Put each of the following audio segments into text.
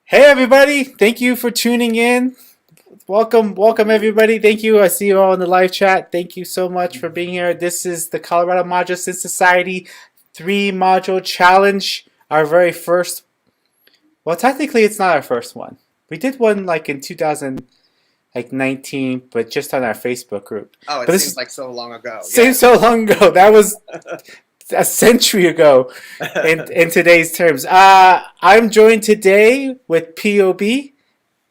Hey everybody, thank you for tuning in. Welcome everybody. Thank you. I see you all in the live chat. Thank you so much for being here. This is the Colorado Modular Synth Society 3-module challenge. Our very first. Well, technically, it's not our first one. We did one like in 2019, but just on our Facebook group. Oh, it but seems like so long ago. Seems so long ago. That was a century ago in today's terms. I'm joined today with Probbie.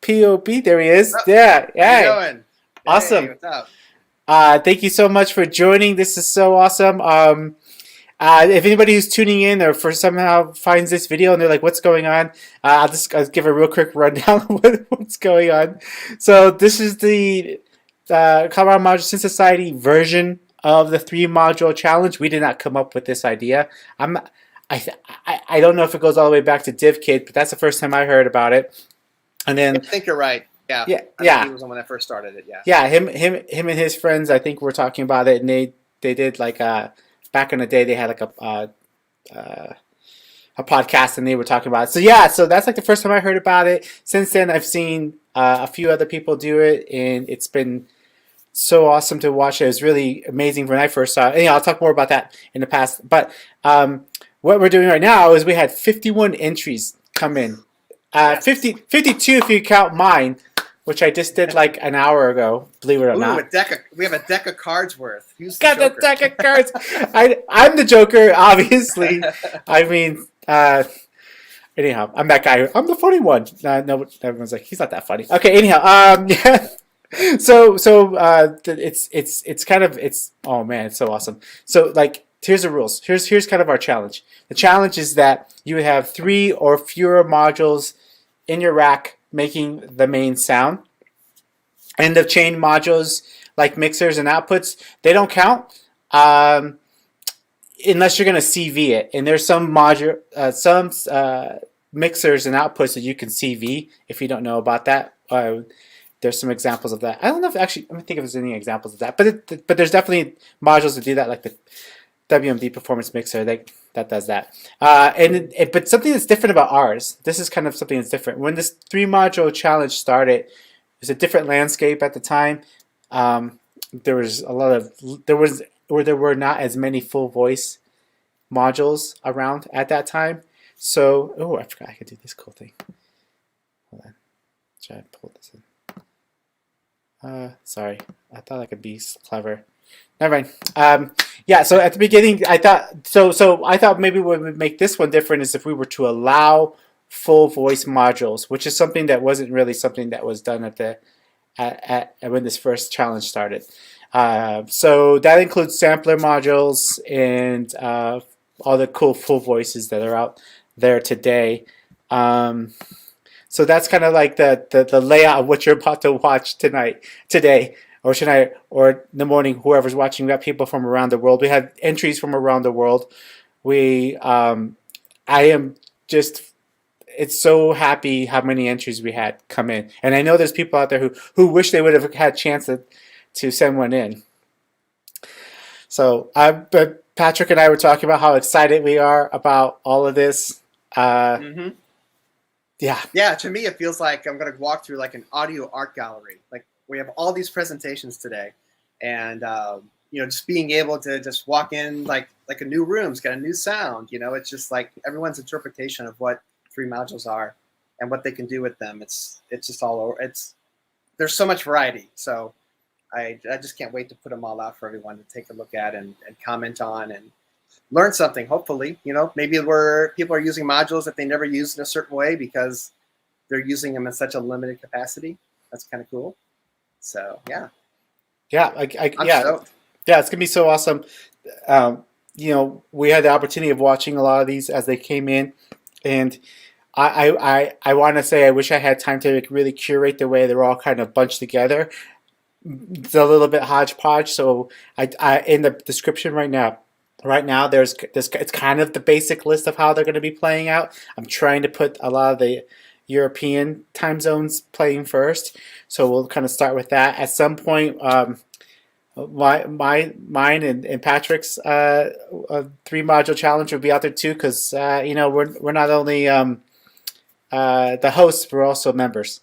Probbie, there he is. Yeah, yeah. How you doing? Awesome. Hey, what's up? Thank you so much for joining. This is so awesome. If anybody who's tuning in or for somehow finds this video and they're like, "What's going on?" I'll give a real quick rundown of what's going on. So this is the Colorado Modular Synth Society version of the 3-module challenge. We did not come up with this idea. I don't know if it goes all the way back to DivKid, but that's the first time I heard about it. And then I think you're right. Yeah. Yeah. I think he was the one that first started it. Yeah. Yeah. Him and his friends, I think, were talking about it, and they did like back in the day they had like a podcast and they were talking about it. So yeah, so that's like the first time I heard about it. Since then, I've seen a few other people do it, and it's been so awesome to watch. It was really amazing when I first saw it. And, yeah, I'll talk more about that in the past. But what we're doing right now is we had 51 entries come in. 52 if you count mine, which I just did like an hour ago, believe it or not. We have a deck of cards worth. Who's got the deck of cards? I'm the Joker, obviously. I mean, anyhow, I'm that guy. I'm the funny one. No, everyone's like, he's not that funny. Okay, anyhow, yeah. So it's kind of oh man, it's so awesome. So like, here's the rules. Here's kind of our challenge. The challenge is that you have 3 or fewer modules in your rack making the main sound. End of chain modules like mixers and outputs, they don't count unless you're going to CV it. And there's some mixers and outputs that you can CV if you don't know about that. There's some examples of that. I don't know if actually, let me think if there's any examples of that. But there's definitely modules that do that, like the WMD Performance Mixer that does that. But something that's different about ours, this is kind of something that's different. When this 3-module challenge started, it was a different landscape at the time. There were not as many full voice modules around at that time. So, I forgot I could do this cool thing. Hold on. Try to pull this in. Sorry, I thought I could be clever. Never mind. Yeah, so at the beginning, I thought maybe what would make this one different is if we were to allow full voice modules, which is something that wasn't really something that was done at when this first challenge started. So that includes sampler modules and all the cool full voices that are out there today. So that's kind of like the layout of what you're about to watch today. Or tonight, or in the morning, whoever's watching. We got people from around the world. We had entries from around the world. It's so happy how many entries we had come in. And I know there's people out there who wish they would have had a chance to send one in. So, but Patrick and I were talking about how excited we are about all of this. Yeah. Yeah, to me, it feels like I'm going to walk through like an audio art gallery. Like, we have all these presentations today, and just being able to just walk in like a new room's got a new sound. It's just like everyone's interpretation of what 3 modules are and what they can do with them. It's just all over. There's so much variety. So I just can't wait to put them all out for everyone to take a look at and comment on and learn something. Hopefully, maybe people are using modules that they never used in a certain way because they're using them in such a limited capacity. That's kind of cool. So yeah, it's gonna be so awesome. We had the opportunity of watching a lot of these as they came in, and I want to say I wish I had time to really curate the way they're all kind of bunched together. It's a little bit hodgepodge, so I in the description right now, there's it's kind of the basic list of how they're going to be playing out. I'm trying to put a lot of the European time zones playing first, so we'll kind of start with that. At some point, mine and Patrick's 3-module challenge will be out there too, because we're not only the hosts were also members.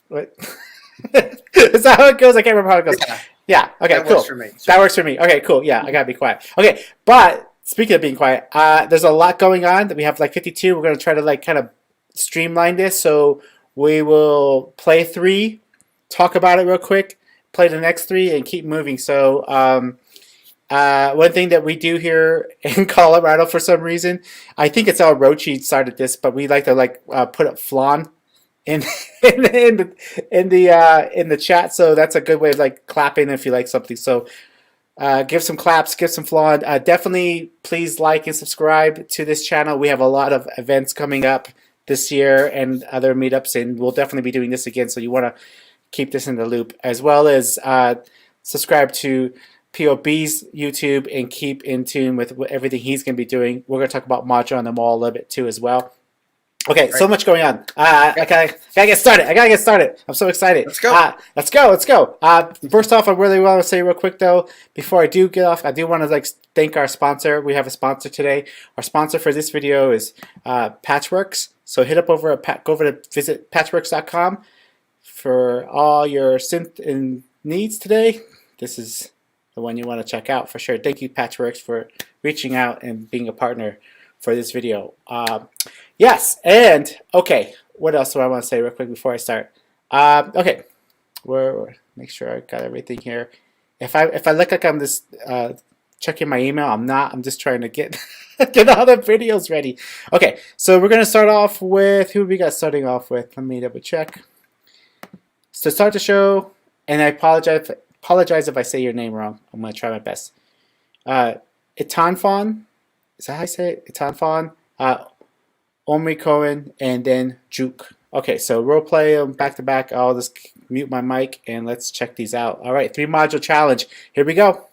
What? Is that how it goes? I can't remember how it goes. Yeah. Okay. That cool. works for me. That works for me. Okay. Cool. Yeah. I gotta be quiet. Okay. But speaking of being quiet, there's a lot going on. That we have like 52. We're gonna try to like kind of streamline this. So we will play 3, talk about it real quick, play the next 3, and keep moving. So one thing that we do here in Colorado for some reason, I think it's El Rochi started this, but we like to like put up flan in the chat, so that's a good way of like clapping if you like something. So give some claps, give some flan. Definitely please like and subscribe to this channel. We have a lot of events coming up this year and other meetups, and we'll definitely be doing this again, so you want to keep this in the loop, as well as subscribe to POB's YouTube and keep in tune with everything he's going to be doing. We're going to talk about Modular on the Mall a little bit too as well. Okay, so much going on. I gotta get started. I'm so excited. Let's go. Let's go. First off, I really want to say real quick though, before I do get off, I do want to like thank our sponsor. We have a sponsor today. Our sponsor for this video is Patchworks. So hit up go over to visit patchworks.com for all your synth and needs today. This is the one you want to check out for sure. Thank you, Patchworks, for reaching out and being a partner for this video. Yes, and okay, what else do I want to say real quick before I start? Okay, make sure I got everything here. If I look like I'm just checking my email, I'm not. I'm just trying to get get all the videos ready. Okay, so we're gonna start off with who we got starting off with. Let me double check. So to start the show, and I apologize if I say your name wrong. I'm gonna try my best. Intafon, is that how I say it? Intafon, Omri Cohen, and then Jouk. Okay, so we'll play them back to back. I'll just mute my mic and let's check these out. All right, 3 module challenge. Here we go.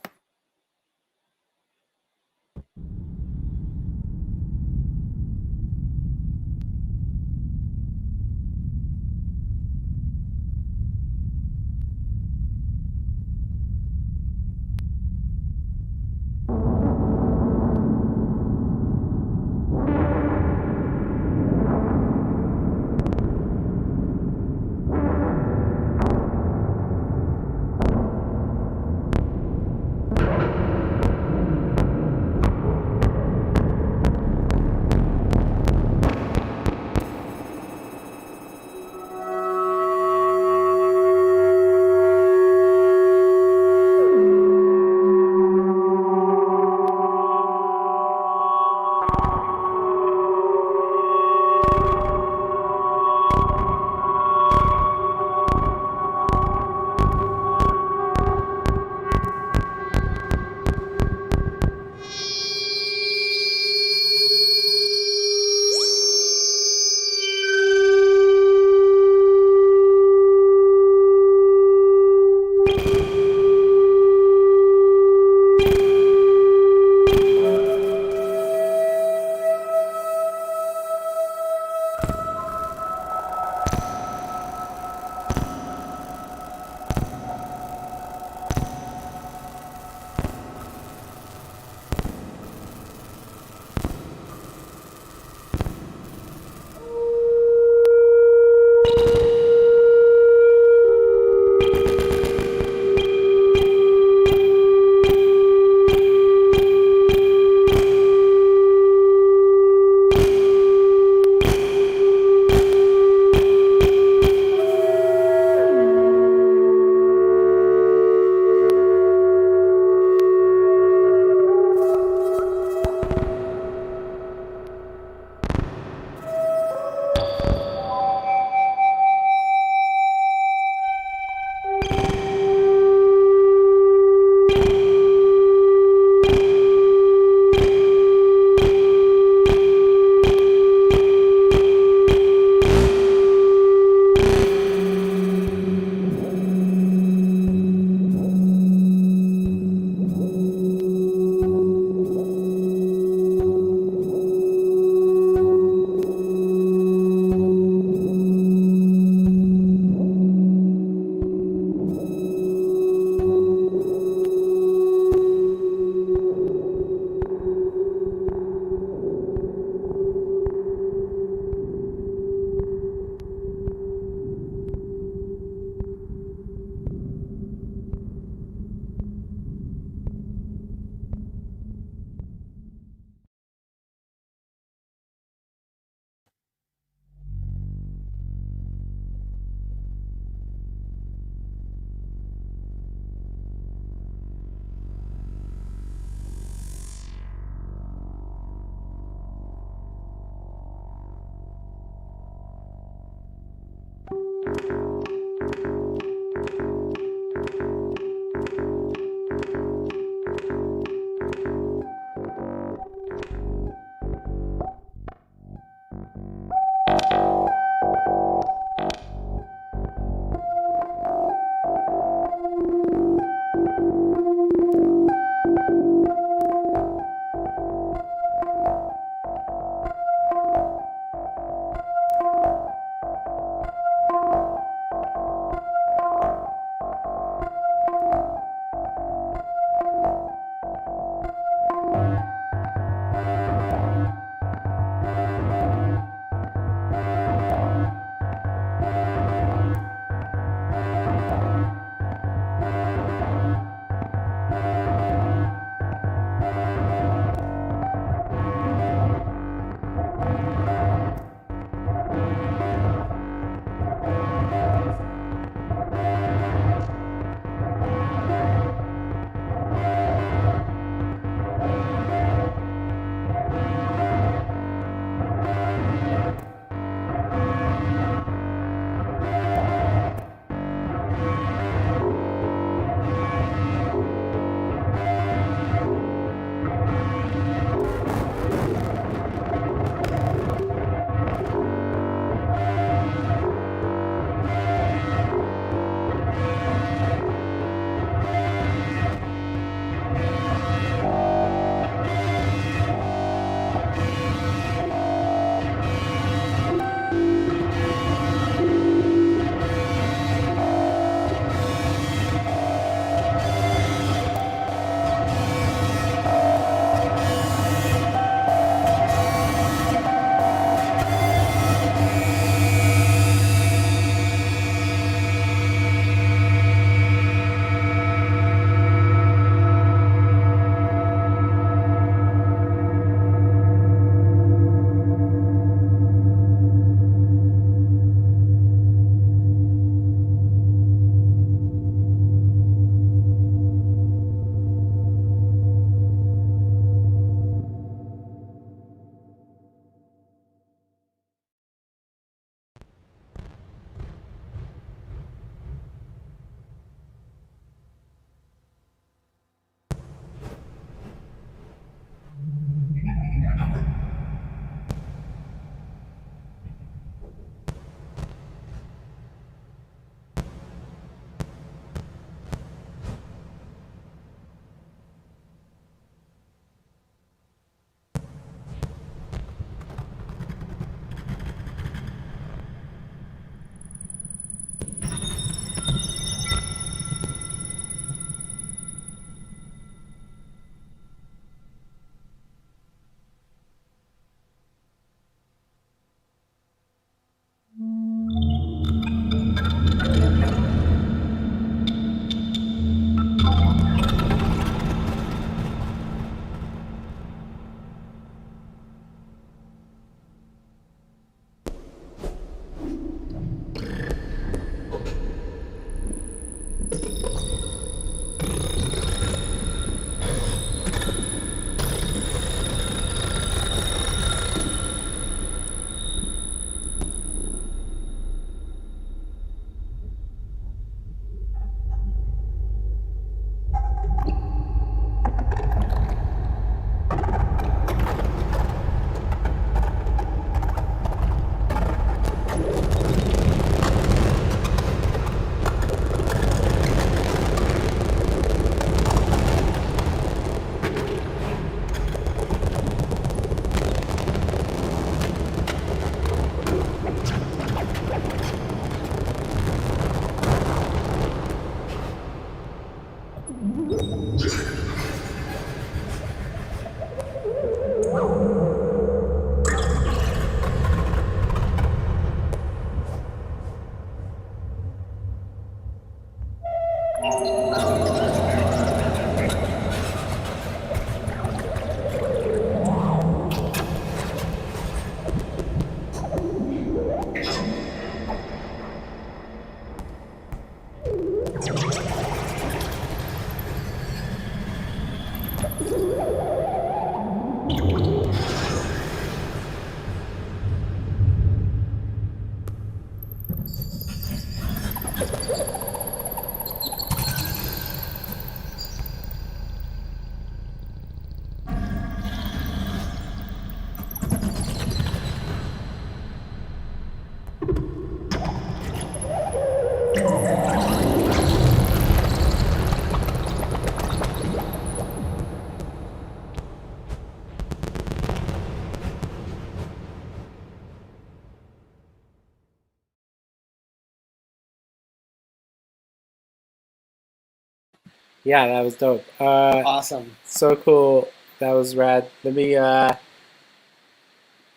Yeah, that was dope. Awesome. So cool. That was rad. Let me that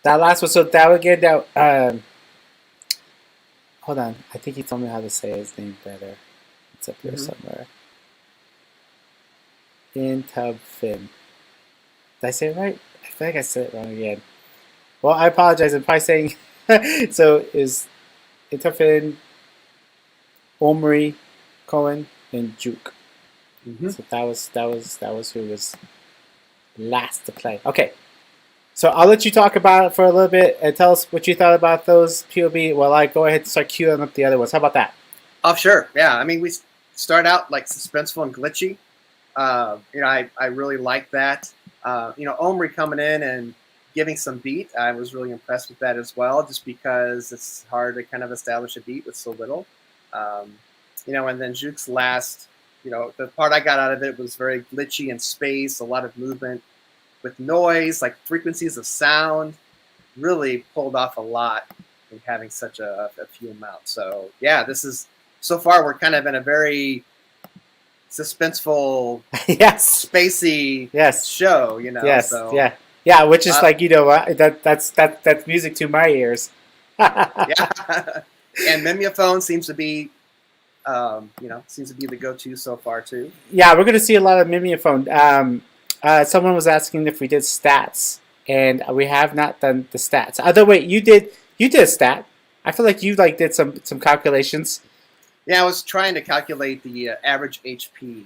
last one. So that would get that. Hold on. I think he told me how to say his name better. It's up here Hmm. somewhere. Intafon. Did I say it right? I feel like I said it wrong again. Well, I apologize. I'm probably saying so. Is Intafon, Omri Cohen, and Jouk. Hmm. So that was who was last to play. Okay, so I'll let you talk about it for a little bit and tell us what you thought about those POB while I go ahead and start queuing up the other ones. How about that? Oh, sure. Yeah. I mean, we start out like suspenseful and glitchy. I really like that. Omri coming in and giving some beat. I was really impressed with that as well, just because it's hard to kind of establish a beat with so little. Um, and then Jouk's last, the part I got out of it was very glitchy in space, a lot of movement with noise, like frequencies of sound. Really pulled off a lot in having such a few amount. So yeah, this is so far we're kind of in a very suspenseful, Yes. spacey Yes. show, Yes. So Yeah. Yeah. Which is uh, like that's music to my ears. yeah, and Mimeophone seems to be, the go-to so far too. Yeah, we're gonna see a lot of Mimeophone. Someone was asking if we did stats, and we have not done the stats. Although, wait, you did a stat. I feel like you like did some calculations. Yeah, I was trying to calculate the average HP.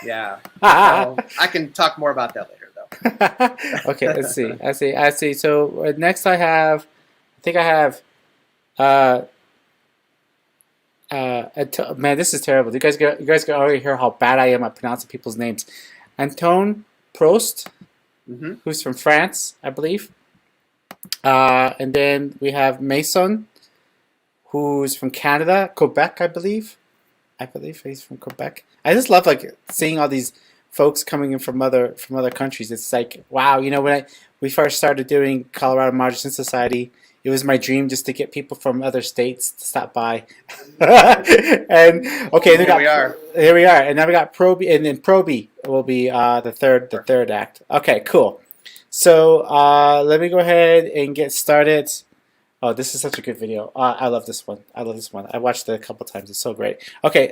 Yeah, Okay, so I can talk more about that later, let's see. though. I see. So next, I think I have. Uh, Man, this is terrible. You guys can already hear how bad I am at pronouncing people's names. Antoine Prost, Hmm. who's from France, I believe. And then we have MAYSUN, who's from Canada, Quebec, I believe. I believe he's from Quebec. I just love like seeing all these folks coming in from other countries. It's like wow, when we first started doing Colorado Modular Synth Society, it was my dream just to get people from other states to stop by. And okay, Here we are. here we are, and now we got Probbie, and then Probbie will be the third act. Okay, cool. So let me go ahead and get started. Oh, this is such a good video. I love this one. I love this one. I watched it a couple times. It's so great. Okay,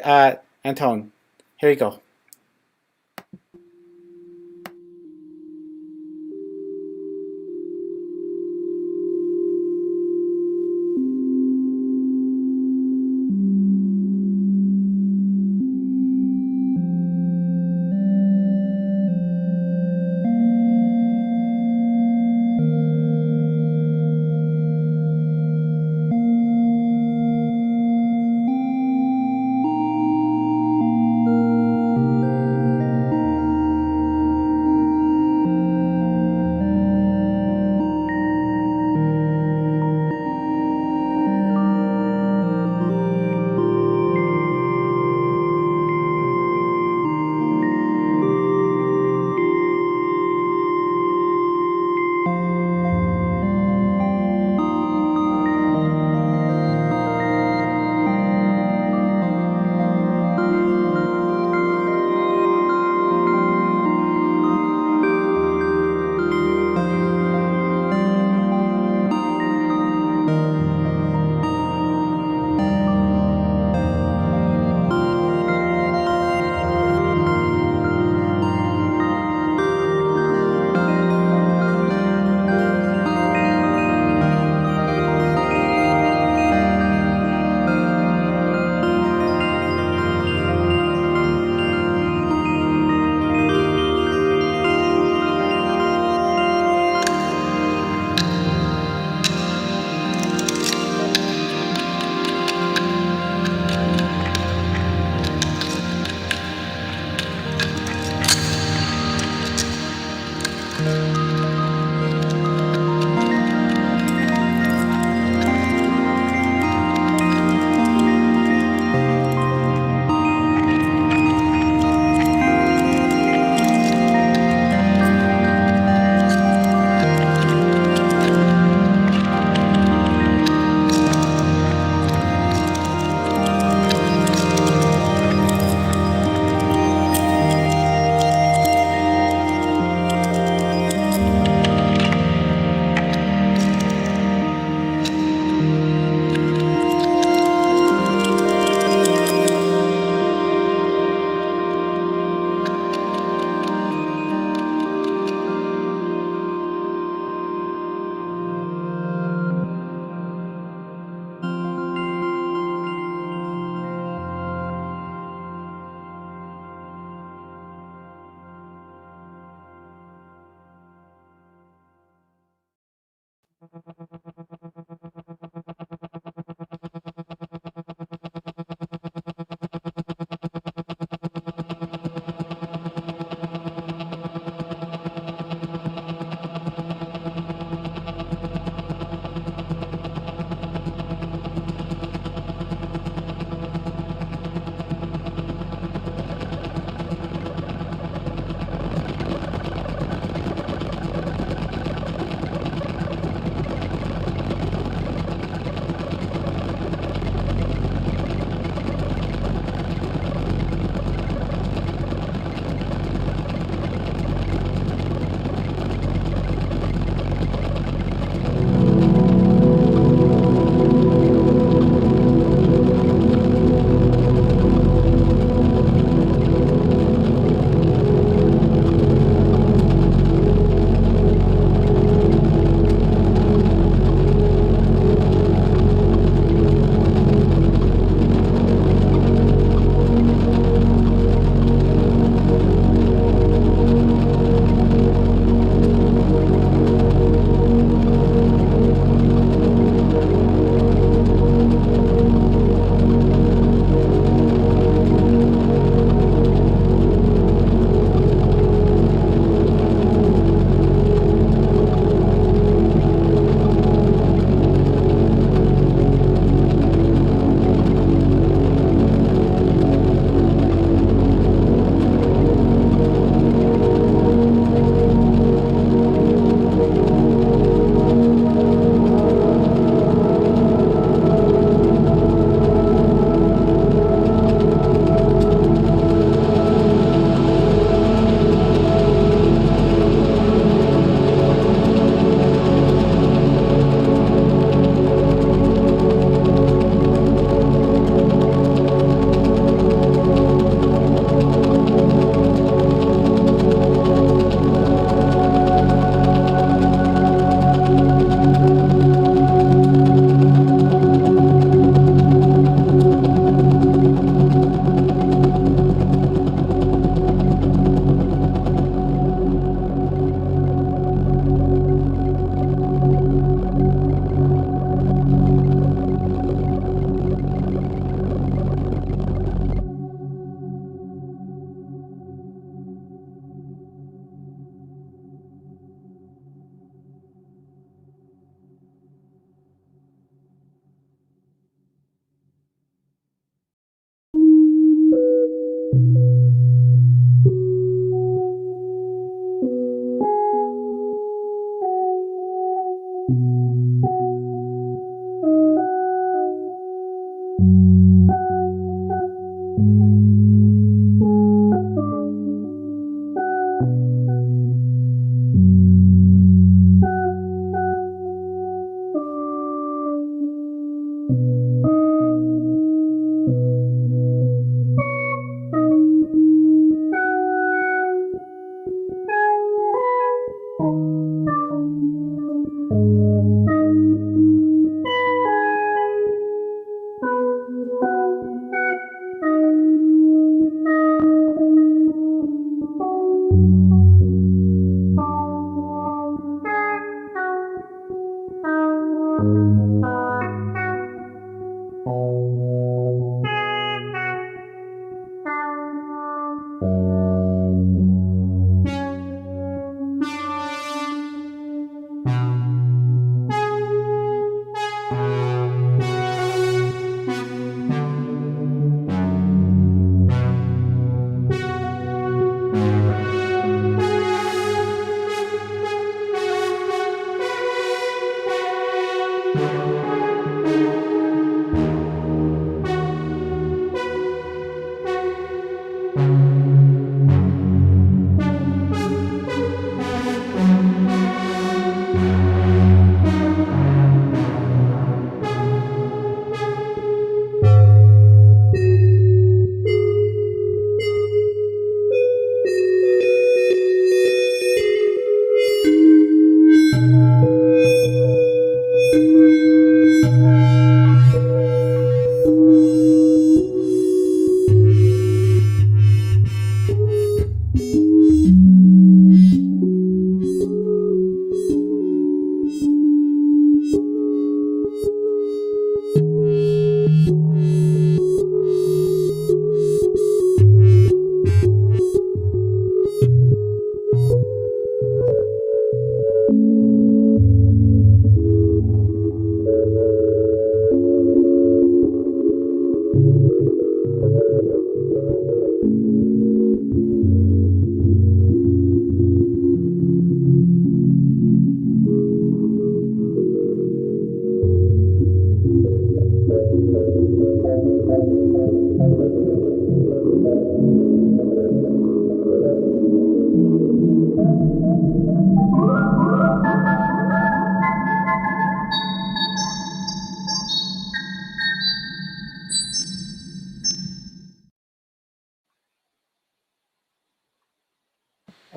Anton, here you go.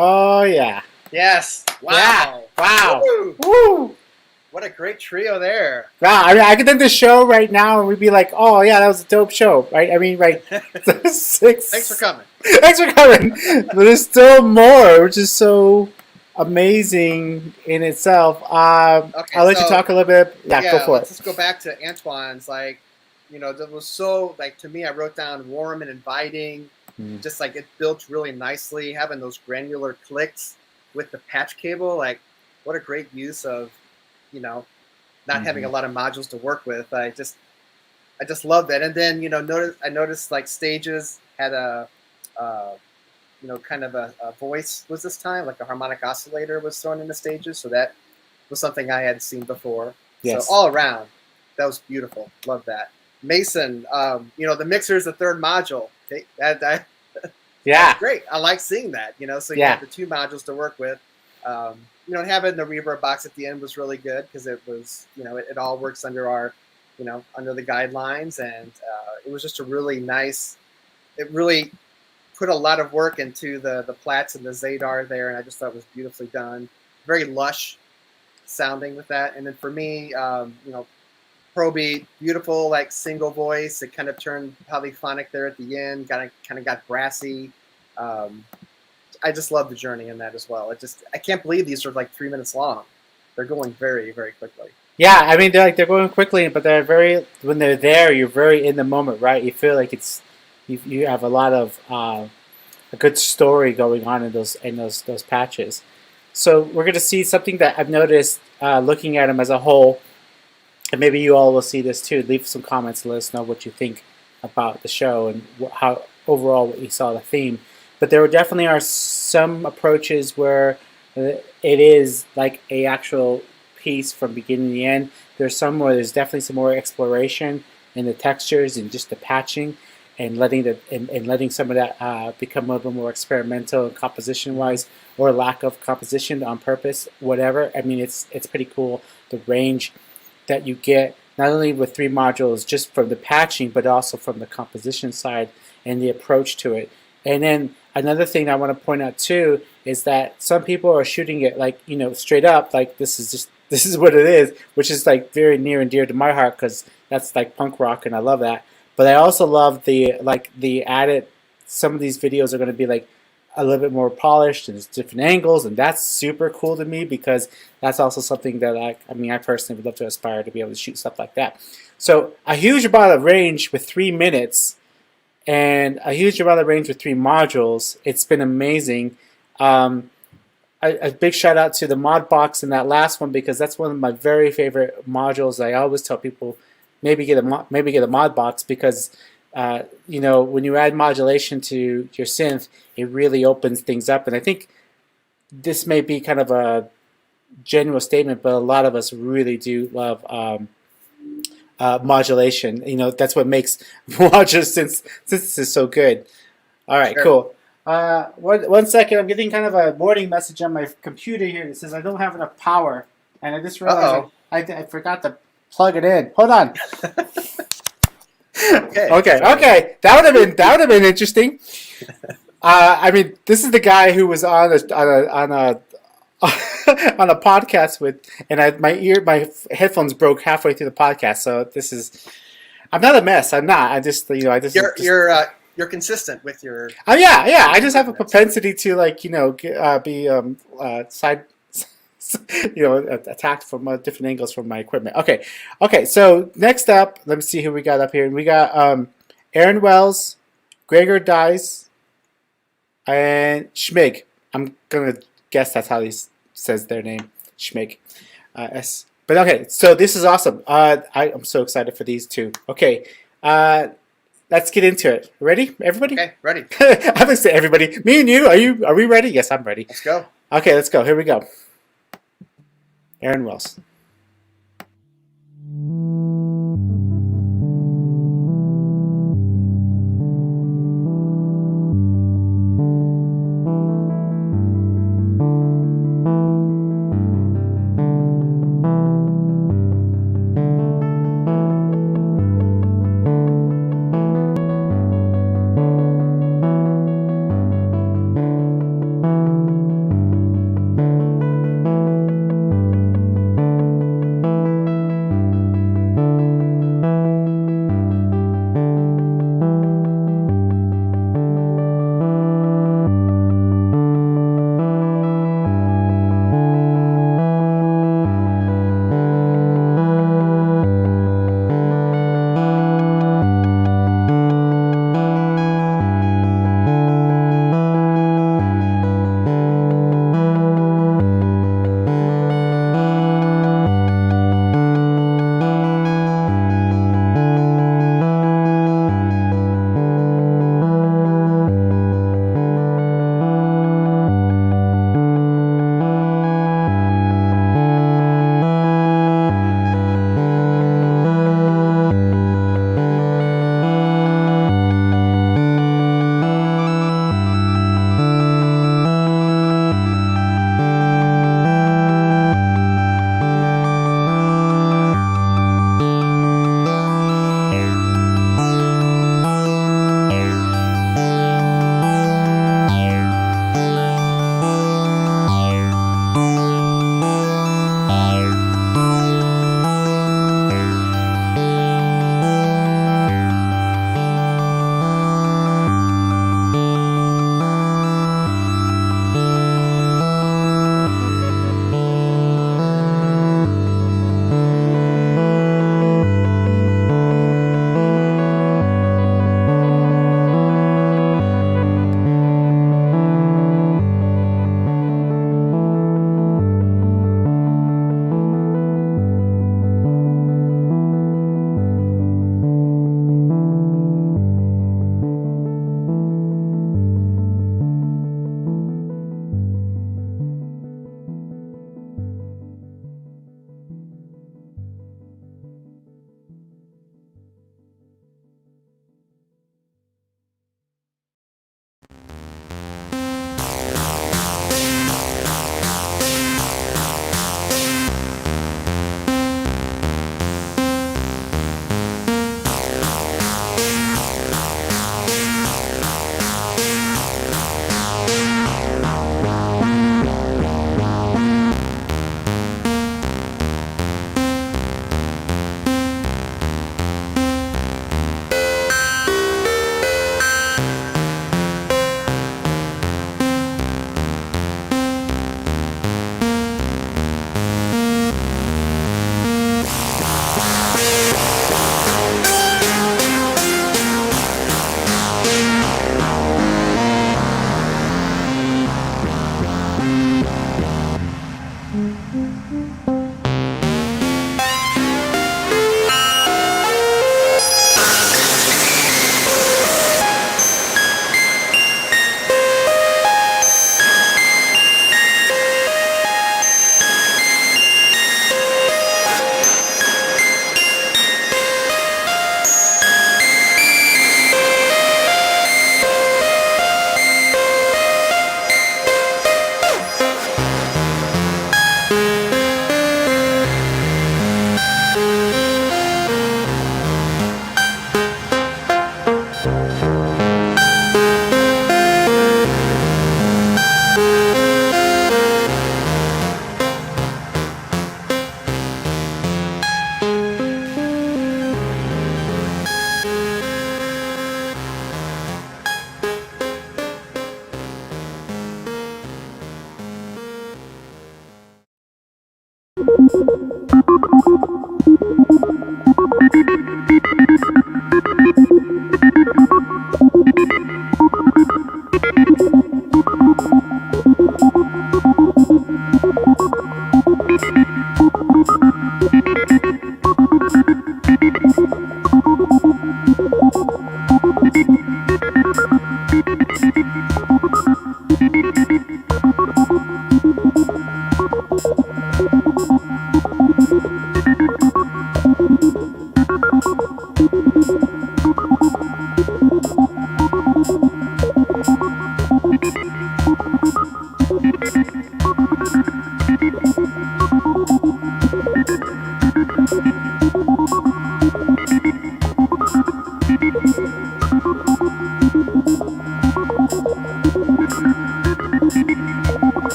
Oh yeah. Yes. Wow. Yeah. Wow. Woo. Woo. What a great trio there. Wow. I mean, I could end the show right now, and we'd be like, "Oh yeah, that was a dope show." Right? I mean, right? Thanks for coming. Thanks for coming. But there's still more, which is so amazing in itself. Okay, I'll let you talk a little bit. Yeah, go for let's it. just go back to Antoine's. Like, that was so, like, to me, I wrote down warm and inviting. Just like it built really nicely, having those granular clicks with the patch cable. Like, what a great use of, not having a lot of modules to work with. I just love that. And then, I noticed like stages had a, kind of a voice was this time, like a harmonic oscillator was thrown into stages. So that was something I had seen before. Yes. So all around, that was beautiful. Love that. MAYSUN, the mixer is the third module. That's great. I like seeing that, so you have the two modules to work with. Having the reverb box at the end was really good because it was, it all works under our, under the guidelines. And it was just a really nice, it really put a lot of work into the plats and the Zadar there. And I just thought it was beautifully done. Very lush sounding with that. And then for me, Probbie, beautiful, like single voice. It kind of turned polyphonic there at the end. Kind of got brassy. I just love the journey in that as well. I can't believe these are like 3 minutes long. They're going very, very quickly. Yeah, I mean they're going quickly, but when they're there, you're very in the moment, right? You feel like you have a lot of a good story going on in those patches. So we're going to see something that I've noticed looking at them as a whole. And maybe you all will see this too. Leave some comments and let us know what you think about the show and how overall what you saw the theme. But there definitely are some approaches where it is like a actual piece from beginning to the end. There's some where there's definitely some more exploration in the textures and just the patching, and letting some of that become a little more experimental and composition wise, or lack of composition on purpose, whatever. I mean, it's pretty cool, the range that you get not only with 3 modules just from the patching, but also from the composition side and the approach to it. And then another thing I want to point out too is that some people are shooting it like, you know, straight up, like this is what it is, which is like very near and dear to my heart because that's like punk rock and I love that. But I also love the added, some of these videos are going to be like a little bit more polished and there's different angles, and that's super cool to me because that's also something that I personally would love to aspire to be able to shoot stuff like that. So a huge amount of range with 3 minutes and a huge amount of range with 3 modules. It's been amazing. A big shout out to the mod box in that last one because that's one of my very favorite modules. I always tell people maybe get a mod box because you know, when you add modulation to your synth, it really opens things up. And I think this may be kind of a general statement, but a lot of us really do love modulation. You know, that's what makes modular synthesis so good. All right, Sure. cool. One second, I'm getting kind of a warning message on my computer here that says I don't have enough power, and I just realized I forgot to plug it in. Hold on. Okay. That would have been interesting. I mean, this is the guy who was on a on a podcast with, and my headphones broke halfway through the podcast. So this is, I'm not a mess. I'm not. You're consistent with your. Oh yeah. I just have a propensity to be side. Attacked from different angles from my equipment. Okay. So next up, let me see who we got up here. We got Eryn Wells, Gregor Dys, and Shymg. I'm gonna guess that's how he says their name, Shymg. But okay, so this is awesome. I'm so excited for these two. Okay, let's get into it. Ready, everybody? Okay, ready. I'm gonna say everybody. Me and you. Are we ready? Yes, I'm ready. Let's go. Okay, let's go. Here we go. Eryn Wells.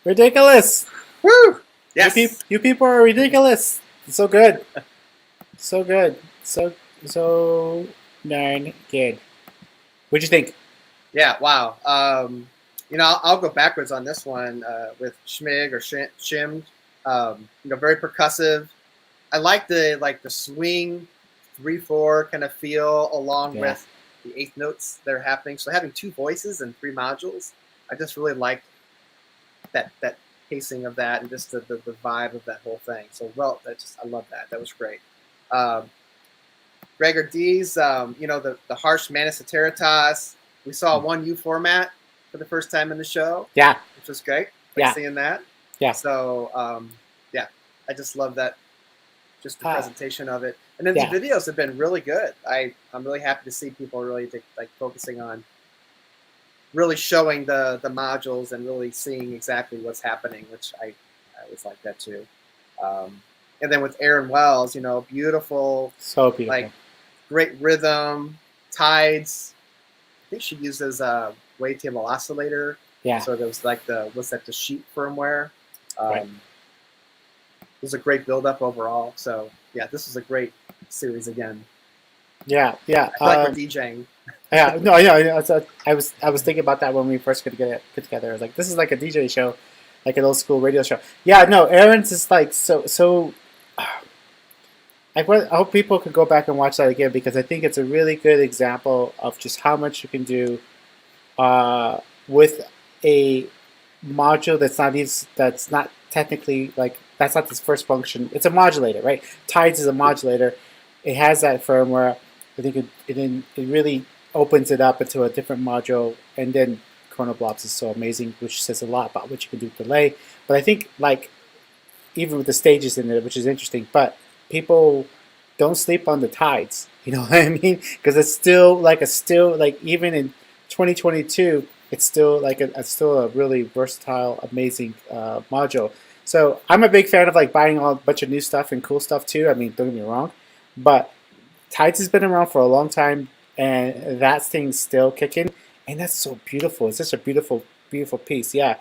Ridiculous. Woo! Yes. You people are ridiculous. So good. So good. So darn good. What'd you think? Yeah. Wow. I'll go backwards on this one with Shymg or Shymg. Very percussive. I like the swing 3/4 kind of feel along with the eighth notes that are happening. So having two voices and three modules, I just really liked that pacing of that and just the vibe of that whole thing. So I love that. That was great. Gregor Dys, the harsh Maniciteritas. We saw 1U format for the first time in the show. Yeah. Which was great. Seeing that. Yeah. So I just love that. Just the presentation of it. And then the videos have been really good. I'm really happy to see people really focusing on really showing the modules and really seeing exactly what's happening, which I always like that too. And then with Eryn Wells, beautiful, so beautiful, great rhythm, tides. I think she uses a wavetable oscillator. Yeah. So there was the sheet firmware. Right. It was a great build-up overall. So yeah, this was a great series again. Yeah. I like we're DJing. Yeah, no, I was thinking about that when we first get together. I was like, this is like a DJ show, like an old school radio show. Yeah, no, Eryn's is like so. I hope people could go back and watch that again because I think it's a really good example of just how much you can do with a module that's not technically that's not its first function. It's a modulator, right? Tides is a modulator. It has that firmware. I think it really opens it up into a different module, and then Chronoblobs is so amazing, which says a lot about what you can do with delay. But I think even with the stages in it, which is interesting, but people don't sleep on the tides. You know what I mean? Because it's still even in 2022, it's still a really versatile, amazing module. So I'm a big fan of buying a bunch of new stuff and cool stuff too. I mean, don't get me wrong, but Tides has been around for a long time, and that thing's still kicking, and that's so beautiful. It's just a beautiful, beautiful piece. Yeah,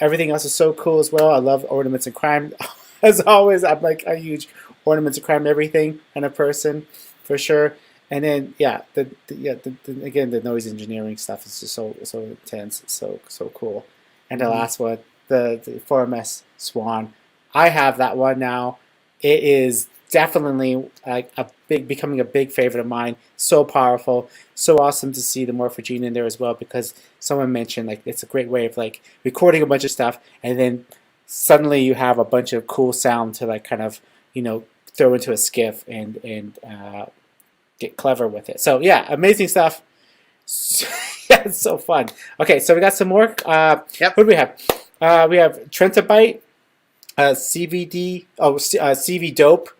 everything else is so cool as well. I love Ornaments and Crime. As always, I'm like a huge Ornaments and Crime everything kind of person, for sure. And then again, the noise engineering stuff is just so intense, so cool. And the last one, the 4MS Swan, I have that one now. It is definitely becoming a big favorite of mine. So powerful, so awesome to see the Morphogene in there as well, because someone mentioned it's a great way of recording a bunch of stuff, and then suddenly you have a bunch of cool sound to kind of throw into a skiff and get clever with it. So yeah, amazing stuff. Yeah, it's so fun. Okay, so we got some more. Yep. Who do we have? We have Trentabyte, CV Dope.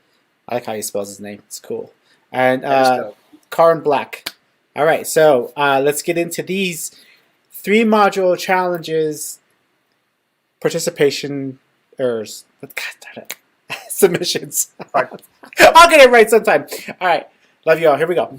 I like how he spells his name. It's cool. And Karnblack. All right, so let's get into these 3 module challenges, participation errors. God damn it. Submissions. I'll get it right sometime. All right, love you all. Here we go.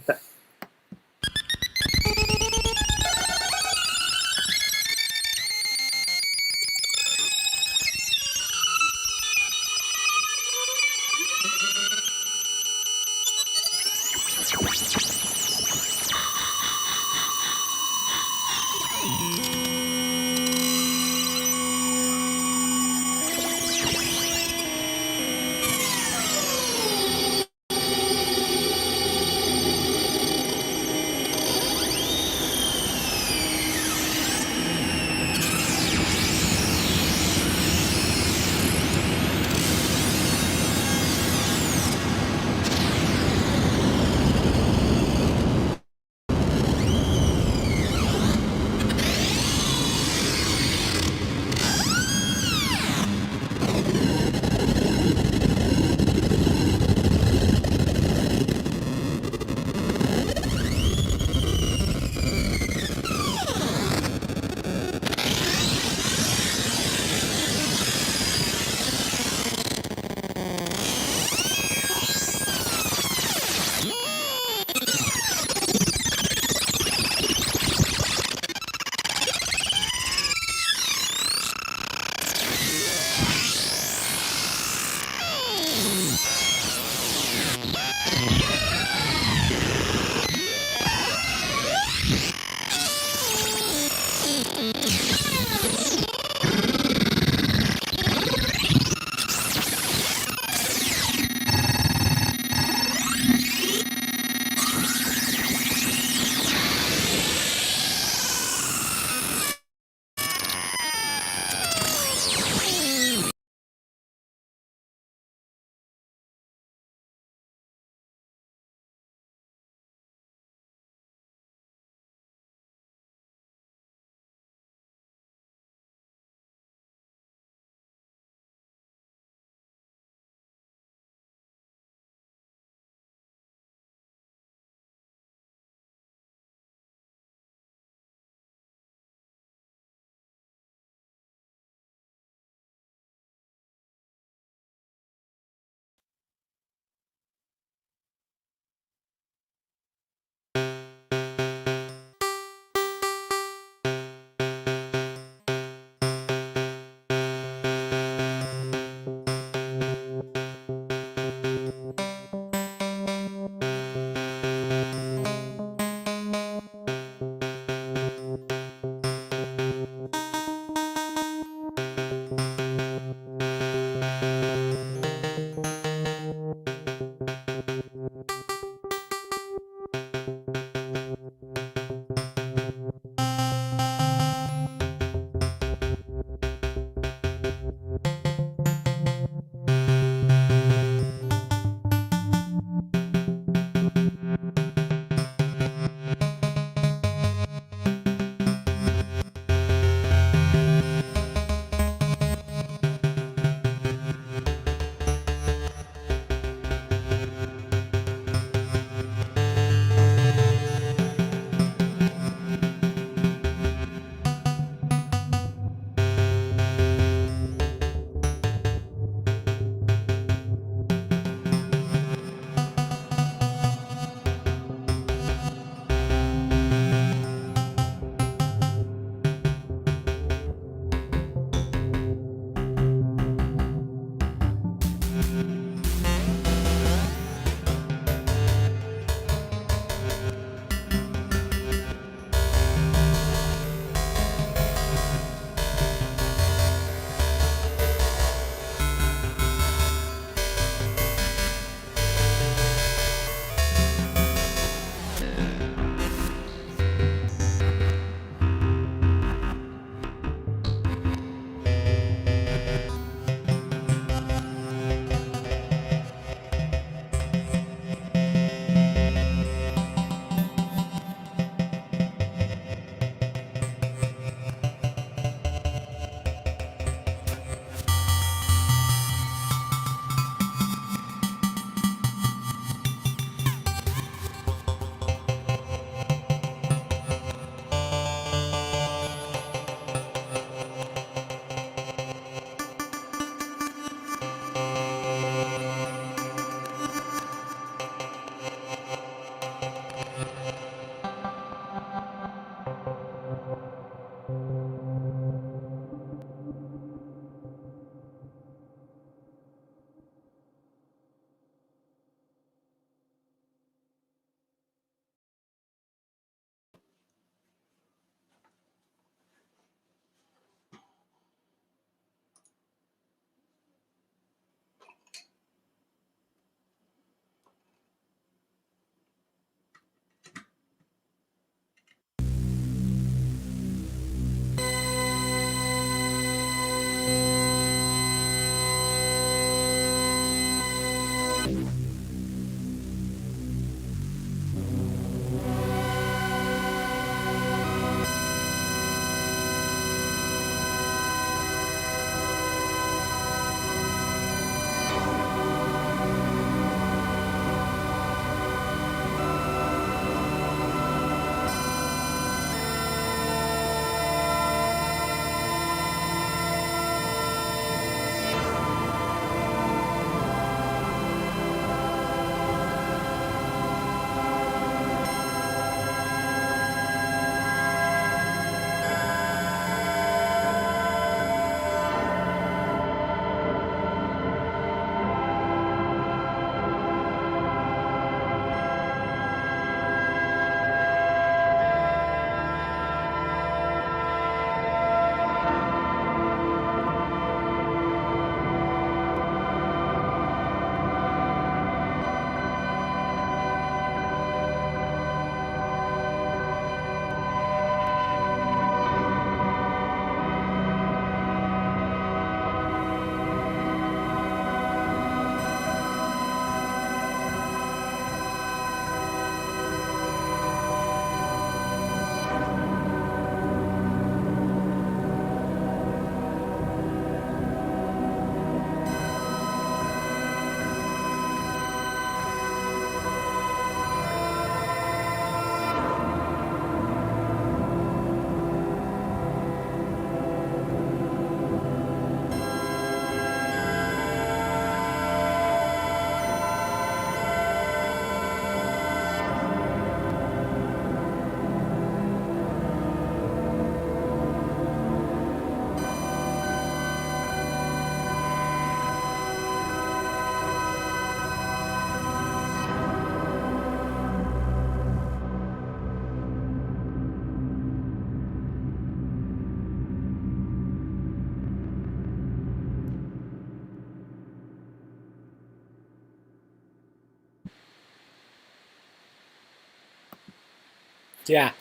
Yeah.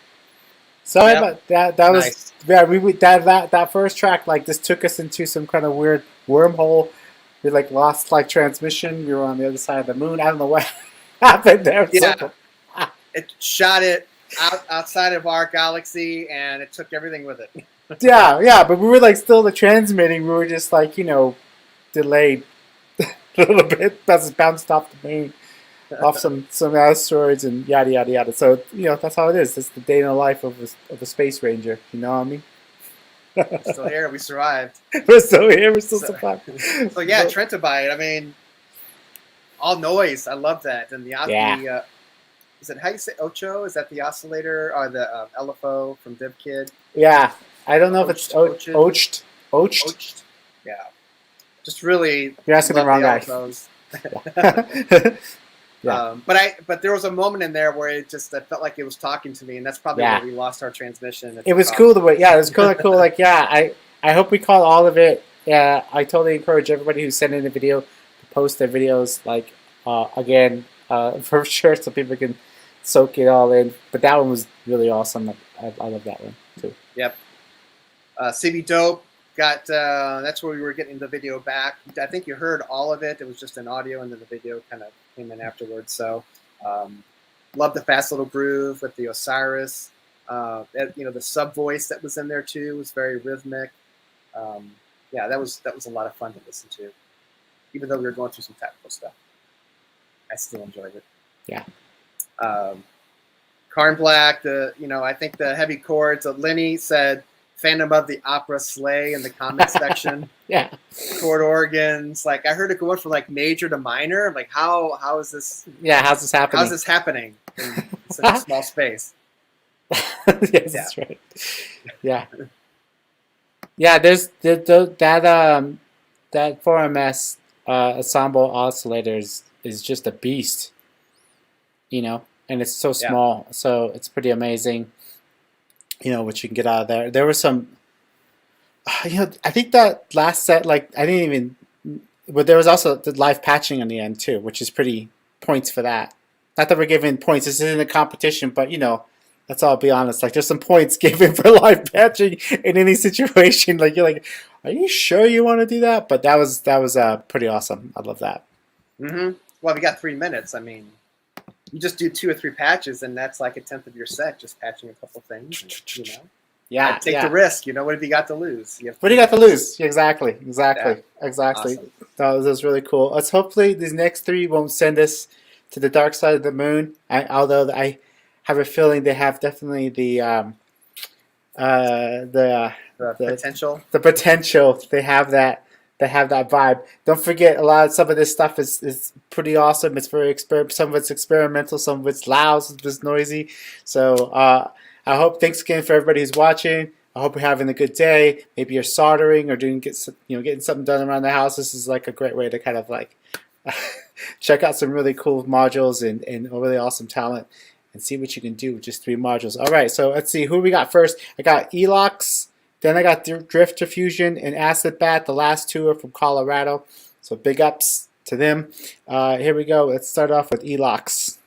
Sorry Yep. about that. That was Nice. yeah. We that first track like this took us into some kind of weird wormhole. We like lost like transmission. We were on the other side of the moon. I don't know what happened there. It's so Yeah. cool. It shot it outside of our galaxy, and it took everything with it. Yeah. But we were like still like transmitting. We were just like delayed a little bit. That's bounced off the moon, off some asteroids and yada yada yada. So that's how it is. It's the day in the life of a space ranger. You know what I mean? Still here, we survived. We're still here. We're still surviving. So yeah, Trentabyte. I mean, all noise. I love that. And the is it how you say Ocho? Is that the oscillator or the LFO from DivKid? Yeah, I don't know if it's oched. Yeah, just really. You're asking the wrong guy. Yeah. But there was a moment in there where I felt like it was talking to me, and that's probably where we lost our transmission. It was cool the way. Yeah, it was cool. Like I hope we caught all of it. Yeah, I totally encourage everybody who's sending a video to post their videos like again for sure, so people can soak it all in. But that one was really awesome. I love that one too. Yep. CB Dope got that's where we were getting the video back. I think you heard all of it. It was just an audio, and then the video kind of came in afterwards. So love the fast little groove with the Osiris. The sub voice that was in there too was very rhythmic. Yeah, that was a lot of fun to listen to, even though we were going through some technical stuff. I still enjoyed it. Yeah. Karnblack, I think the heavy chords. Lenny said Phantom of the Opera Slay in the comment section. Yeah. Chord organs. Like I heard it going from like major to minor. I'm like, how is this? Yeah, how's this happening? How's this happening in such a small space? Yes, that's right. Yeah. Yeah, there's that 4MS ensemble oscillators is just a beast. And it's so small, so it's pretty amazing. What you can get out of there. There were some, I think that last set, like I didn't even, but there was also the live patching on the end too, which is pretty points for that. Not that we're giving points. This isn't a competition, but let's all be honest. Like there's some points given for live patching in any situation. Like you're like, are you sure you want to do that? But that was pretty awesome. I love that. Mm-hmm. Well, we got 3 minutes. I mean, you just do 2 or 3 patches, and that's like a tenth of your set, just patching a couple things. And, Yeah. Take the risk. What have you got to lose? What do you got to lose? Exactly. Yeah. Awesome. That was really cool. Let's hopefully these next 3 won't send us to the dark side of the moon. Although I have a feeling they have definitely the potential. The potential. They have that vibe. Don't forget, some of this stuff is pretty awesome. It's very some of it's experimental, some of it's loud, some of it's noisy. So I hope. Thanks again for everybody who's watching. I hope you're having a good day. Maybe you're soldering or getting something done around the house. This is like a great way to kind of like check out some really cool modules and really awesome talent and see what you can do with just 3 modules. All right, so let's see who we got first. I got Elox. Then I got Drift Diffusion and AcidBat. The last 2 are from Colorado. So big ups to them. Here we go. Let's start off with Elox.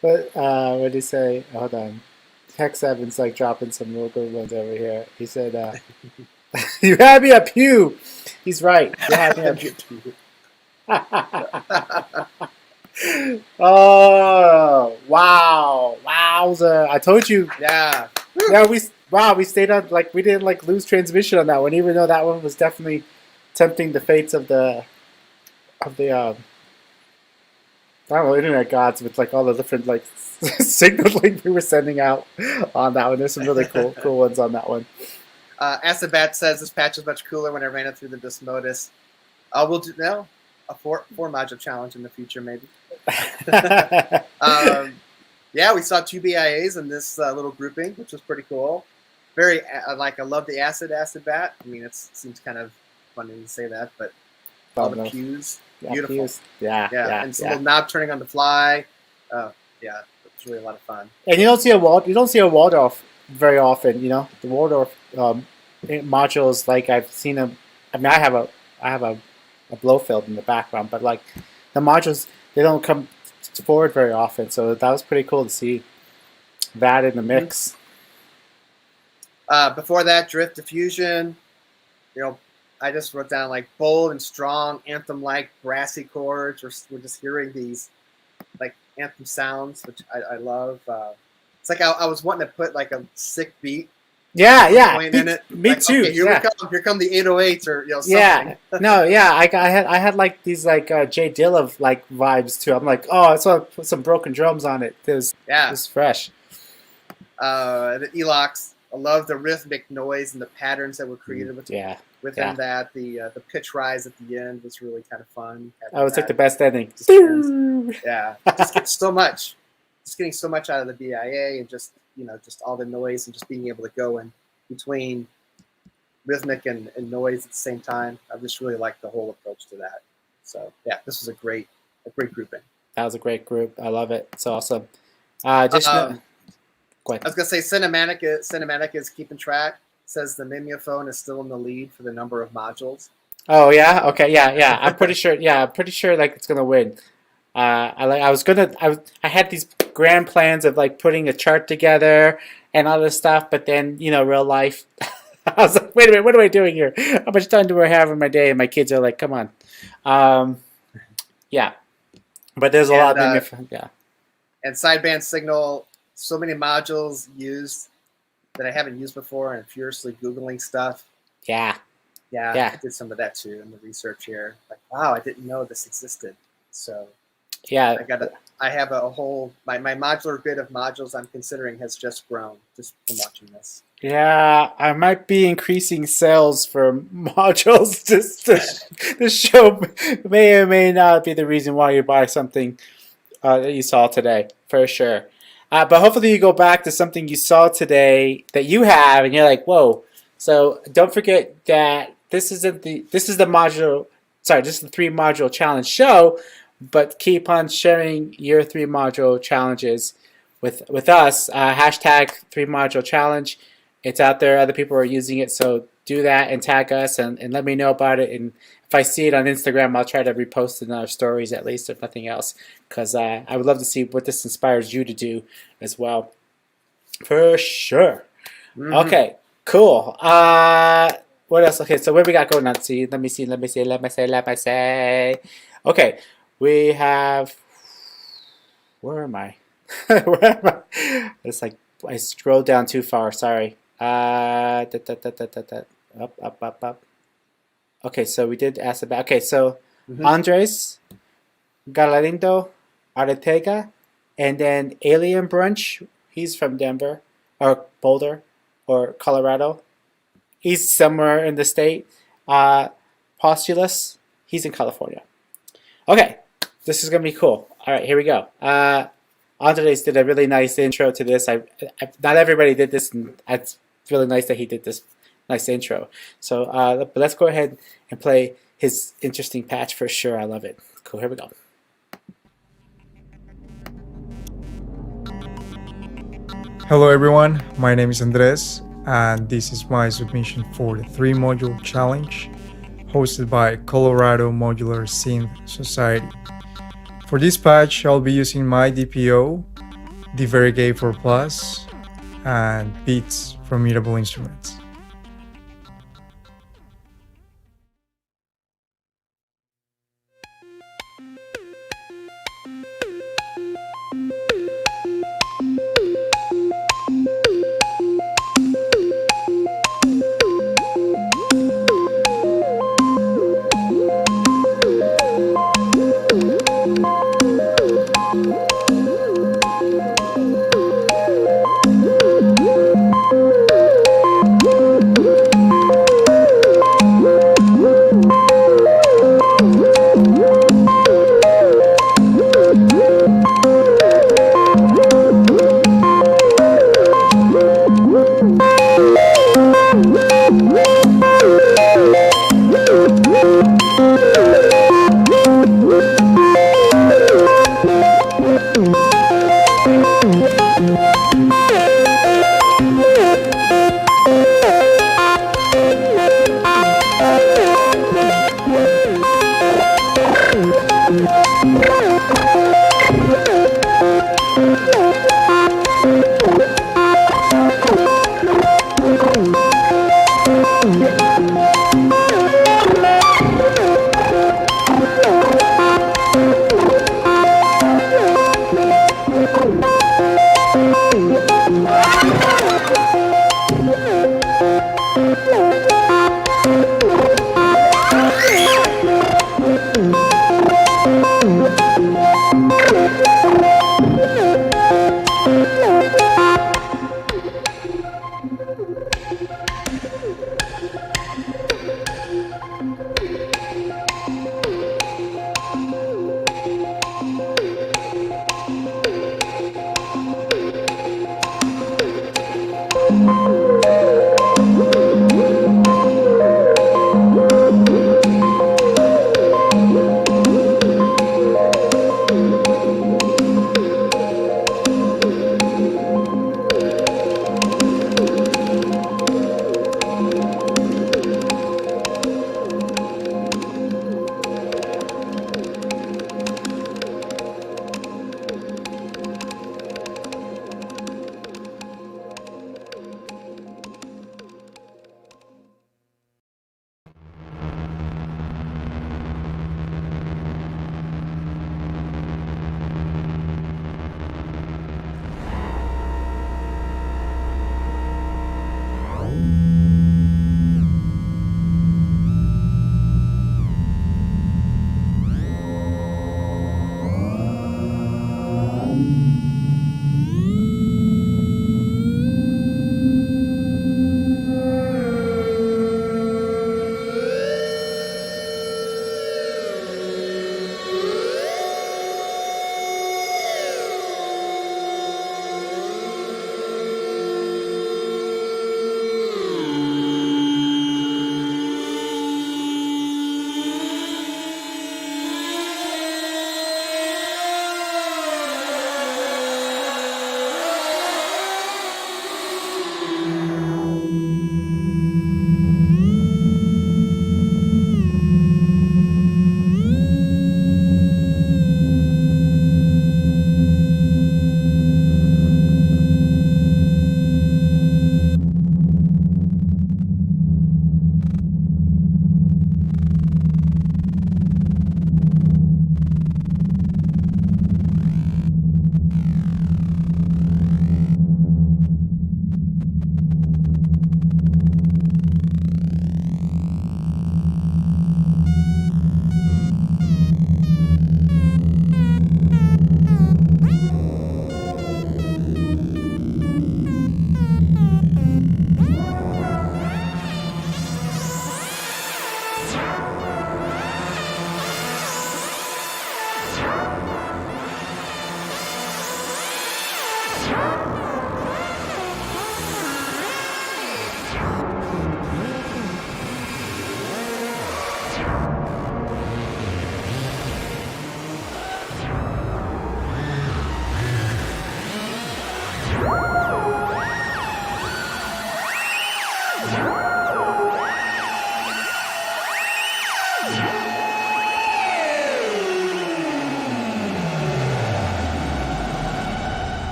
What did he say? Hold on. Hex Evan's like dropping some real good ones over here. He said, "You had me at Pew." He's right. You had me at Pew. Oh wow, wowza! I told you. Yeah. Yeah, we stayed on, like, we didn't like lose transmission on that one, even though that one was definitely tempting the fates of the I don't know, internet gods with like all the different like signaling we were sending out on that one. There's some really cool ones on that one. AcidBat says this patch is much cooler when I ran it through the Dismodus. We'll do now a four module challenge in the future, maybe. Yeah, we saw 2 BIAs in this little grouping, which was pretty cool. Very I love the AcidBat. I mean, it seems kind of funny to say that, but all the pews, beautiful. Pews. Yeah, and some little knob turning on the fly. Yeah, it's really a lot of fun. And you don't see a Waldorf very often. You know, the Waldorf modules, like I've seen them. I mean, I have a Blowfield in the background, but like the modules, they don't come forward very often. So that was pretty cool to see that in the mix. Before that, Drift Diffusion. You know, I just wrote down like bold and strong, anthem-like brassy chords. We're just hearing these like anthem sounds, which I love. It's like I was wanting to put like a sick beat. Yeah. In it. Me like, too. Okay, here come the 808s or something. Yeah. No, yeah. I had like these like Jay Dilla like vibes too. I'm like, oh, I saw put some broken drums on it. It was fresh. The Elox. I love the rhythmic noise and the patterns that were created within that. The pitch rise at the end was really kind of fun. That was like the best ending. Just getting so much out of the BIA and just all the noise and just being able to go in between rhythmic and noise at the same time. I just really liked the whole approach to that. So yeah, this was a great grouping. That was a great group. I love it. It's awesome. Go ahead. I was gonna say Cinematic is keeping track. It says the Mimeophone is still in the lead for the number of modules. Oh yeah, okay, yeah. I'm pretty sure. Yeah, I'm pretty sure like it's gonna win. I had these grand plans of like putting a chart together and all this stuff, but then real life. I was like, wait a minute, what am I doing here? How much time do I have in my day? And my kids are like, come on. Yeah, but there's a lot of And sideband signal. So many modules used that I haven't used before, and furiously Googling stuff. Yeah. I did some of that too in the research here. Like, wow, I didn't know this existed. So yeah, I have a whole my modular bit of modules I'm considering has just grown just from watching this. Yeah, I might be increasing sales for modules. This show may or may not be the reason why you buy something that you saw today, for sure. But hopefully you go back to something you saw today that you have, and you're like, whoa. So don't forget that this is the 3-module challenge show, but keep on sharing your 3-module challenges with us. Hashtag 3-module challenge. It's out there. Other people are using it, so do that and tag us and let me know about it. And if I see it on Instagram, I'll try to repost it in our stories at least, if nothing else, because I would love to see what this inspires you to do as well. For sure. Mm-hmm. Okay, cool. What else? Okay, so what we got going on? Let me say. Okay, we have... Where am I? It's like I scrolled down too far. Sorry. Up. Okay, so we did AcidBat. Okay, so Andrés, Galindo, Arteaga, and then Alien Brunch. He's from Denver, or Boulder, or Colorado. He's somewhere in the state. Postulous, he's in California. Okay, this is going to be cool. All right, here we go. Andrés did a really nice intro to this. Not everybody did this, and it's really nice that he did this nice intro. So but let's go ahead and play his interesting patch for sure. I love it. Cool, here we go. Hello everyone, my name is Andrés, and this is my submission for the 3-module challenge hosted by Colorado Modular Synth Society. For this patch, I'll be using my DPO, Divergate for plus, and beats from mutable instruments.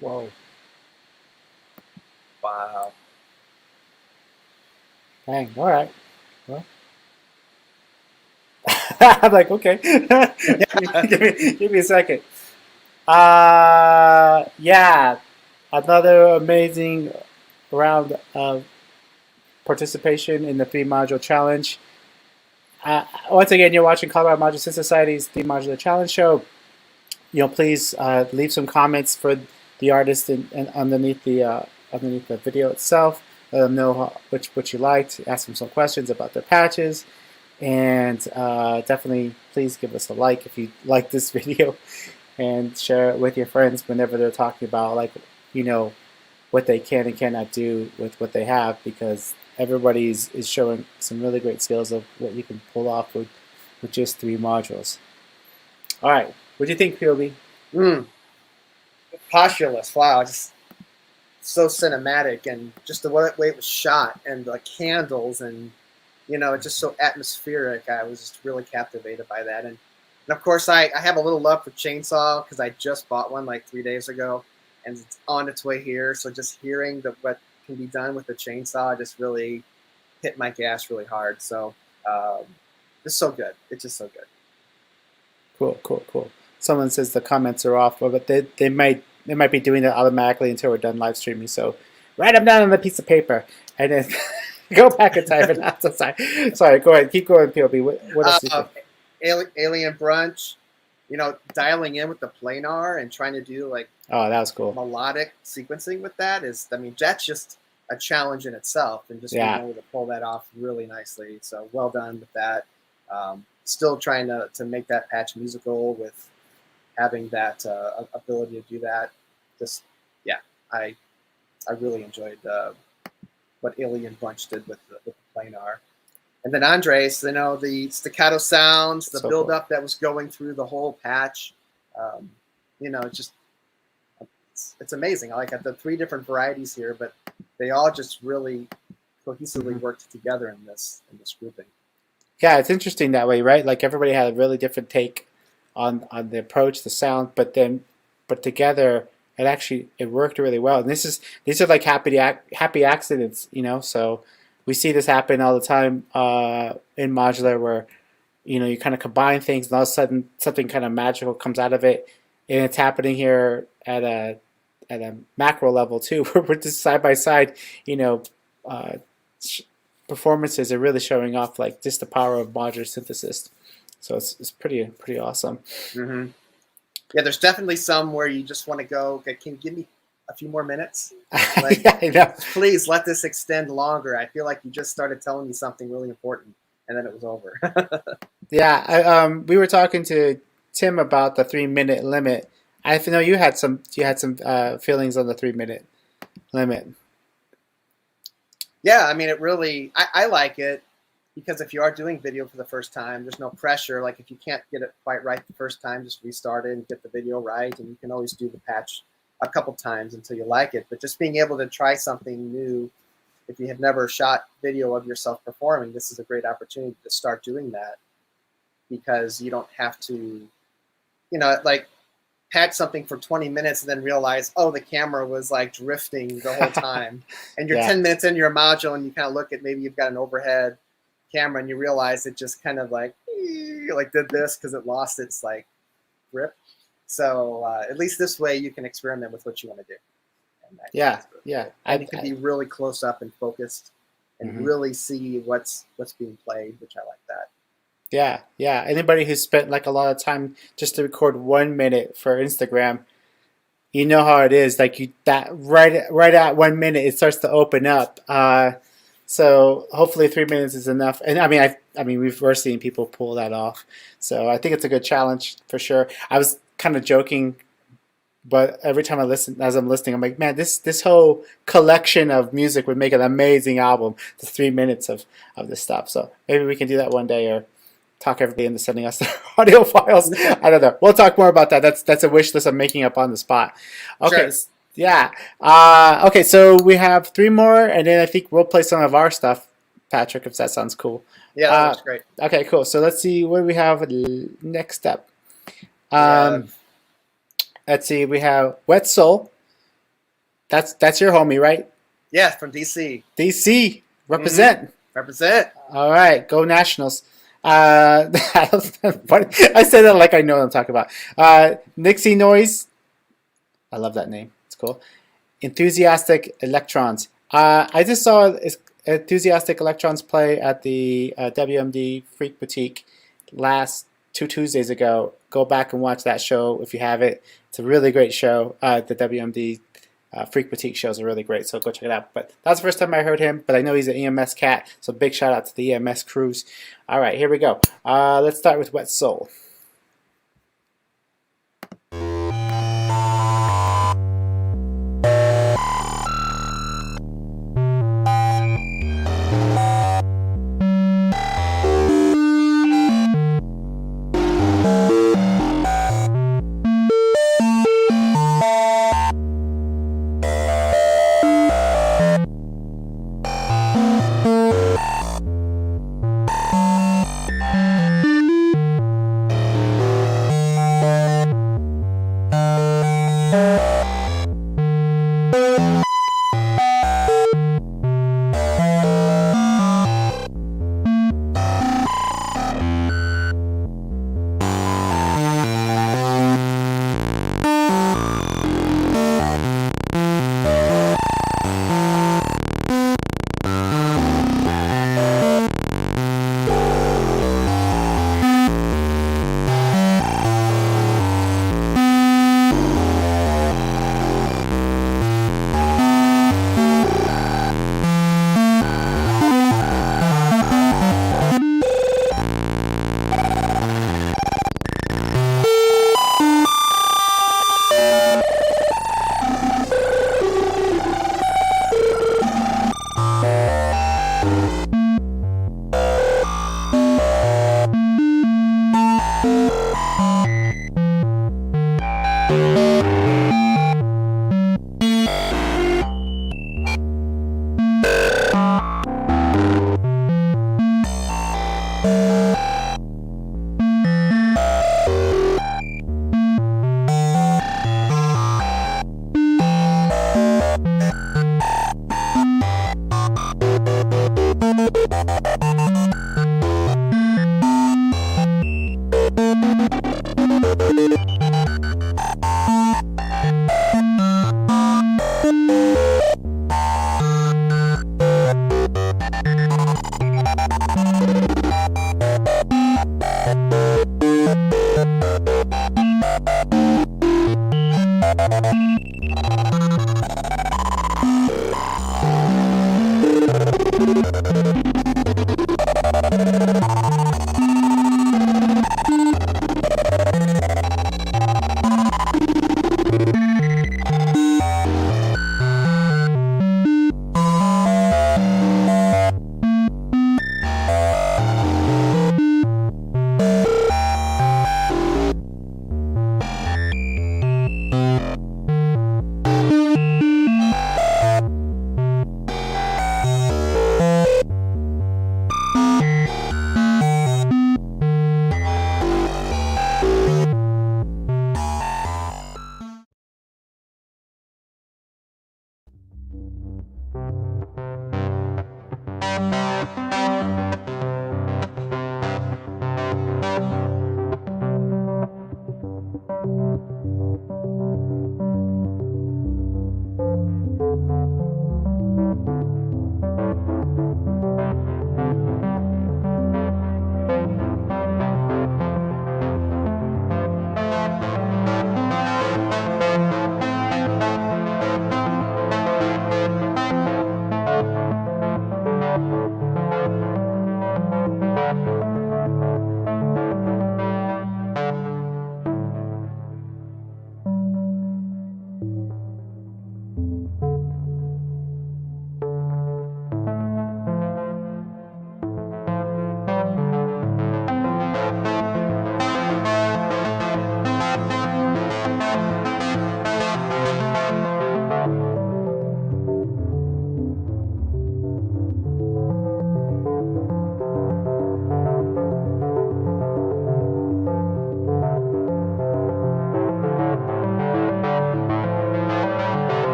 Whoa. Wow. Dang. All right. Well. I'm like, okay. give me a second. Yeah. Another amazing round of participation in the 3 module challenge. Once again, you're watching Colorado Modular Synth Society's 3 modular challenge show. Please leave some comments for the artist and underneath the video itself. Let them know what you liked. Ask them some questions about their patches, and definitely please give us a like if you like this video, and share it with your friends whenever they're talking about what they can and cannot do with what they have, because everybody is showing some really great skills of what you can pull off with just 3 modules. All right, what do you think, Probbie? Postulous. Wow, just so cinematic, and just the way it was shot, and the candles, and it's just so atmospheric. I was just really captivated by that, and of course I have a little love for Chainsaw because I just bought one like 3 days ago, and it's on its way here. So just hearing what can be done with the Chainsaw just really hit my gas really hard. So it's so good. It's just so good. Cool. Someone says the comments are off, but they might be doing that automatically until we're done live streaming. So write them down on a piece of paper and then go back and type it out. Sorry, go ahead. Keep going, Probbie. What else do you think? Alien Brunch, dialing in with the planar and trying to do that was cool. Melodic sequencing with that that's just a challenge in itself, and just being able to pull that off really nicely. So well done with that. Still trying to make that patch musical with having that ability to do that. I really enjoyed what Alien Brunch did with the planar. And then Andrés, the staccato sounds, the build-up that was going through the whole patch, it's amazing. I like the 3 different varieties here, but they all just really cohesively worked together in this grouping. Yeah, it's interesting that way, right? Like everybody had a really different take on the approach, the sound, but together it worked really well. And these are like happy accidents, So we see this happen all the time in modular, where you kind of combine things, and all of a sudden something kind of magical comes out of it, and it's happening here at a macro level too, where we're just side by side, performances are really showing off just the power of modular synthesis. So it's pretty awesome. Mm-hmm. Yeah, there's definitely some where you just want to go, okay, can you give me a few more minutes? Yeah, I know. Please let this extend longer. I feel like you just started telling me something really important, and then it was over. Yeah, we were talking to Tim about the 3-minute limit. I know you had some feelings on the 3-minute limit. Yeah, I mean, it really, I like it, because if you are doing video for the first time, there's no pressure. Like if you can't get it quite right the first time, just restart it and get the video right, and you can always do the patch a couple times until you like it. But just being able to try something new, if you have never shot video of yourself performing, this is a great opportunity to start doing that, because you don't have to, patch something for 20 minutes and then realize, oh, the camera was drifting the whole time. And you're 10 minutes into your module, and you kind of look at, maybe you've got an overhead camera, and you realize it just kind of did this because it lost its grip. So at least this way you can experiment with what you want to do. And you can be really close up and focused, and really see what's being played, which I like that. Yeah. Anybody who spent a lot of time just to record 1 minute for Instagram, you know how it is. Right at 1 minute, it starts to open up. So hopefully 3 minutes is enough. And we're seeing people pull that off. So I think it's a good challenge for sure. I was kind of joking, but every time as I'm listening, I'm like, man, this whole collection of music would make an amazing album. The 3 minutes of this stuff. So maybe we can do that one day, or talk everybody into sending us their audio files. I don't know. We'll talk more about that. That's a wish list I'm making up on the spot. Okay. Sure. Yeah. Okay, so we have 3 more, and then I think we'll play some of our stuff, Patrick, if that sounds cool. Yeah, that's great. Okay, cool. So let's see what do we have next up. Let's see. We have WetSoul That's your homie, right? Yeah, from DC. DC, represent. Represent. All right, go Nationals. I said that like I know what I'm talking about. Nixienoise. I love that name. It's cool. Enthusiastic Electrons. I just saw Enthusiastic Electrons play at the WMD Freak Boutique last 2 Tuesdays ago. Go back and watch that show if you have it. It's a really great show. The WMD Freak Boutique shows are really great, so go check it out. But that's the first time I heard him, but I know he's an EMS cat, so big shout out to the EMS crews. All right, here we go. Let's start with WetSoul.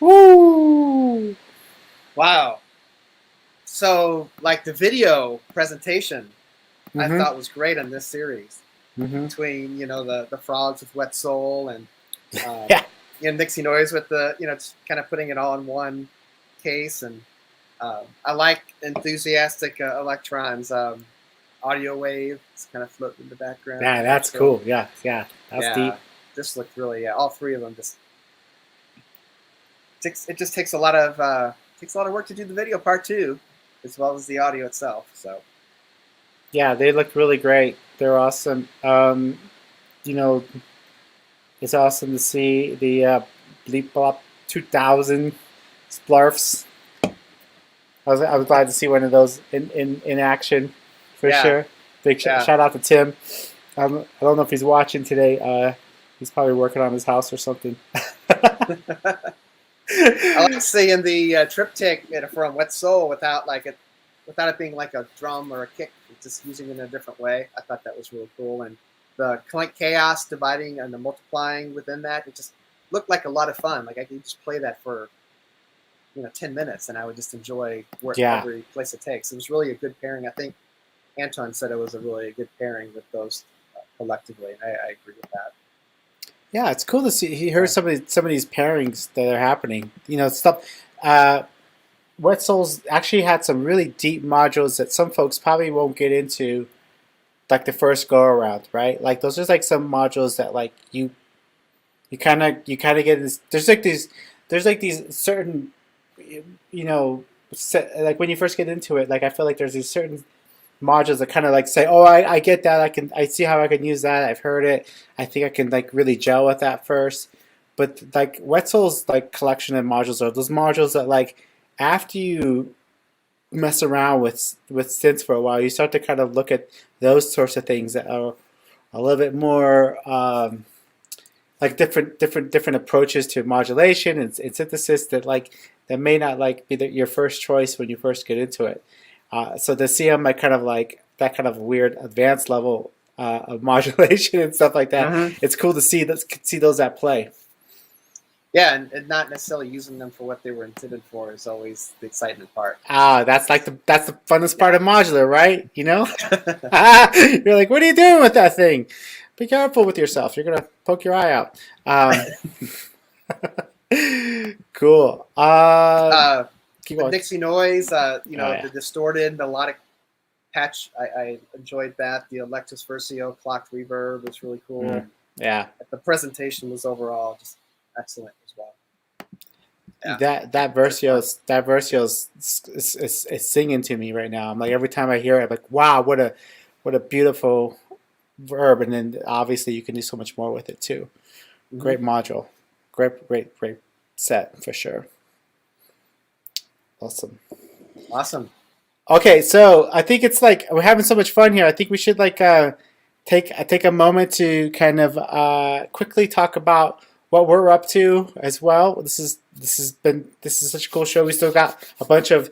Woo! Wow. So, like the video presentation, I Mm-hmm. thought was great on this series. Mm-hmm. Between the frogs with WetSoul and Yeah. Nixienoise with the just kind of putting it all in one case, and I like enthusiastic Electrons audio wave. It's kind of floating in the background. Yeah, that's So, cool. Yeah, yeah. That's deep. This looked really all three of them just takes a lot of work to do the video part too, as well as the audio itself. So Yeah, they look really great. They're awesome. It's awesome to see the Bleep Blop 2000 Splarfs. I was glad to see one of those in action, for sure. Big shout out to Tim. I don't know if he's watching today. He's probably working on his house or something. I like seeing the triptych from WetSoul without it being like a drum or a kick, just using it in a different way. I thought that was really cool, and the chaos dividing and the multiplying within that, it just looked like a lot of fun. Like I could just play that for 10 minutes, and I would just enjoy every place it takes. It was really a good pairing. I think Anton said it was a really good pairing with those collectively, and I agree with that. Yeah, it's cool to see. He heard some of these pairings that are happening. Stuff. WetSoul's actually had some really deep modules that some folks probably won't get into, like the first go around, right? Like those are like some modules that like you kind of get this. There's like these certain, like when you first get into it, like I feel like there's these certain modules that kind of like say, oh, I get that, I see how I can use that, I've heard it, I think I can like really gel with that first. But like WetSoul's like collection of modules are those modules that like after you mess around with synths for a while, you start to kind of look at those sorts of things that are a little bit more like different approaches to modulation and synthesis that may not like be your first choice when you first get into it. So to see them like kind of like that kind of weird advanced level of modulation and stuff like that, it's cool to see those at play. Yeah, and not necessarily using them for what they were intended for is always the excitement part. That's the funnest part of modular, right? You're like, what are you doing with that thing? Be careful with yourself. You're gonna poke your eye out. Cool. Keep going. Nixienoise, the distorted melodic patch. I enjoyed that. The Alexis Versio clocked reverb was really cool. Yeah. The presentation was overall just excellent as well. Yeah. That Versio's is singing to me right now. I'm like, every time I hear it, I'm like, wow, what a beautiful verb. And then obviously you can do so much more with it too. Great module. Great set for sure. Awesome. Okay, so I think it's like we're having so much fun here. I think we should like take a moment to kind of quickly talk about what we're up to as well. This is such a cool show. We still got a bunch of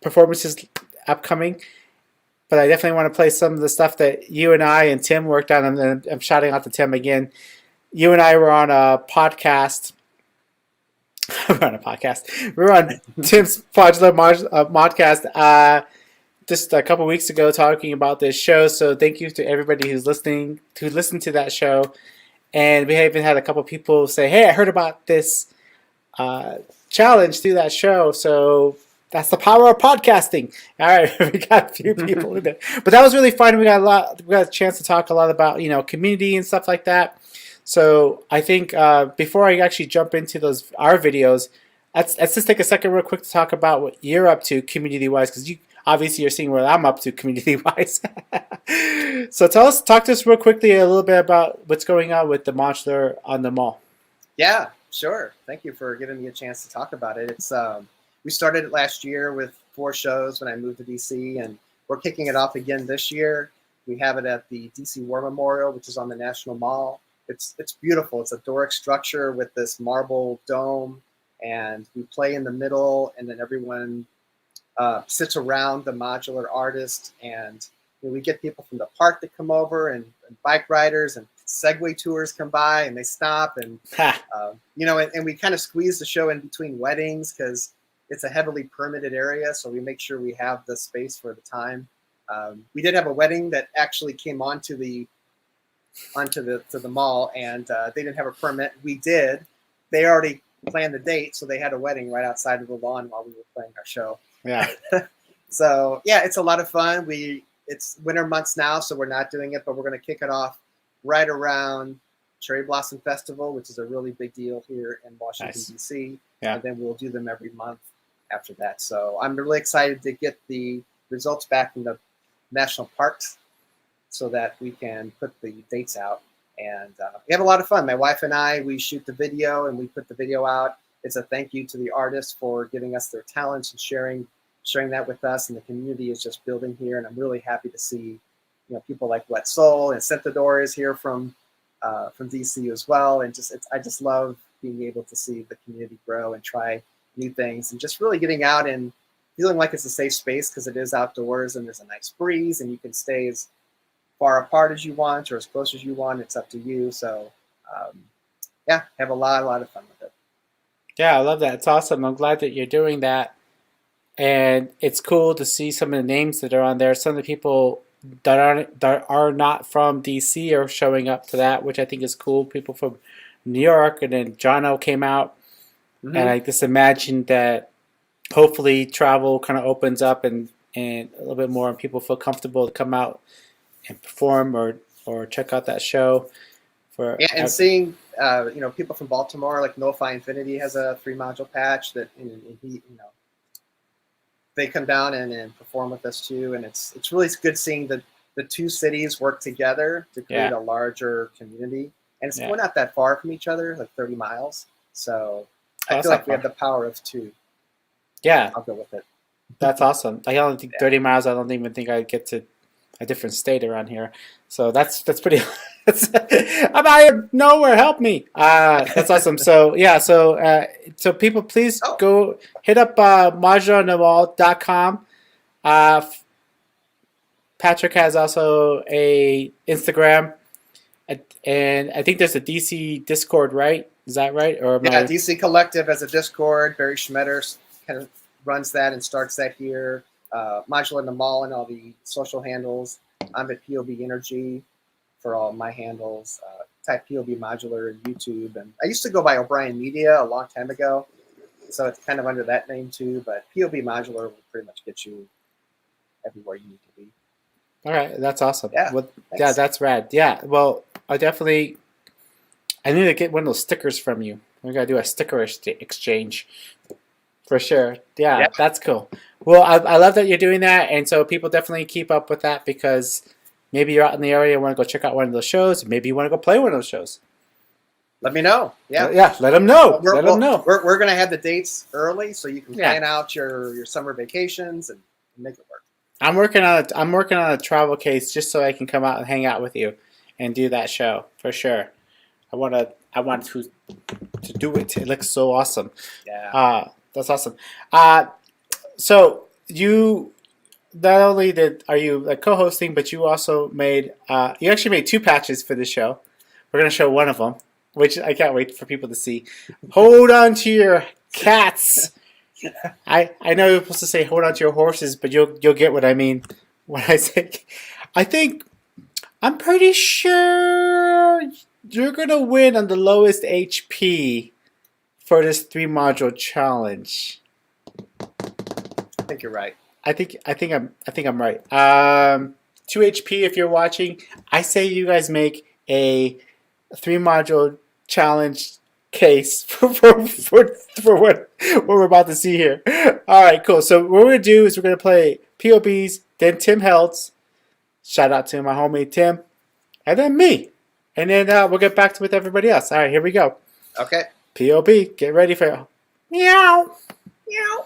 performances upcoming, but I definitely want to play some of the stuff that you and I and Tim worked on. And I'm shouting out to Tim again. You and I were on a podcast. We're on a podcast. We were on Tim's Modular Modcast just a couple weeks ago talking about this show. So thank you to everybody who listened to that show. And we even had a couple people say, hey, I heard about this challenge through that show. So that's the power of podcasting. All right, we got a few people in there. But that was really fun. We got a chance to talk a lot about, community and stuff like that. So I think before I actually jump into our videos, let's just take a second real quick to talk about what you're up to community-wise, because obviously you're seeing what I'm up to community-wise. So talk to us real quickly a little bit about what's going on with the modular on the mall. Yeah, sure. Thank you for giving me a chance to talk about it. It's we started it last year with 4 shows when I moved to DC, and we're kicking it off again this year. We have it at the DC War Memorial, which is on the National Mall. It's beautiful. It's a Doric structure with this marble dome, and we play in the middle, and then everyone sits around the modular artist, and we get people from the park that come over, and bike riders, and Segway tours come by and they stop, and and we kind of squeeze the show in between weddings because it's a heavily permitted area, so we make sure we have the space for the time. We did have a wedding that actually came onto the mall, and they didn't have a permit. We did. They already planned the date, so they had a wedding right outside of the lawn while we were playing our show. Yeah. So yeah, it's a lot of fun. It's winter months now, so we're not doing it, but we're going to kick it off right around Cherry Blossom Festival, which is a really big deal here in Washington, D.C. Yeah. And then we'll do them every month after that. So I'm really excited to get the results back from the national parks so that we can put the dates out. And we have a lot of fun. My wife and I, we shoot the video and we put the video out. It's a thank you to the artists for giving us their talents and sharing that with us. And the community is just building here. And I'm really happy to see, people like WetSoul and Synthador is here from DC as well. And I just love being able to see the community grow and try new things and just really getting out and feeling like it's a safe space because it is outdoors and there's a nice breeze and you can stay as far apart as you want or as close as you want. It's up to you. So have a lot of fun with it. Yeah, I love that. It's awesome. I'm glad that you're doing that. And it's cool to see some of the names that are on there. Some of the people that are not from DC are showing up to that, which I think is cool. People from New York, and then Jono came out. Mm-hmm. And I just imagine that hopefully travel kind of opens up and a little bit more and people feel comfortable to come out and perform or check out that show. And seeing people from Baltimore, like Null Phi Infinity has a 3-module patch that he they come down and perform with us too, and it's really good seeing the two cities work together to create a larger community. And we're not that far from each other, like 30 miles. So I feel like we have the power of two. Yeah, I'll go with it. That's awesome. I only think 30 miles. I don't even think I'd get to a different state around here. So that's pretty. I'm out of nowhere. Help me. That's awesome. So so people, please go hit up modularnamall.com. Patrick has also a Instagram, and I think there's a DC Discord, right? Is that right? Or DC Collective has a Discord. Barry Schmetter kind of runs that and starts that here. Modular in the Mall and all the social handles. I'm at POB Energy for all my handles. Type POB Modular in YouTube. And I used to go by O'Brien Media a long time ago, so it's kind of under that name too. But POB Modular will pretty much get you everywhere you need to be. All right, that's awesome. Yeah, that's rad. Yeah, well, I need to get one of those stickers from you. We gotta do a sticker exchange. For sure. Yeah, that's cool. Well, I love that you're doing that, and so people definitely keep up with that because maybe you're out in the area and want to go check out one of those shows. Maybe you want to go play one of those shows. Let me know. Yeah, let them know. Let them know. We're going to have the dates early so you can plan out your summer vacations and make it work. I'm working on a travel case just so I can come out and hang out with you and do that show for sure. I want to do it. It looks so awesome. Yeah. That's awesome. So you not only are you like co-hosting, but you also made you actually made 2 patches for the show. We're gonna show one of them, which I can't wait for people to see. Hold on to your cats. I know you're supposed to say hold on to your horses, but you'll get what I mean when I say. I'm pretty sure you're gonna win on the lowest HP for this 3-module challenge. I think you're right. I think I'm right. 2 HP if you're watching. I say you guys make a 3-module challenge case for what we're about to see here. All right, cool. So what we're gonna do is we're gonna play POBs, then Tim Helds. Shout out to my homie Tim, and then me, and then we'll get back to with everybody else. All right, here we go. Okay. POB, get ready for meow. Meow.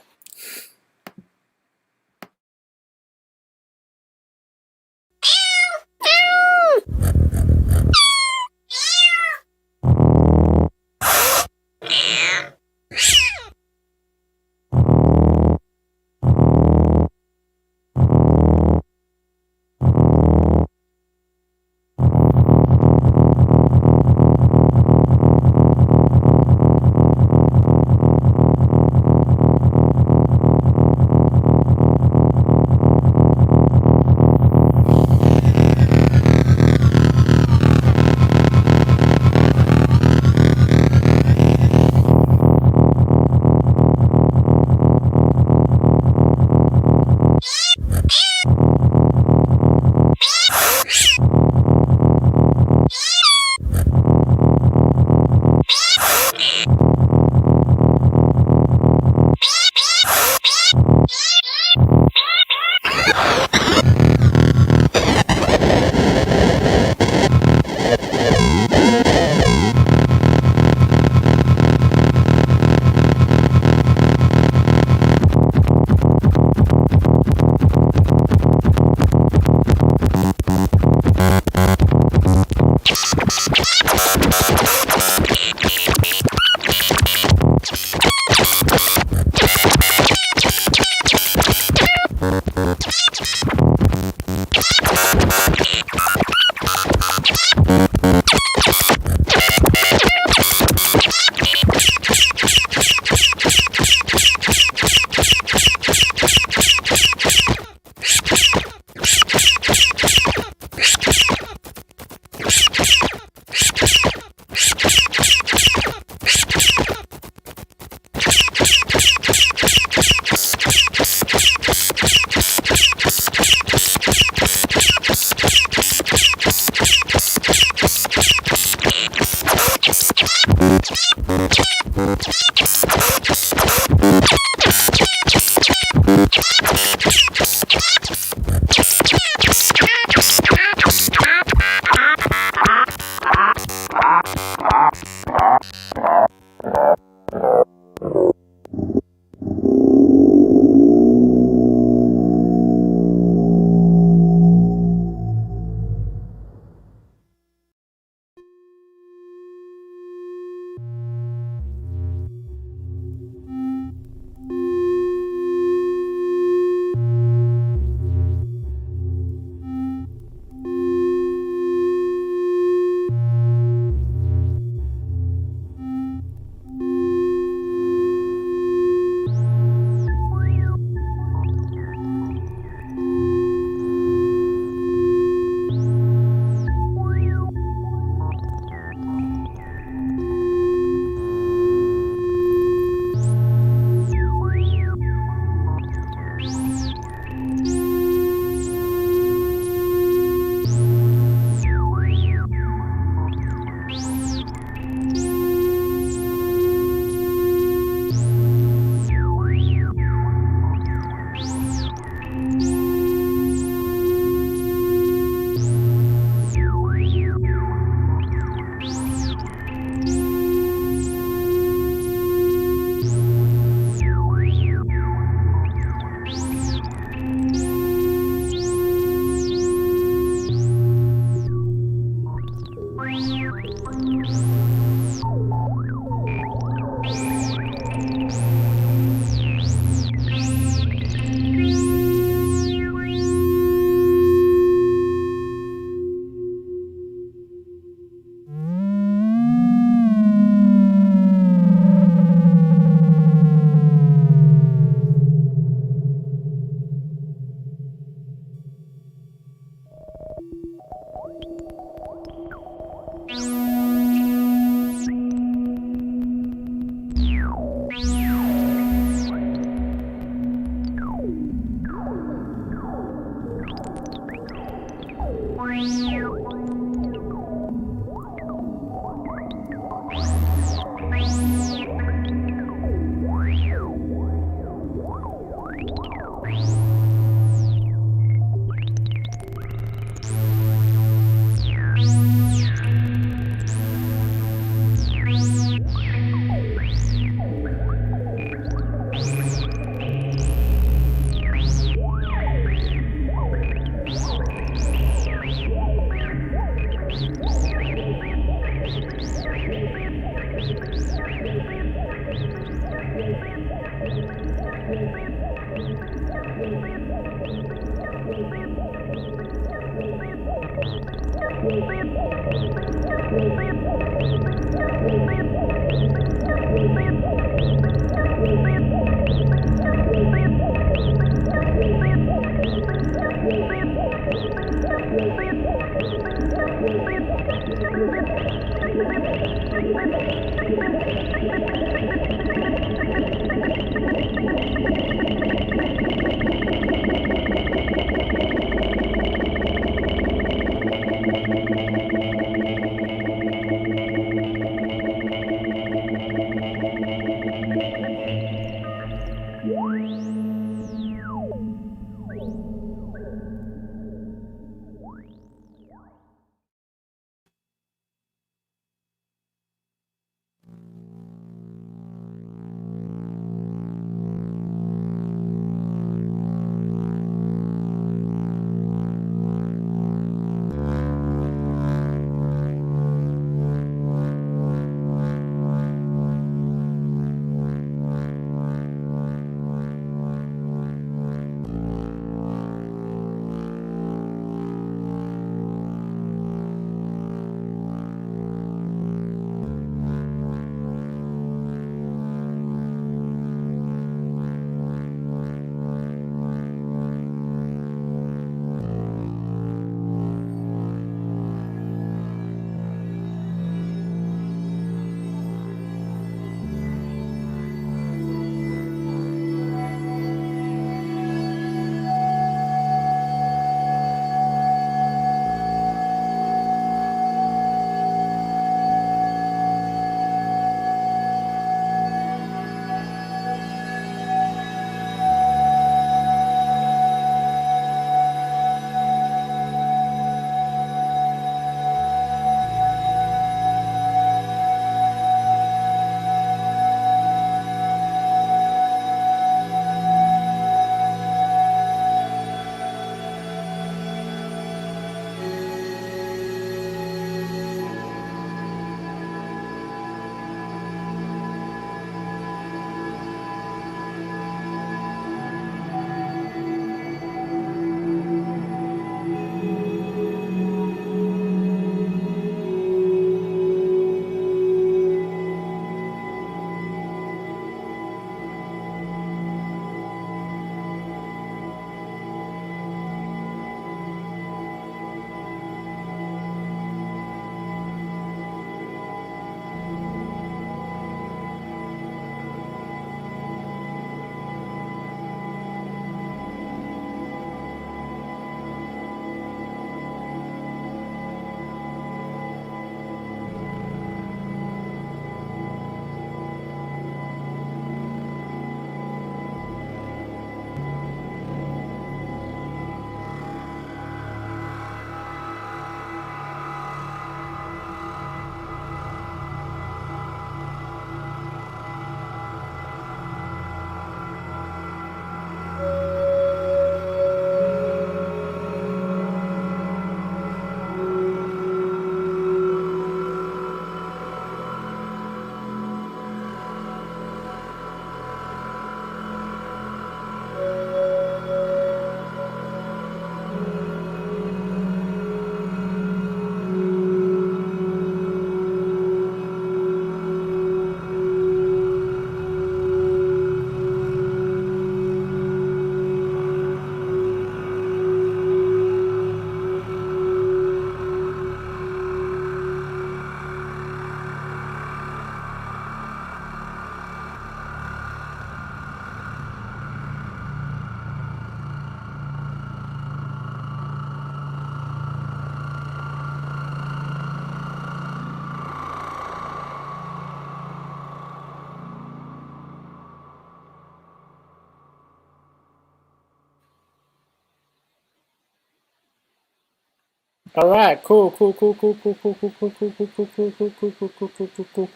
All right, cool.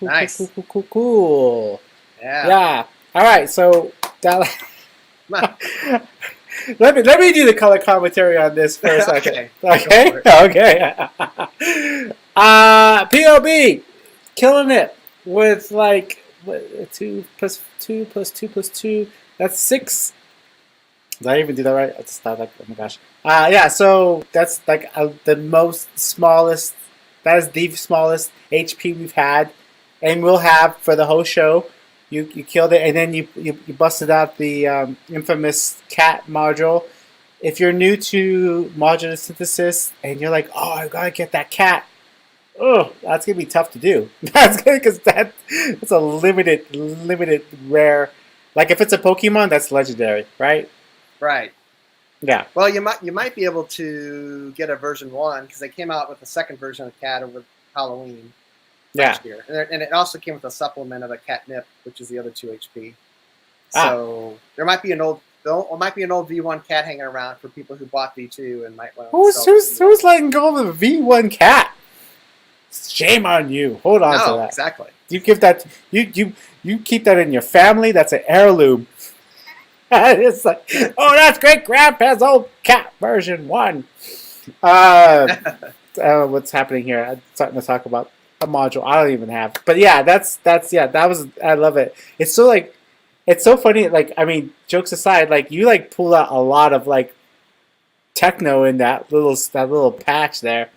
Nice. Cool. Yeah. Yeah. All right, so that. Come on. let me do the color commentary on this for a second. Okay. Okay. Okay. POB killing it with like 2 + 2 + 2 + 2. That's 6. Did I even do that right? I just thought like, oh my gosh. Yeah, so that's like the most smallest. That is the smallest HP we've had, and we'll have for the whole show. You killed it, and then you busted out the infamous cat module. If you're new to modular synthesis and you're like, oh, I gotta get that cat. Oh, that's gonna be tough to do. That's good because that's a limited rare. Like if it's a Pokemon, that's legendary, right? Right. Yeah. Well, you might be able to get a version 1 because they came out with the second version of cat over Halloween last year, and it also came with a supplement of a catnip, which is the other 2 HP. So there might be an old V1 cat hanging around for people who bought V2 and might want to. Who's letting go of a V1 cat? Shame on you. Hold on to that. Exactly. You give that. You keep that in your family. That's an heirloom. It's like, oh, that's great grandpa's old cat version 1. What's happening here? I'm starting to talk about a module I don't even have. But yeah, I love it. It's so funny. Like, I mean, jokes aside, like you like pull out a lot of like techno in that little patch there.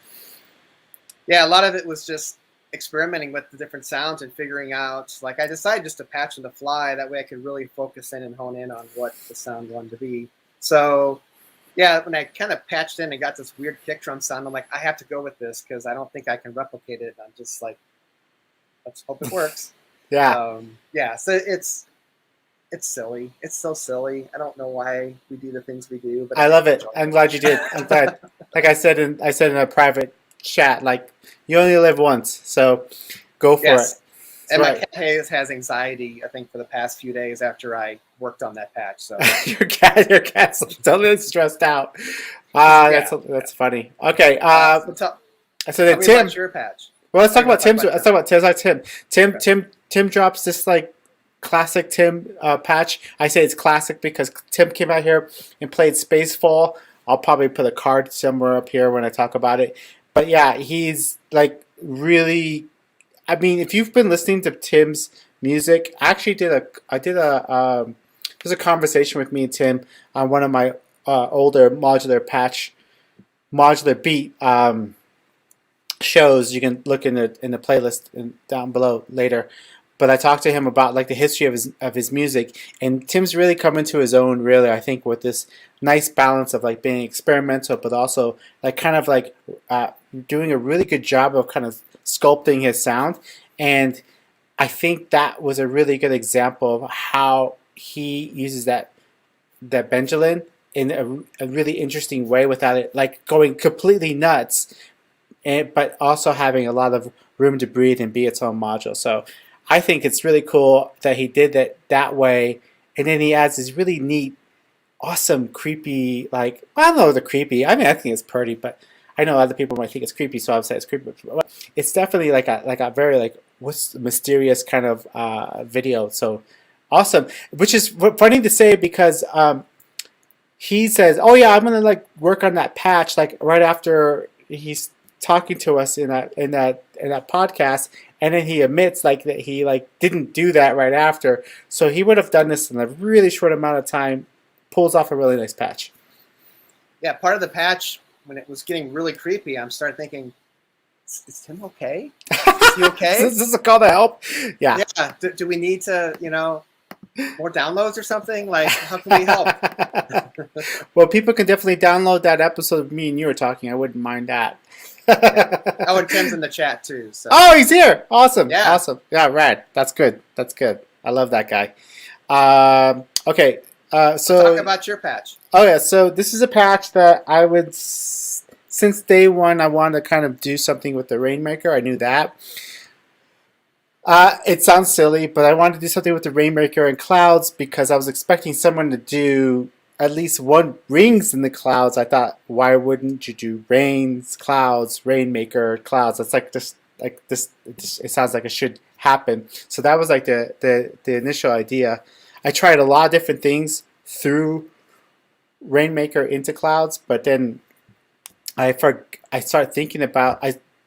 Yeah, a lot of it was just experimenting with the different sounds and figuring out, like I decided just to patch on the fly. That way I could really focus in and hone in on what the sound wanted to be. So yeah, when I kind of patched in and got this weird kick drum sound, I'm like, I have to go with this because I don't think I can replicate it. I'm just like, let's hope it works. Yeah. Yeah, so it's silly. It's so silly. I don't know why we do the things we do, but I love it. I'm glad you did. I'm glad. Like I said in a private chat, like you only live once, so go for it. And my cat has anxiety, I think, for the past few days after I worked on that patch. So your cat's totally stressed out. That's funny. Okay. So then Tim, about your patch. Well, let's talk about Tim's. Let's talk about Tim. Tim drops this like classic Tim patch. I say it's classic because Tim came out here and played Spacefall. I'll probably put a card somewhere up here when I talk about it. But yeah, he's like really. I mean, if you've been listening to Tim's music, I actually did there's a conversation with me and Tim on one of my older modular beat shows. You can look in the playlist down below later. But I talked to him about like the history of his music, and Tim's really come into his own. Really, I think with this nice balance of like being experimental, but also like kind of like doing a really good job of kind of sculpting his sound. And I think that was a really good example of how he uses that Benjalin in a really interesting way without it like going completely nuts, but also having a lot of room to breathe and be its own module. So I think it's really cool that he did that way, and then he adds this really neat, awesome, creepy, like, I don't know the creepy. I mean, I think it's pretty, but I know other people might think it's creepy, so I'll say it's creepy. It's definitely like a very like what's the mysterious kind of video. So awesome, which is funny to say because he says, "Oh yeah, I'm gonna like work on that patch," like right after he's talking to us in that podcast, and then he admits like that he like didn't do that right after. So he would have done this in a really short amount of time. Pulls off a really nice patch. Yeah, part of the patch when it was getting really creepy, I'm starting thinking, is Tim okay? Is he okay? Is this a call to help? Yeah. Yeah. Do we need to, more downloads or something? Like, how can we help? Well, people can definitely download that episode of me and you were talking. I wouldn't mind that. Yeah. Oh, and Tim's in the chat too. So. Oh, he's here. Awesome. Yeah. Awesome. Yeah, rad. That's good. I love that guy. Okay. So talk about your patch. Oh yeah, so this is a patch that I would, since day one, I wanted to kind of do something with the Rainmaker. I knew that. It sounds silly, but I wanted to do something with the Rainmaker and Clouds because I was expecting someone to do at least one rings in the clouds, I thought, why wouldn't you do rains, clouds, rainmaker, clouds? It's like this, it sounds like it should happen. So that was like the initial idea. I tried a lot of different things through Rainmaker into clouds, but then I started thinking about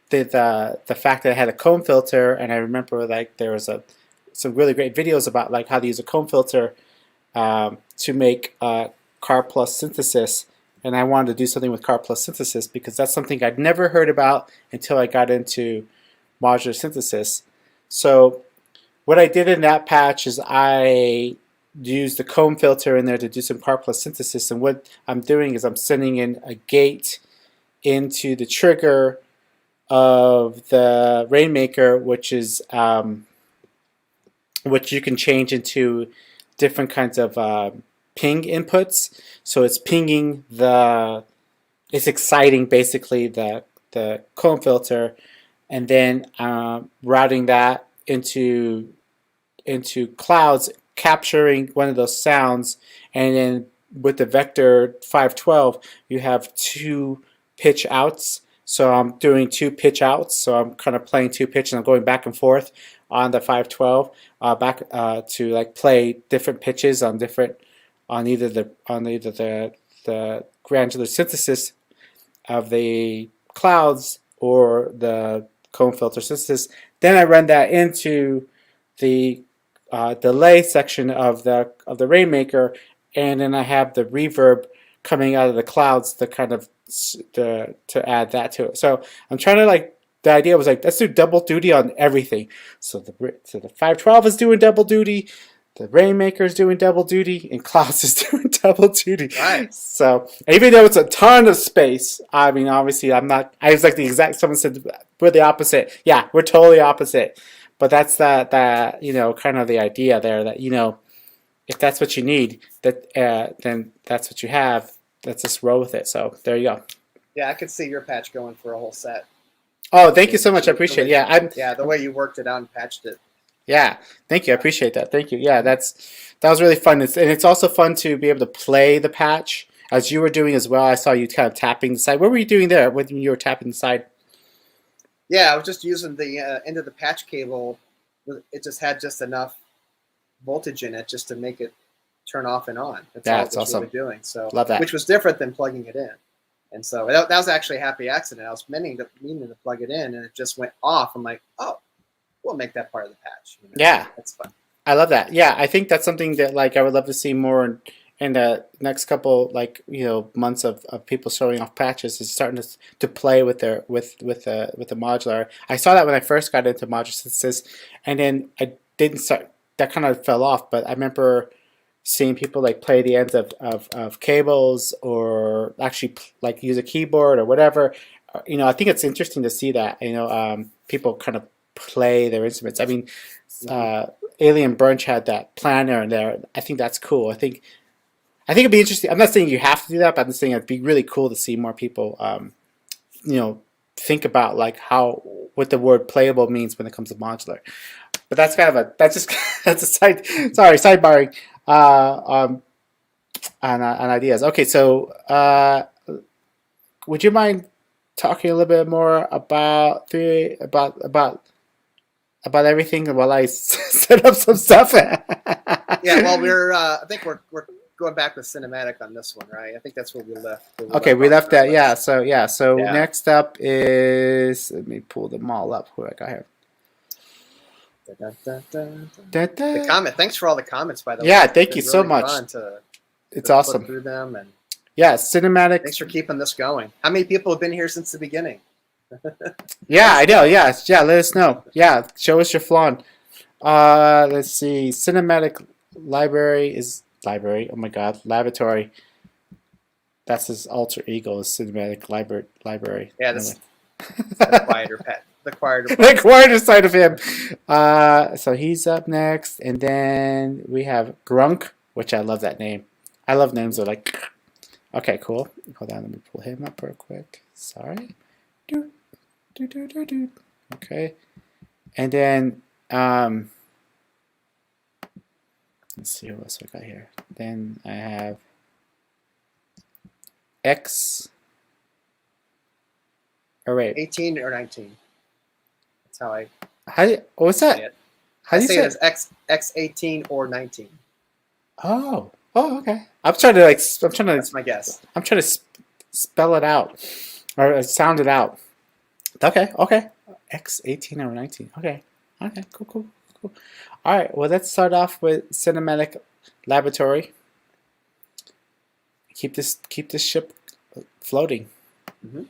the fact that I had a comb filter, and I remember like there was some really great videos about like how to use a comb filter to make Car Plus synthesis, and I wanted to do something with Car Plus synthesis because that's something I'd never heard about until I got into modular synthesis. So what I did in that patch is I used the comb filter in there to do some Car Plus synthesis, and what I'm doing is I'm sending in a gate into the trigger of the Rainmaker, which is which you can change into different kinds of ping inputs. So it's pinging it's exciting basically the comb filter, and then routing that into clouds, capturing one of those sounds, and then with the vector 512 you have 2 pitch outs. So I'm doing 2 pitch outs, so I'm kind of playing 2 pitch and I'm going back and forth on the 512 back to like play different pitches on either the granular synthesis of the clouds or the comb filter synthesis. Then I run that into the delay section of the Rainmaker, and then I have the reverb coming out of the clouds to kind of to add that to it. So I'm trying to like, the idea was like, let's do double duty on everything. So the 512 is doing double duty, the Rainmaker is doing double duty, and Clouds is doing double duty. Right. So even though it's a ton of space, I mean, obviously I'm not, I was like the exact, someone said, we're the opposite. Yeah, we're totally opposite. But that's that you know, kind of the idea there that, you know, if that's what you need, that then that's what you have. Let's just roll with it. So there you go. Yeah, I could see your patch going for a whole set. Oh, thank you so much. I appreciate it. Yeah, the way you worked it out and patched it. Yeah, thank you. I appreciate that. Thank you. Yeah, that was really fun. And it's also fun to be able to play the patch as you were doing as well. I saw you kind of tapping the side. What were you doing there when you were tapping the side? Yeah, I was just using the end of the patch cable. It just had just enough voltage in it just to make it turn off and on. That's all it was awesome. Really doing. So love that. Which was different than plugging it in. And so that was actually a happy accident. I was meaning to plug it in, and it just went off. I'm like, oh, we'll make that part of the patch. You know? Yeah, that's fun. I love that. Yeah, I think that's something that like I would love to see more in the next couple, like, you know, months of people showing off patches, is starting to play with their with the modular. I saw that when I first got into modular synthesis, and then I didn't start. That kind of fell off. But I remember seeing people like play the ends of cables, or actually like use a keyboard or whatever. You know, I think it's interesting to see that, you know, people kind of play their instruments. I mean, Alien Brunch had that planner in there. I think that's cool. I think it'd be interesting. I'm not saying you have to do that, but I'm saying it'd be really cool to see more people, you know, think about like what the word playable means when it comes to modular. But that's kind of that's a sidebarring on ideas. Okay, so would you mind talking a little bit more about everything while I set up some stuff? Yeah, well, I think we're going back with cinematic on this one, right? I think that's where we left. Okay, we left that. Yeah. So next up is, let me pull them all up. Who I got here? The comment. Thanks for all the comments, by the way. Yeah, thank you so much. It's awesome. Through them, and yeah, cinematic. Thanks for keeping this going. How many people have been here since the beginning? Yeah, I know. Yeah, let us know. Yeah, show us your flawn. Let's see. Cinematic library. Oh my God, laboratory. That's his alter ego. Is cinematic library. Yeah, that's the quieter pet. The quieter side of him. So he's up next, and then we have Grunk, which I love that name. I love names that are like. Okay, cool. Hold on, let me pull him up real quick. Sorry. Okay, and then let's see what else I got here. Then I have X. Or wait, 18 or 19. That's how I what's say that? it. How I do you say say it as X18 or 19. Oh, okay. I'm trying to That's my guess. spell it out or sound it out. Okay. X18 or 19. Okay. Cool. All right. Well, let's start off with Cinematic Laboratory. Keep this ship floating. Mm-hmm.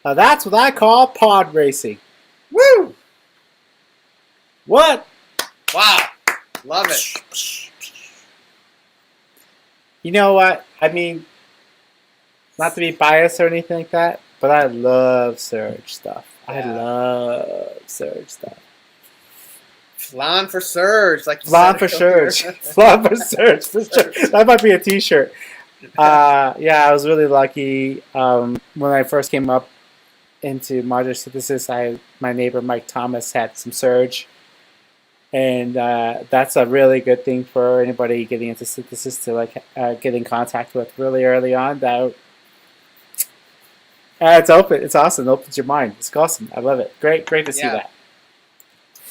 Now that's what I call pod racing. Woo! What? Wow. Love it. You know what? I mean, not to be biased or anything like that, but I love Surge stuff. Yeah. I love Surge stuff. Flan for Surge. Like Flan for Surge. Flan for Surge, for sure. That might be a t-shirt. Yeah, I was really lucky. When I first came up into modular synthesis, my neighbor Mike Thomas had some Surge. And that's a really good thing for anybody getting into synthesis to get in contact with really early on. That it's open. It's awesome. It opens your mind. It's awesome. I love it. Great to see that.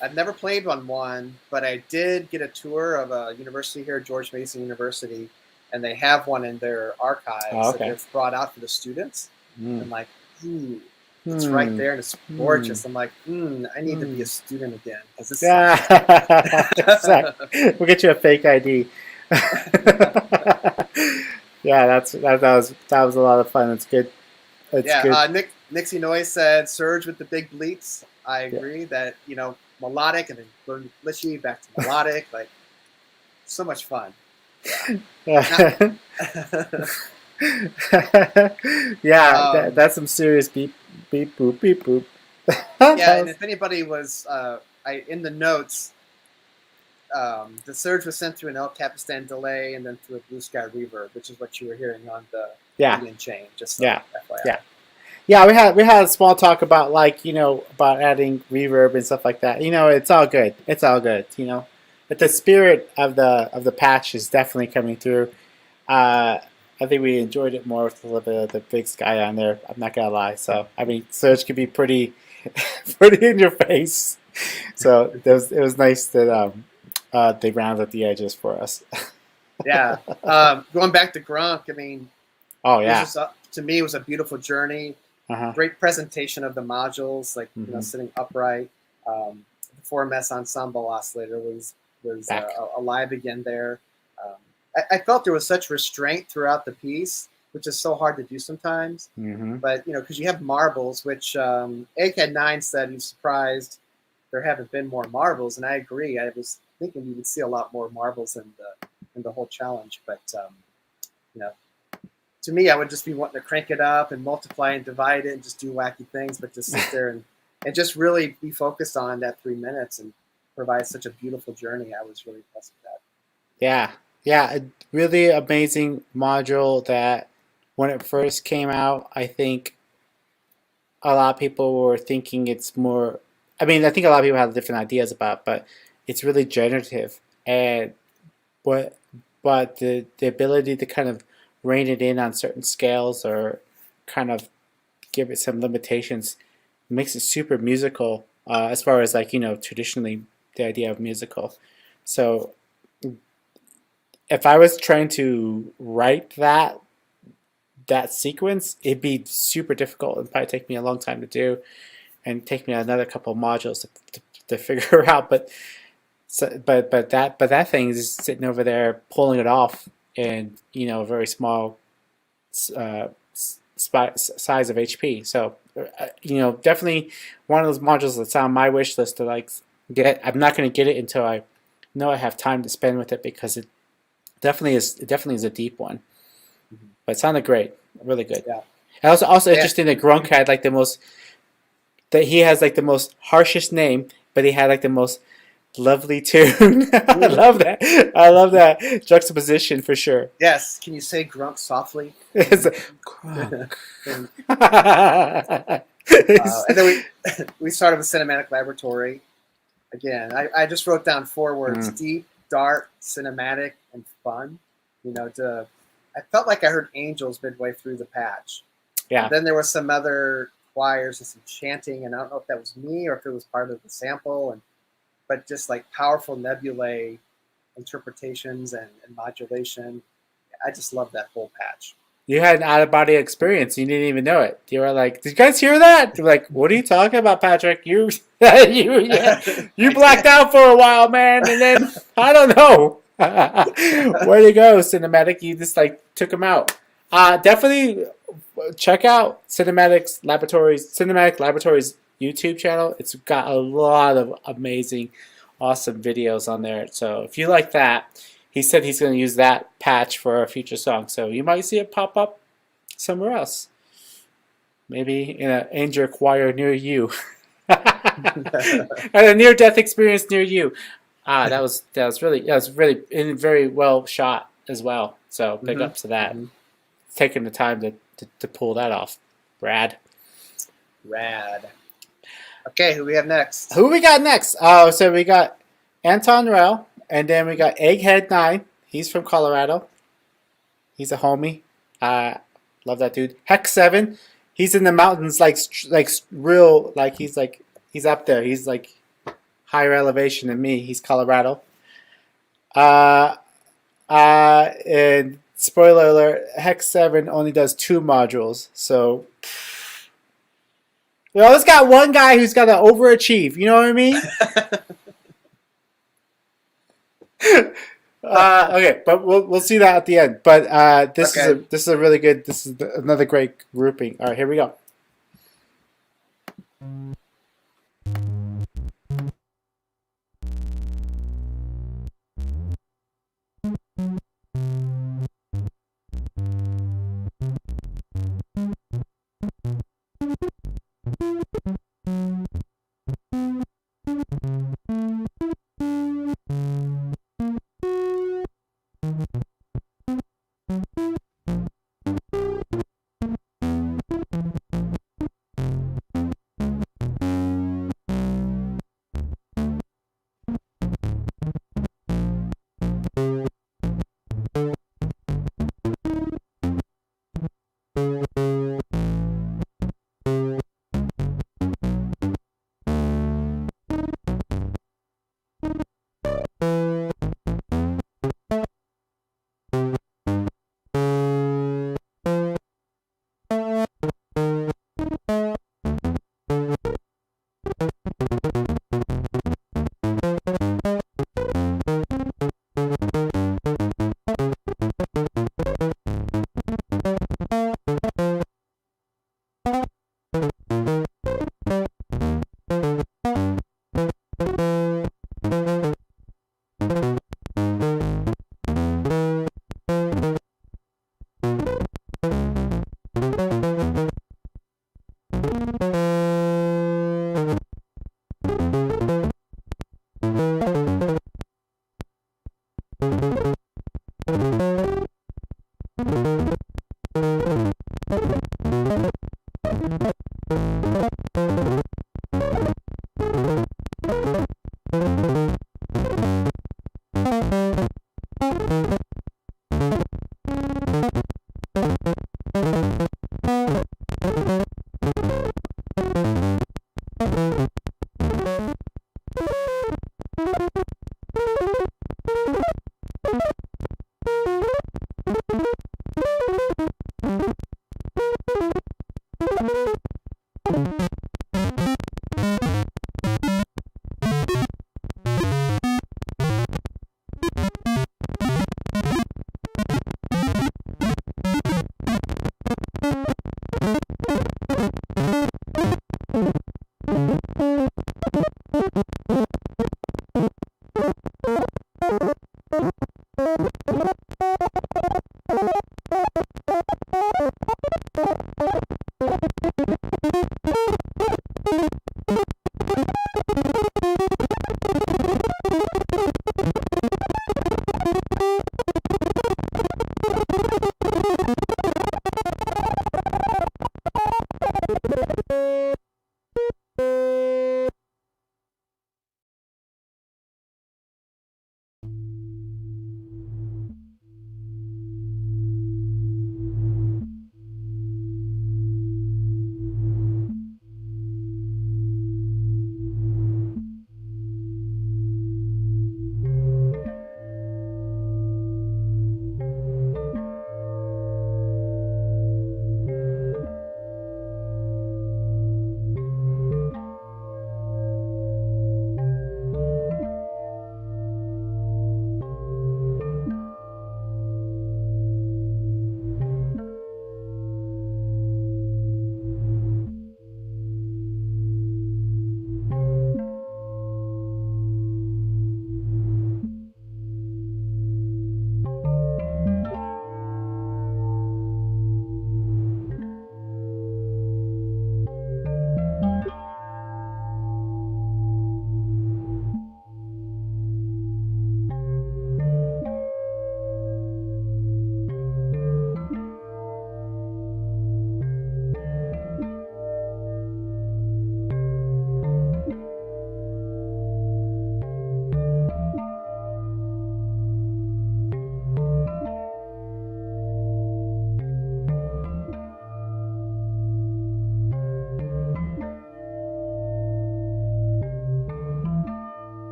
I've never played on one, but I did get a tour of a university here, George Mason University, and they have one in their archives that they've brought out for the students. I'm like, ooh. It's right there, and it's gorgeous. I'm like, I need to be a student again. We'll get you a fake ID. Yeah, that was a lot of fun. It's good. It's good. Nixienoise said, "Surge with the big bleats." I agree that melodic and then going glitchy back to melodic, like so much fun. Yeah. Yeah, that's some serious beep boop beep boop. Yeah, and if anybody was in the notes, the Surge was sent through an El Capistan delay and then through a Blue Sky reverb, which is what you were hearing on the Indian chain. Just FYI. Yeah. We had a small talk about about adding reverb and stuff like that. It's all good. It's all good. But the spirit of the patch is definitely coming through. I think we enjoyed it more with a little bit of the big sky on there. I'm not gonna lie. So I mean, Surge could be pretty in your face. So it was nice that they rounded the edges for us. Yeah. Going back to Grunk, I mean, to me, it was a beautiful journey. Great presentation of the modules, sitting upright. The 4MS ensemble oscillator was alive again there. I felt there was such restraint throughout the piece, which is so hard to do sometimes. Mm-hmm. But because you have marbles, which Egghead 9 said he's surprised there haven't been more marbles, and I agree. I was thinking we would see a lot more marbles in the whole challenge, but to me, I would just be wanting to crank it up and multiply and divide it and just do wacky things, but just sit there and just really be focused on that 3 minutes and provide such a beautiful journey. I was really impressed with that. Yeah, a really amazing module that when it first came out, I think a lot of people were thinking it's more, I think a lot of people have different ideas about it, but it's really generative, and but the ability to kind of rein it in on certain scales or kind of give it some limitations makes it super musical, as far as traditionally the idea of musical. So if I was trying to write that sequence, it'd be super difficult. It'd probably take me a long time to do, and take me another couple of modules to figure out. But that thing is sitting over there pulling it off in a very small size of HP. So definitely one of those modules that's on my wish list to get. I'm not going to get it until I know I have time to spend with it, because it definitely is a deep one. Mm-hmm. But it sounded great, really good. Yeah. And also interesting that Grunk had the most. That he has the most harshest name, but he had the most lovely tune. I love that juxtaposition for sure. Yes. Can you say Grunk softly? It's Grunk. And then we started with Cinematic Laboratory. Again, I just wrote down 4 words: deep, dark, cinematic, and fun. I felt like I heard angels midway through the patch. Yeah. And then there was some other choirs and some chanting, and I don't know if that was me or if it was part of the sample, but just powerful nebulae interpretations and modulation. I just love that whole patch. You had an out-of-body experience. You didn't even know it. You were like, "Did you guys hear that?" You're like, "What are you talking about, Patrick? You blacked out for a while, man, and then I don't know where to go, Cinematic. You just took him out." Definitely check out Cinematic Laboratories YouTube channel. It's got a lot of amazing, awesome videos on there. So if you like that, he said he's going to use that patch for a future song. So you might see it pop up somewhere else. Maybe in an angel choir near you. And a near-death experience near you. That was really very well shot as well. So big ups to that. Mm-hmm. Taking the time to pull that off. Rad. Okay, who we have next? Who we got next? Oh, so we got Anton Riehl, and then we got Egghead 9. He's from Colorado. He's a homie. Love that dude. Hex 7. He's in the mountains, real, he's up there. He's higher elevation than me. He's Colorado. And spoiler alert, Hex 7 only does 2 modules, so we always got one guy who's got to overachieve. You know what I mean? Okay, but we'll see that at the end. But this is a really good. This is another great grouping. All right, here we go.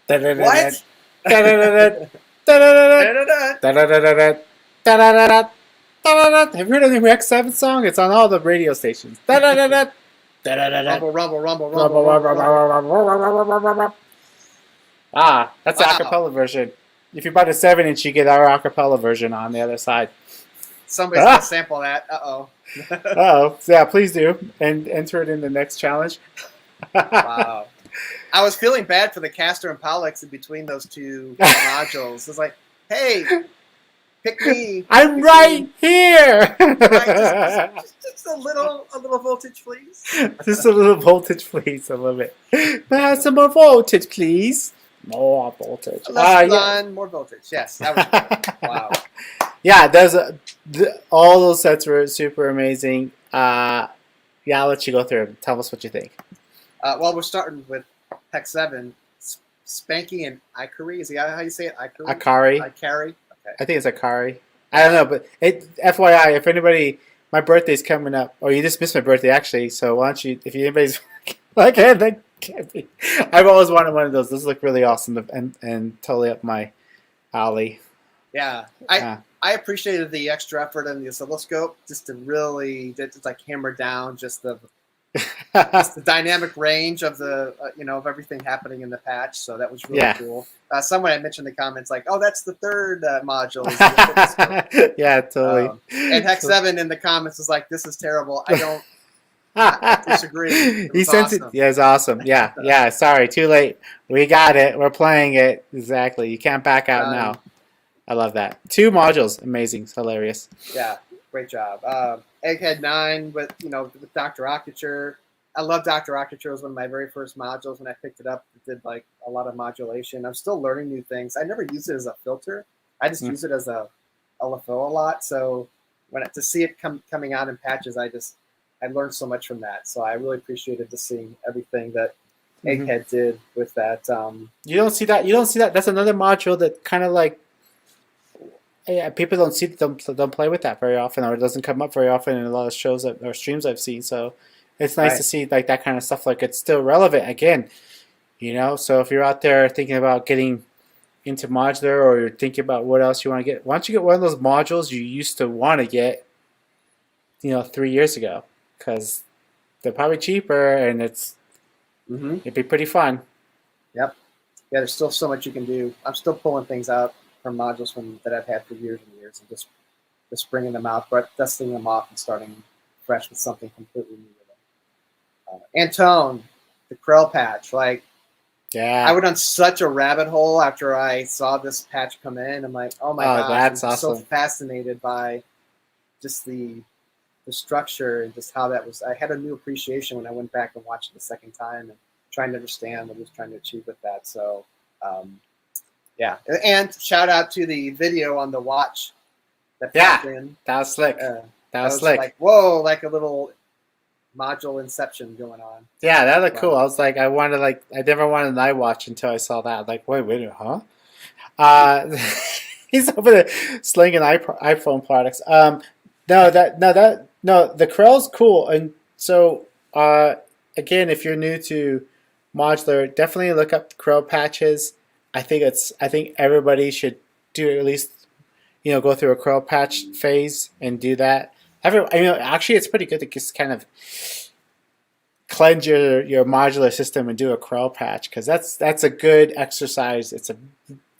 What? Have you heard of the X7 song? It's on all the radio stations. Rumble, rumble, rumble, rumble, rumble. Ah, that's the Wow. acapella version. If you buy the 7-inch, you get our acapella version on the other side. Somebody's gonna sample that. Uh-oh. Oh, so yeah, please do. And enter it in the next challenge. Wow. I was feeling bad for the Castor and Pollux in between those two modules. It's like, hey, pick me. I'm pick right me. here. Right, just a little voltage, please. Just a little voltage, please. I love it. Some more voltage, please. More voltage. Less Yeah. more voltage. Yes, that was good. Wow. Yeah, all those sets were super amazing. Yeah, I'll let you go through them. Tell us what you think. Well, we're starting with Hex 7. Spanky and Ikari. Is that how you say it? Akari. Ikari? Okay. I think it's Akari. I don't know, but FYI, if anybody, my birthday's coming up. Oh, you just missed my birthday, actually. So why don't you, if anybody's like, hey, that can't be. I've always wanted one of those. Those look really awesome and totally up my alley. Yeah. I appreciated the extra effort in the oscilloscope just to really just like hammer down just the dynamic range of the of everything happening in the patch. So that was really cool. Someone had mentioned in the comments like, "Oh, that's the third module." Yeah, totally. And Hex 7 in the comments was like, "This is terrible. I disagree." He sent awesome. it. Yeah, it's awesome. Yeah. Sorry, too late. We got it. We're playing it. Exactly. You can't back out now. I love that. 2 modules. Amazing. It's hilarious. Yeah. Great job. Egghead 9 with Dr. Octature. I love Dr. Octature. It was one of my very first modules when I picked it up. It did like a lot of modulation. I'm still learning new things. I never used it as a filter. I just use it as a LFO a lot. So to see it coming out in patches, I learned so much from that. So I really appreciated just seeing everything that Egghead did with that. You don't see that. That's another module that kind of like. Yeah, people don't play with that very often, or it doesn't come up very often in a lot of shows or streams I've seen. So it's nice to see like that kind of stuff. Like it's still relevant again, So if you're out there thinking about getting into modular, or you're thinking about what else you want to get, why don't you get one of those modules you used to want to get, 3 years ago, because they're probably cheaper and it'd be pretty fun. Yep. Yeah, there's still so much you can do. I'm still pulling things out from modules that I've had for years and years, and just bringing them out, but dusting them off and starting fresh with something completely new with them. Anton, the Krell patch, I went on such a rabbit hole after I saw this patch come in. I'm like, oh my gosh, that's I'm awesome. so fascinated by just the structure and just how that was. I had a new appreciation when I went back and watched it the second time and trying to understand what he was trying to achieve with that. So, yeah, and shout out to the video on the watch that popped in. That was slick. That was slick. Like, whoa, like a little module inception going on. Yeah, that looked cool. I was like, I never wanted an iWatch until I saw that. Like, wait, huh? He's over there slinging iPhone products. The Krell's cool, and so again, if you're new to modular, definitely look up the Krell patches. I think everybody should do at least, go through a Krell patch phase and do that. Actually, it's pretty good to just kind of cleanse your modular system and do a Krell patch, because that's a good exercise. It's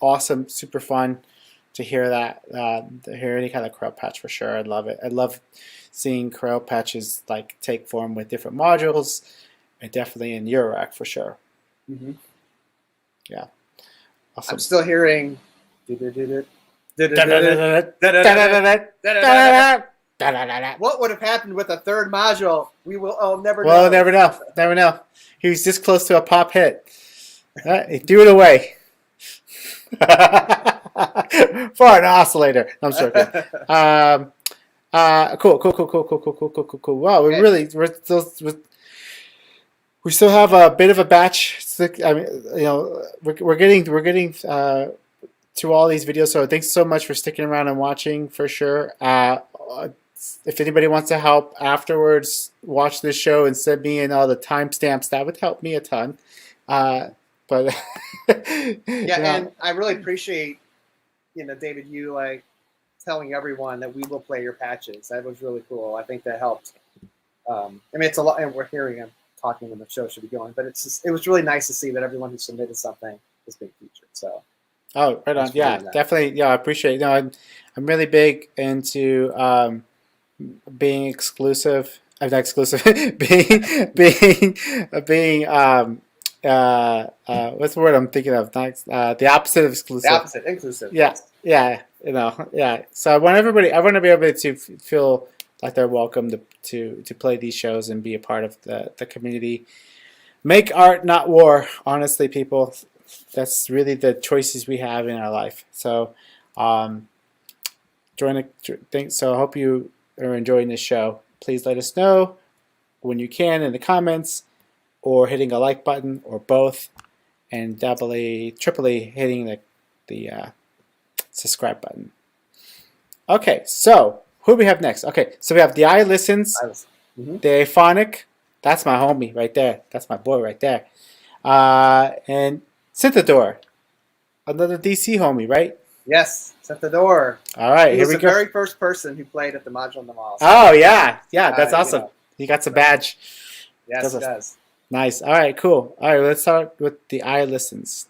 awesome, super fun to hear that. To hear any kind of Krell patch for sure. I love it. I love seeing Krell patches like take form with different modules, and definitely in Eurorack for sure. Mm-hmm. Yeah. Awesome. I'm still hearing. What would have happened with a third module? We will never know. Well, never know. Never know. He was this close to a pop hit. He threw it away. For an oscillator. I'm joking. Cool. Wow, we still have a bit of a batch. We're getting to all these videos. So thanks so much for sticking around and watching for sure. If anybody wants to help afterwards, watch this show and send me in all the timestamps. That would help me a ton. But Yeah, and I really appreciate, David, you like telling everyone that we will play your patches. That was really cool. I think that helped. I mean, it's a lot, and we're hearing him talking when the show should be going. But it was really nice to see that everyone who submitted something is being featured. So. Oh, right on. Yeah, definitely. Yeah, I appreciate it. I'm really big into being exclusive. I'm not exclusive. being what's the word I'm thinking of? Not, the opposite of exclusive. The opposite, inclusive. Yeah, yeah. Yeah. So I want to be able to feel like they're welcome to play these shows and be a part of the community. Make art, not war. Honestly, people. That's really the choices we have in our life. So, So I hope you are enjoying this show. Please let us know when you can in the comments, or hitting a like button, or both, and triply hitting the subscribe button. Okay, so who do we have next? Okay, so we have the Eye Listens, the Aphonic. That's my homie right there. That's my boy right there. And Synthador, another DC homie, right? Yes, Synthador. All right, he here was we the go. very first person who played at the Modular Synth. Oh yeah, that's awesome. He got some badge. Yes, he does. Nice. All right, cool. All right, let's start with the Eye Listens.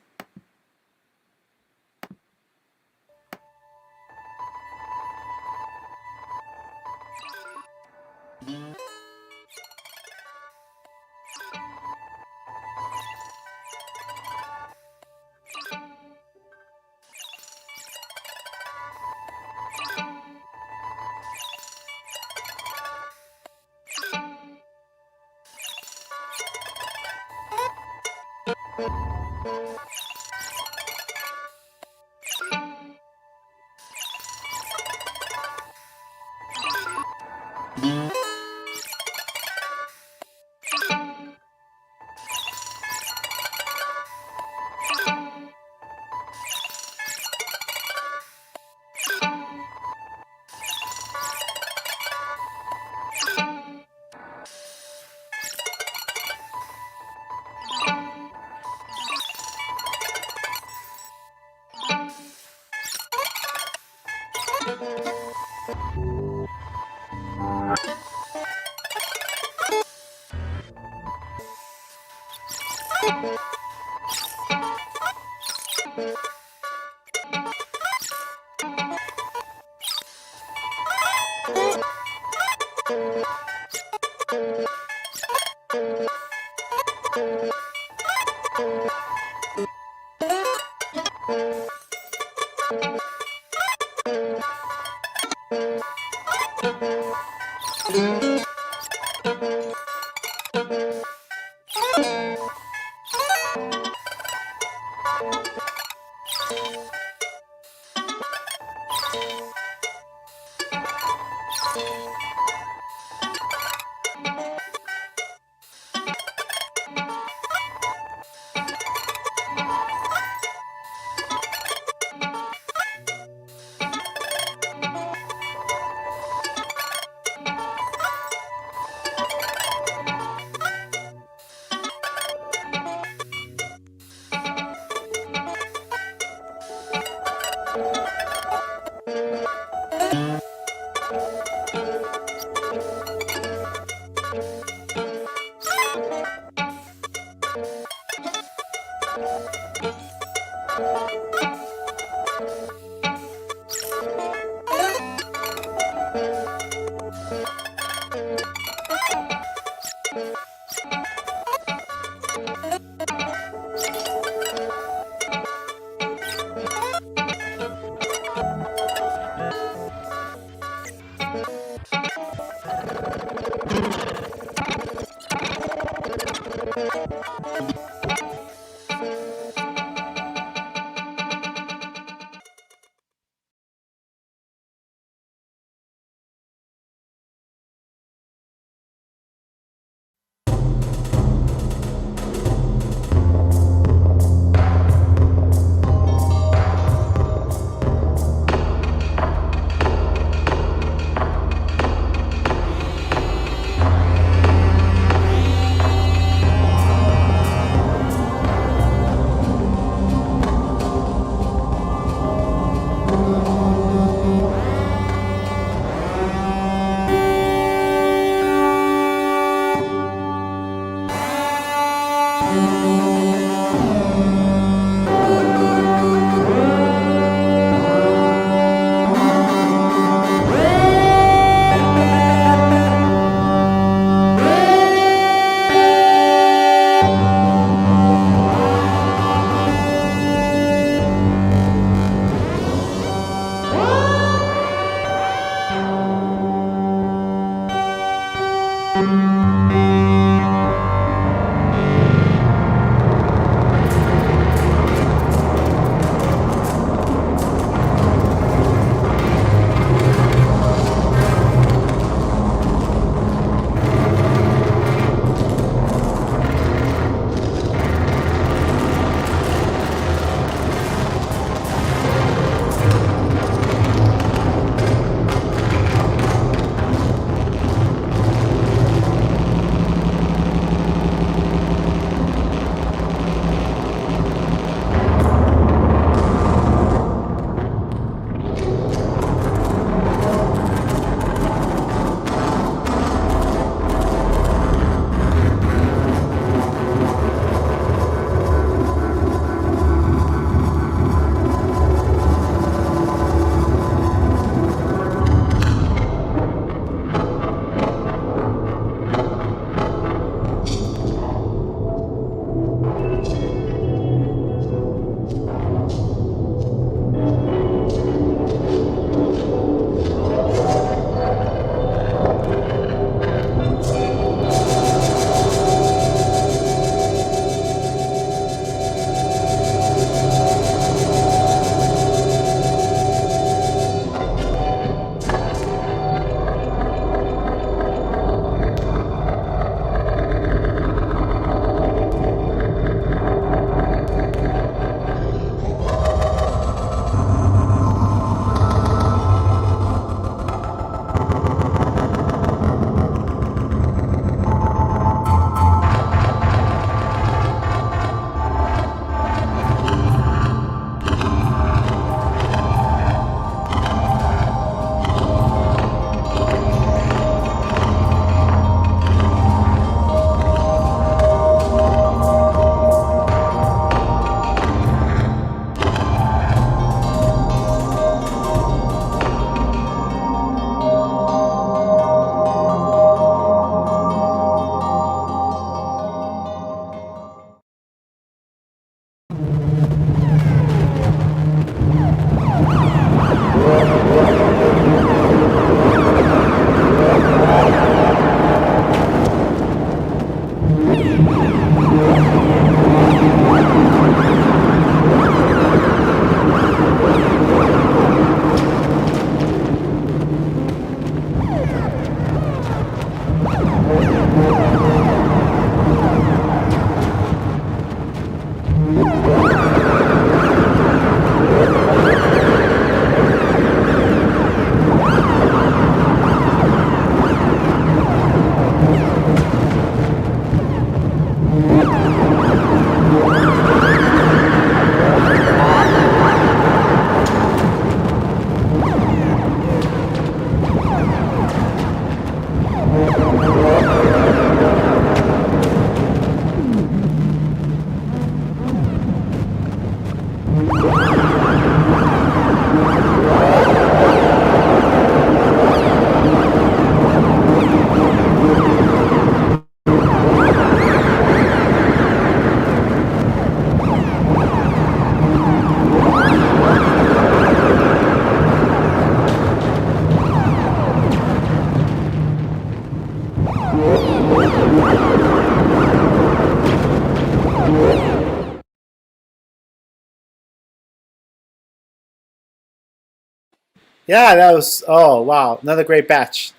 Yeah, that was. Oh wow, another great batch.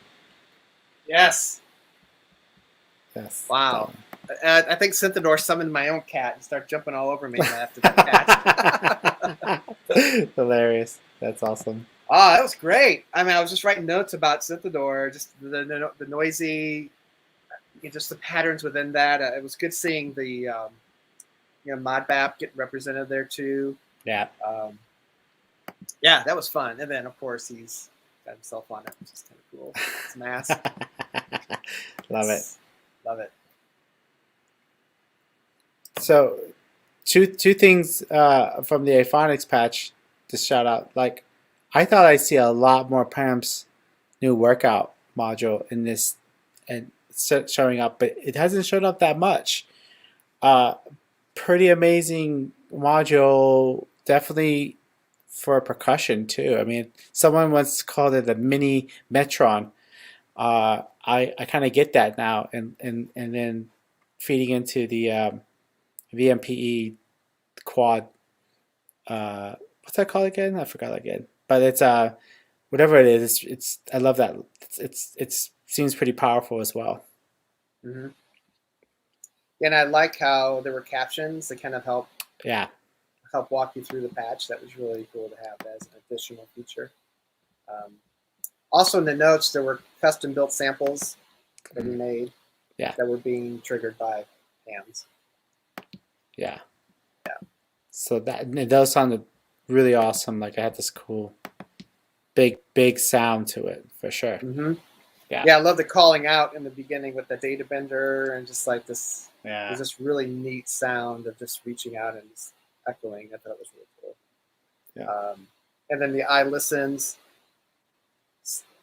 Yes. Yes. Wow. I think Synthador summoned my own cat and started jumping all over me after that patch. Hilarious. That's awesome. Oh, that was great. I mean, I was just writing notes about Synthador, just the noisy, just the patterns within that. It was good seeing the Modbap get represented there too. Yeah. Yeah, that was fun. And then of course he's got himself on it, which is kind of cool. It's mask. Love it. Love it. So, two things from the Aphonics patch to shout out. Like, I thought I'd see a lot more Pam's new workout module in this and showing up, but it hasn't shown up that much. Pretty amazing module, definitely for percussion too. I mean, someone once called it a mini Metron. I kind of get that now, and then feeding into the VMPE quad. What's that called again? I forgot again. But it's whatever it is. It's I love that. It seems pretty powerful as well. Mm-hmm. And I like how there were captions that kind of help walk you through the patch. That was really cool to have as an additional feature. Also in the notes, there were custom built samples that we made that were being triggered by hands. Yeah. So it does sound really awesome. Like I had this cool, big sound to it for sure. Mm-hmm. Yeah, I love the calling out in the beginning with the data bender and just like this. Yeah. There's this really neat sound of just reaching out and just echoing. I thought it was really cool. Yeah. And then the eye listens.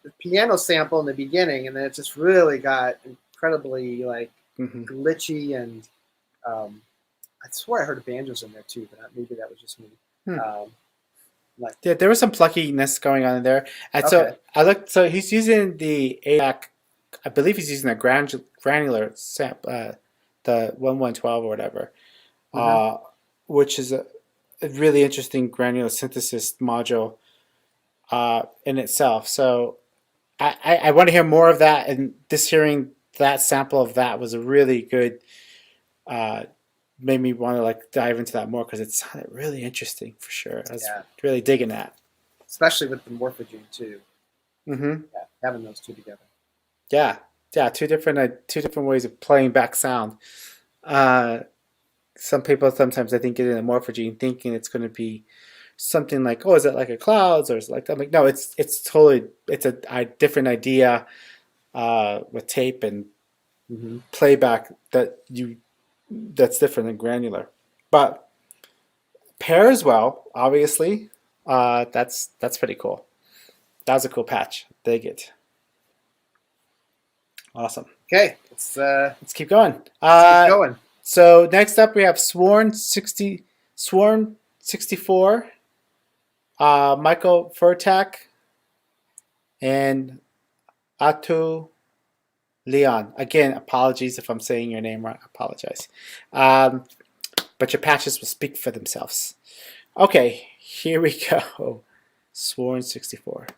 The piano sample in the beginning, and then it just really got incredibly like glitchy, and I swear I heard banjos in there too, but maybe that was just me. There was some pluckiness going on in there. And so I looked. So he's using the ADAC. I believe he's using a granular sample, the 1112 or whatever, which is a really interesting granular synthesis module in itself. So I want to hear more of that, and this hearing that sample of that was a really good. Made me want to like dive into that more because it sounded really interesting for sure. I was really digging that, especially with the Morphogene too. Mm-hmm. Yeah, having those two together. Yeah, two different ways of playing back sound. Some people sometimes I think get in a Morphogene thinking it's going to be something like, oh, is it like a clouds or is it like that? I'm like, no, it's totally a different idea with tape and playback that's different than granular, but pair as well. Obviously, that's pretty cool. That was a cool patch. Dig it. Awesome. Okay, let's keep going. Let's keep going. So next up we have Sworn 64, Michael Furtak, and Atho Leon. Again, apologies if I'm saying your name wrong. I apologize. But your patches will speak for themselves. Okay, here we go. Sworn 64.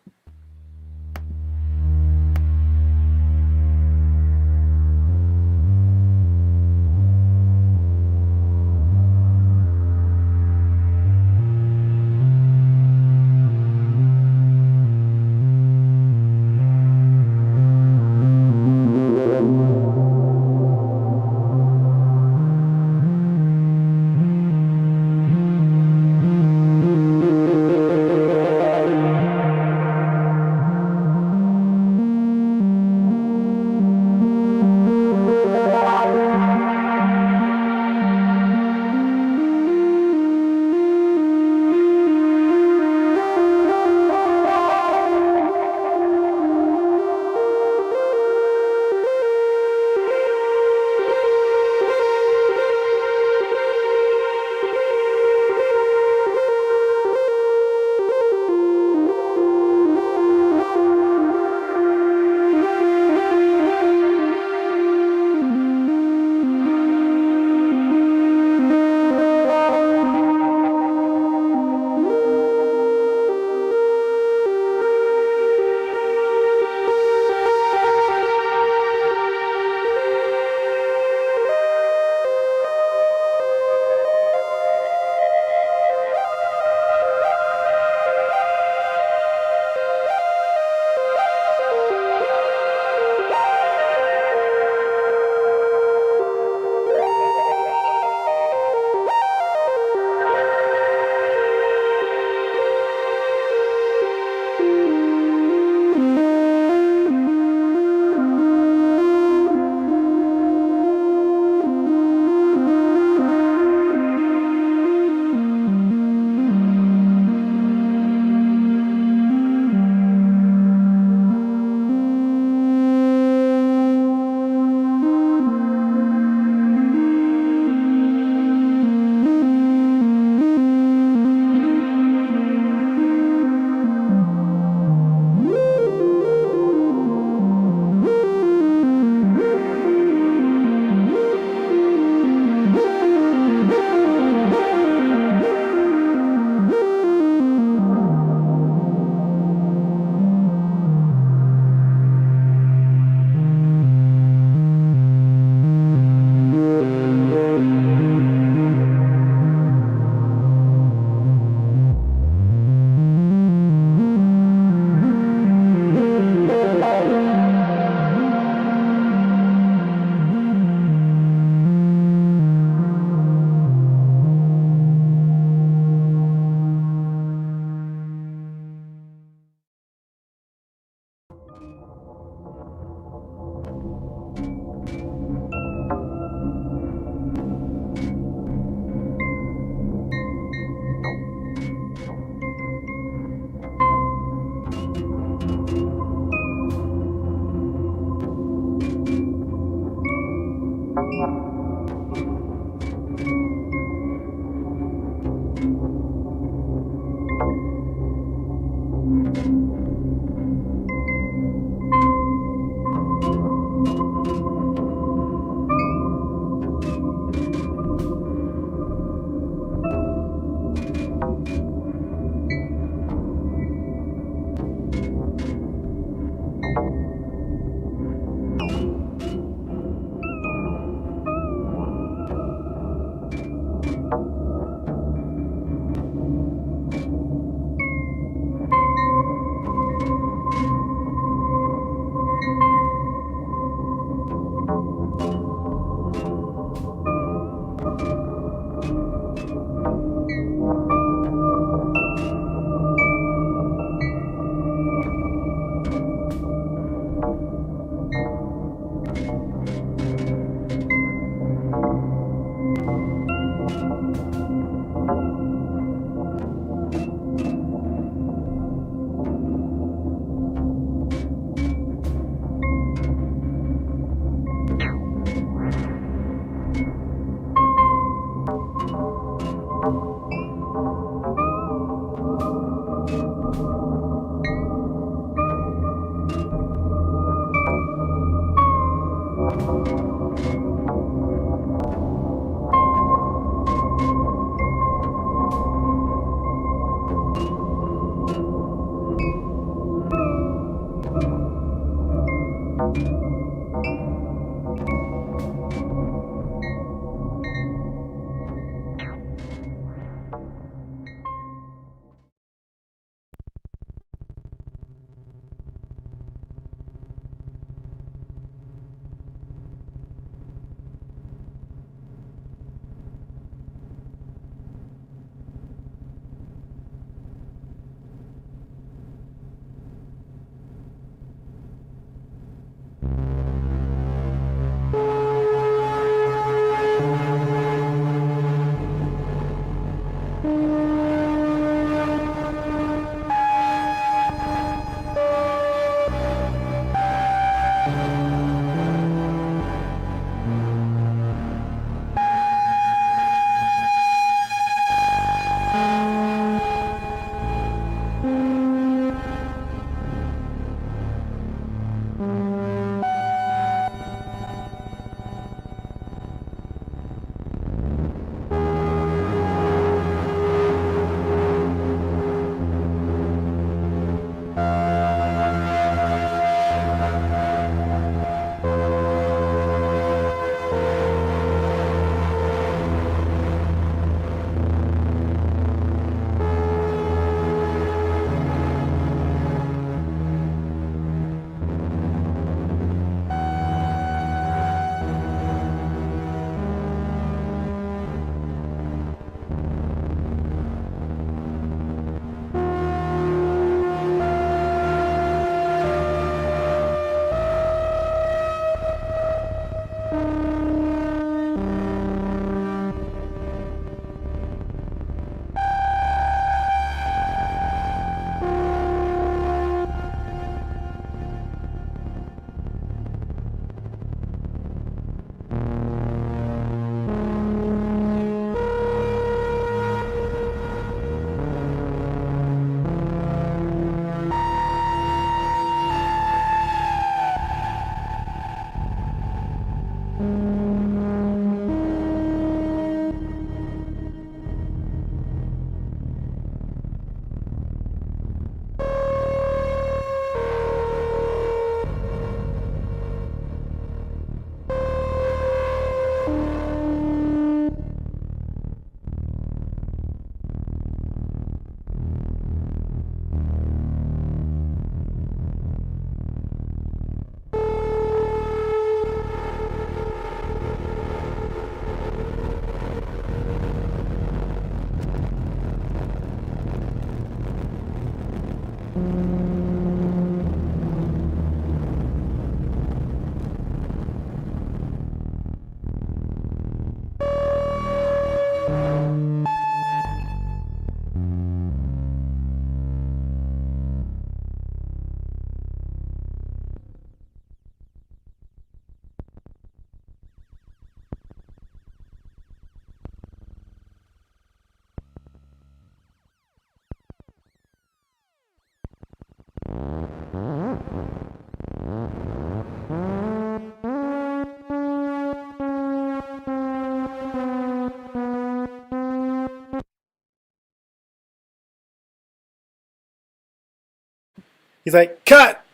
He's like, cut!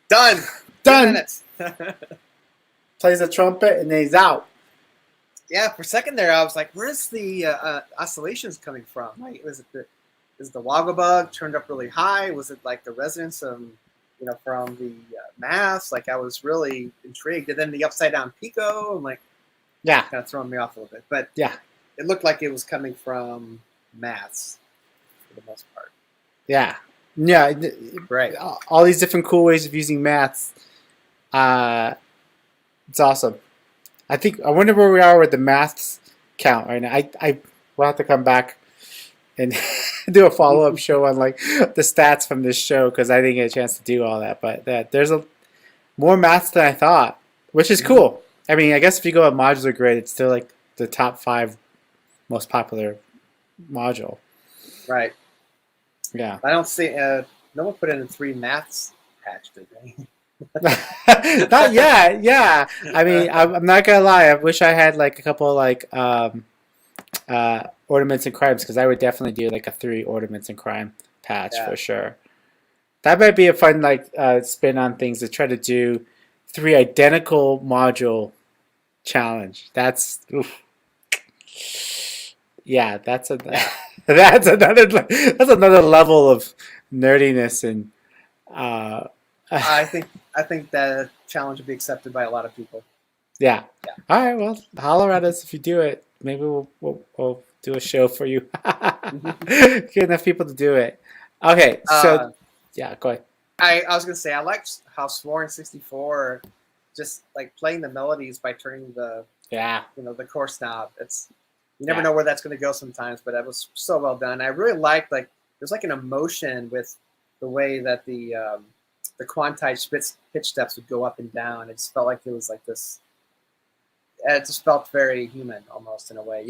Done. Done. 2 minutes. Plays the trumpet, and then he's out. Yeah, for a second there, I was like, "Where's the oscillations coming from? Like, is the woggle bug turned up really high? Was it like the resonance from the maths? Like, I was really intrigued. And then the upside down pico, I'm like, Yeah. kind of throwing me off a little bit. But Yeah. it looked like it was coming from maths for the most part. Yeah. Yeah. Right. All these different cool ways of using maths. It's awesome. I wonder where we are with the maths count right now. I will have to come back and do a follow-up show on like the stats from this show because I didn't get a chance to do all that. But there's more maths than I thought, which is cool. I mean, I guess if you go at modular grid, it's still like the top 5 most popular module. Right. Yeah. I don't see. No one put in a 3 maths patch, did they? Not yet. Yeah. I mean, I'm not gonna lie. I wish I had like a couple like ornaments and crimes because I would definitely do like a 3 ornaments and crime patch for sure. That might be a fun like spin on things to try to do 3 identical module challenge. That's yeah. That's another level of nerdiness and. I think that challenge would be accepted by a lot of people. Yeah. All right. Well, holler at us if you do it. Maybe we'll do a show for you. Get enough people to do it. Okay. So yeah, go ahead. I was gonna say I liked how Sworn 64 just like playing the melodies by turning the the chorus knob. It's you never know where that's gonna go sometimes, but that was so well done. I really liked like there's like an emotion with the way that the quantized pitch steps would go up and down. It just felt like it was like this. It just felt very human, almost in a way.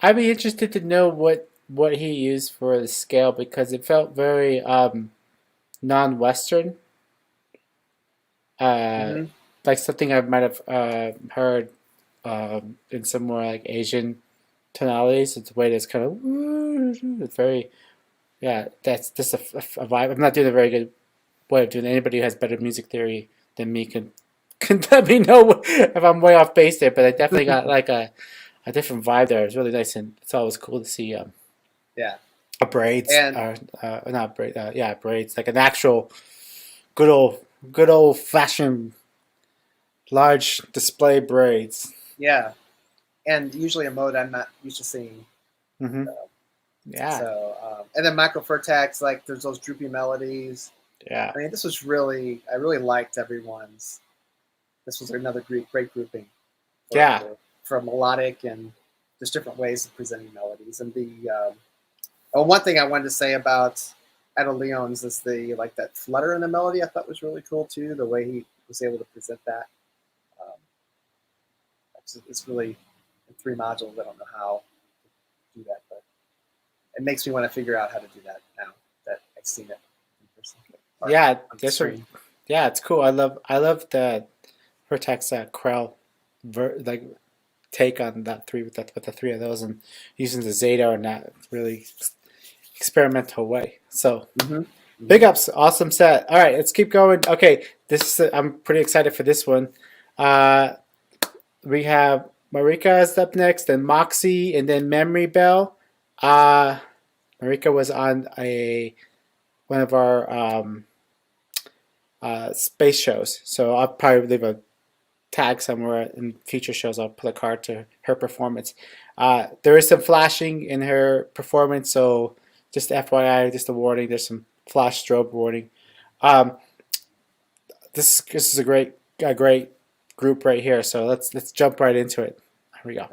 I'd be interested to know what he used for the scale because it felt very non-Western. Like something I might have heard in some more like Asian tonalities. It's the way that's kind of it's very. Yeah, that's just a vibe. I'm not doing a very good way of doing it. Anybody who has better music theory than me can let me know if I'm way off base there. But I definitely got like a different vibe there. It was really nice, and it's always cool to see a braids not braid. Braids like an actual good old fashioned large display braids. Yeah, and usually a mode I'm not used to seeing. Mm-hmm. Yeah. So, and then Michael Furtak's like there's those droopy melodies. Yeah. I mean, this was really I really liked everyone's. This was another great grouping. For melodic and just different ways of presenting melodies. And the one thing I wanted to say about Atho Leon's is that flutter in the melody I thought was really cool too. The way he was able to present that. It's really in 3 modules. I don't know how to do that, but it makes me want to figure out how to do that now that I've seen it in person. It's cool. I love the Vertex Krell take on that 3 with the 3 of those and using the Zeta in that really experimental way. So big ups, awesome set. All right, let's keep going. Okay, I'm pretty excited for this one. We have Marika is up next, then Moxy, and then Memory Bell. Marika was on one of our space shows, so I'll probably leave a tag somewhere in future shows. I'll put a card to her performance. There is some flashing in her performance, so Just FYI, just a warning. There's some flash strobe warning. Um, this is a great group right here. So let's jump right into it. Here we go.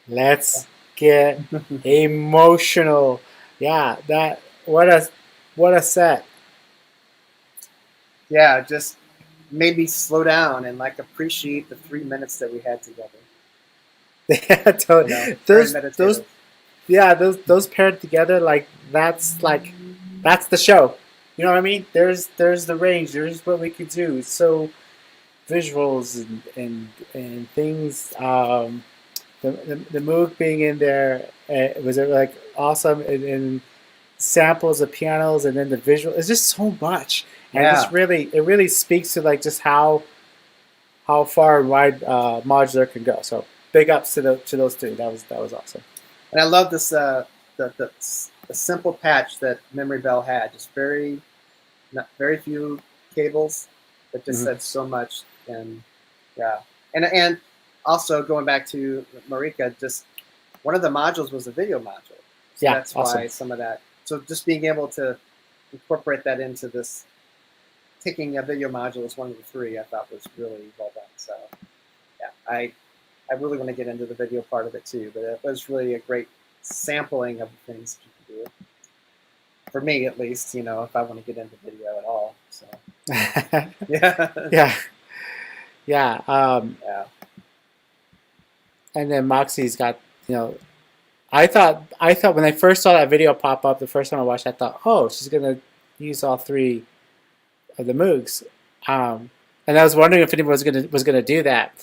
Let's get emotional. Yeah, that what a set. Yeah, just made me slow down and like appreciate the 3 minutes that we had together. Yeah, You know, very meditative. those paired together that's the show. You know what I mean? There's the range. There's what we could do. So visuals and things. The Moog being in there was like awesome, and samples of pianos, and then the visual. It's just so much, and Yeah. it really speaks to like just how far and wide modular can go. So big ups to those two. That was awesome. And I love this the simple patch that Memory Bell had. Just very few cables, but just said so much. And yeah, and also going back to Marika, just one of the modules was a video module. So Yeah, that's awesome. why some of that. So just being able to incorporate that into this, taking a video module as one of the three, I thought was really well done. So yeah, I really want to get into the video part of it too, but it was really a great sampling of the things you can do. For me, at least, you know, if I want to get into video at all. So yeah, yeah. yeah. And then Moxy's got, you know, I thought when I first saw that video pop up the first time I watched it, I thought, oh, she's gonna use all three of the Moogs, and I was wondering if anyone was gonna do that,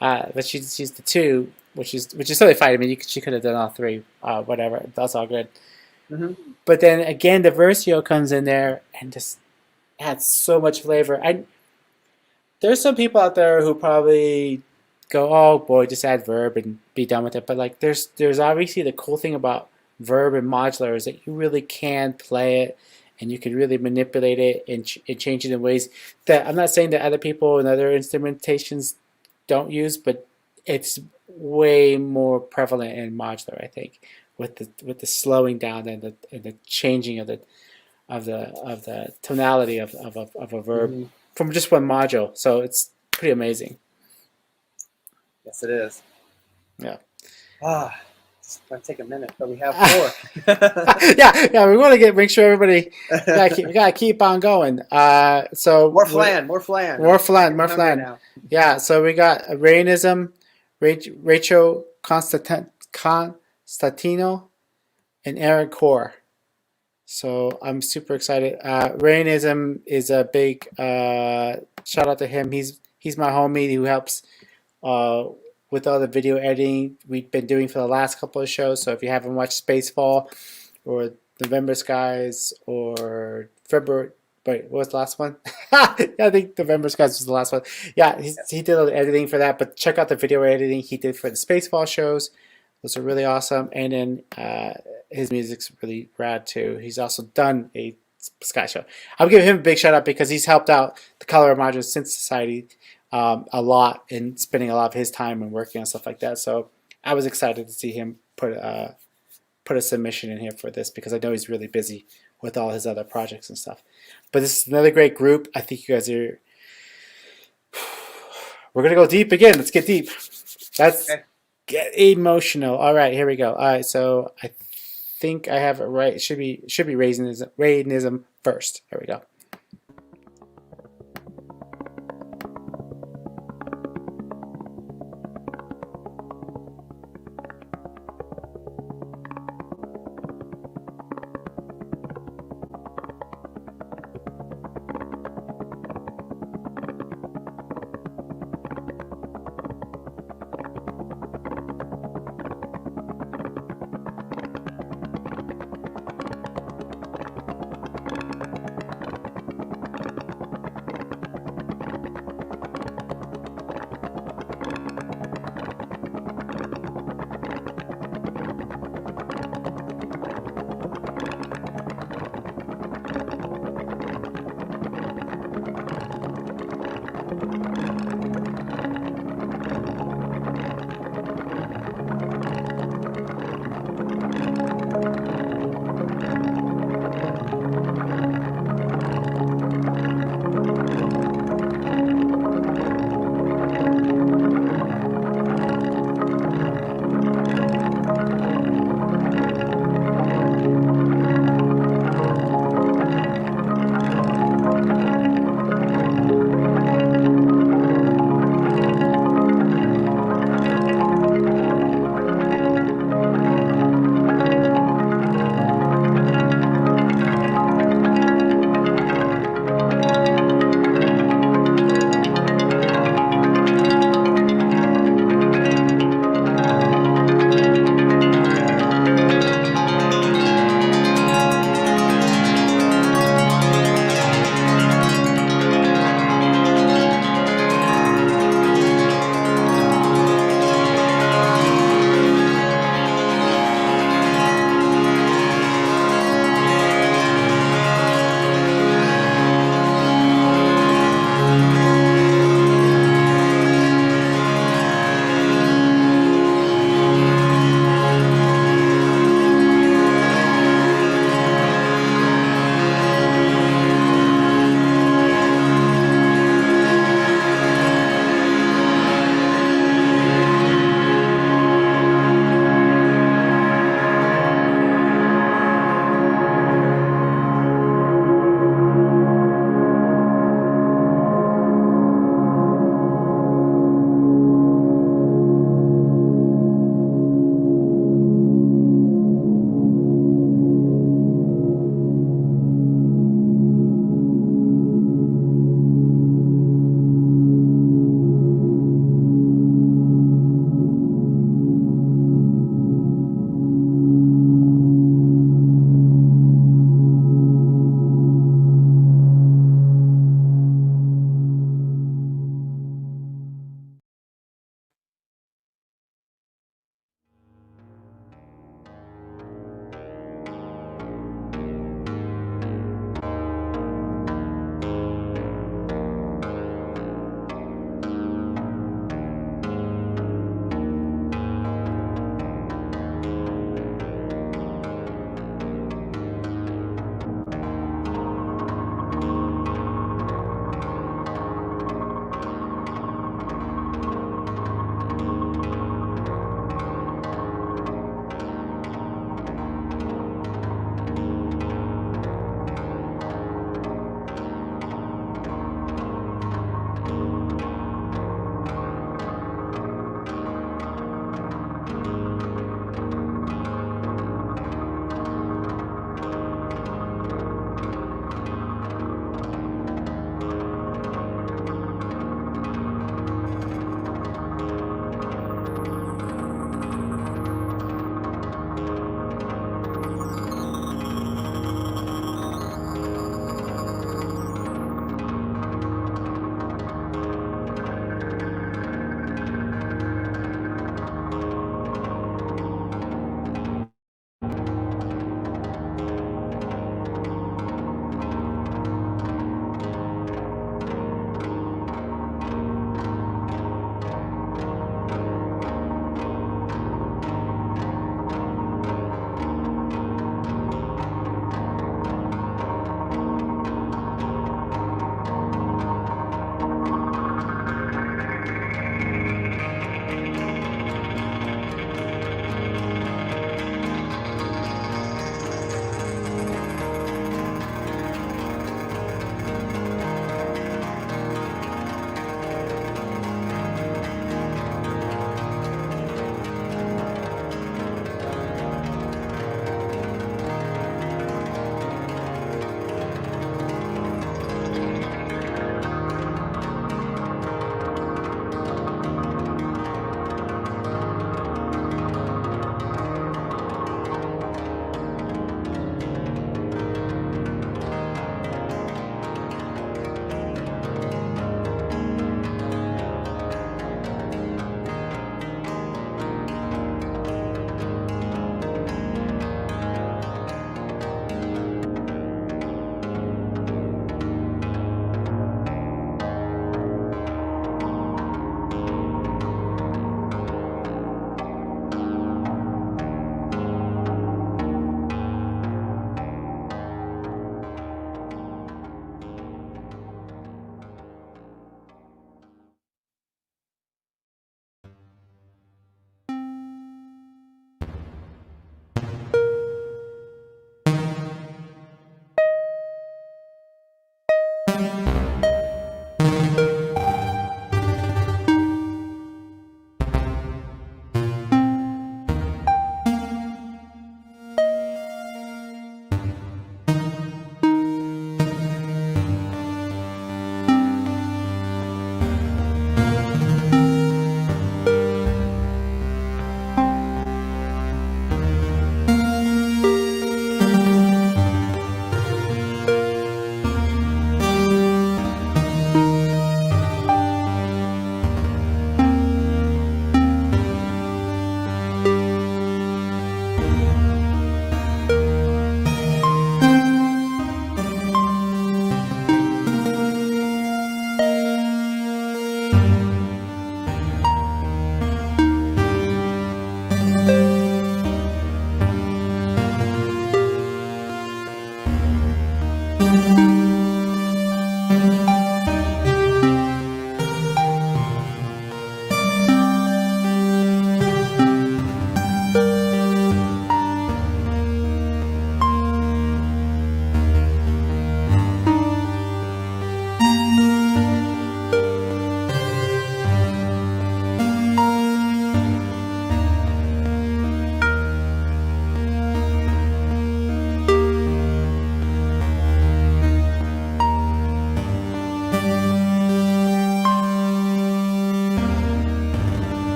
but she's the two, which is totally fine. I mean, she could have done all three, whatever. That's all good. Mm-hmm. But then again, the Versio comes in there and just adds so much flavor. There's some people out there who probably go, oh boy, just add verb and be done with it. But like, there's obviously the cool thing about verb and modular is that you really can play it, and you can really manipulate it and change it in ways that I'm not saying that other people and other instrumentations don't use, but it's way more prevalent in modular, I think, with the slowing down and the changing of the tonality of a verb from just one module. So it's pretty amazing. Yes, it is. Yeah. It's going to take a minute, but we have 4. yeah. We want to make sure everybody. We gotta keep on going. So more flan. Now. Yeah. So we got Rainism, Rachel Constantino, and Aaron Core. So I'm super excited. Rainism is a big shout out to him. He's my homie who helps with all the video editing we've been doing for the last couple of shows. So if you haven't watched Spacefall or November Skies or February, wait, what was the last one? I think November Skies was the last one. Yeah, he did all the editing for that, but check out the video editing he did for the Spacefall shows. Those are really awesome. And then his music's really rad too. He's also done a Sky show. I'll give him a big shout out because he's helped out the Color Modular Synth Society a lot and spending a lot of his time and working on stuff like that. So I was excited to see him put a submission in here for this because I know he's really busy with all his other projects and stuff. But this is another great group. I think you guys are. We're gonna go deep again. Let's get deep. Let's get emotional. All right, here we go. All right, so I think I have it right. It should be Rainism first. Here we go.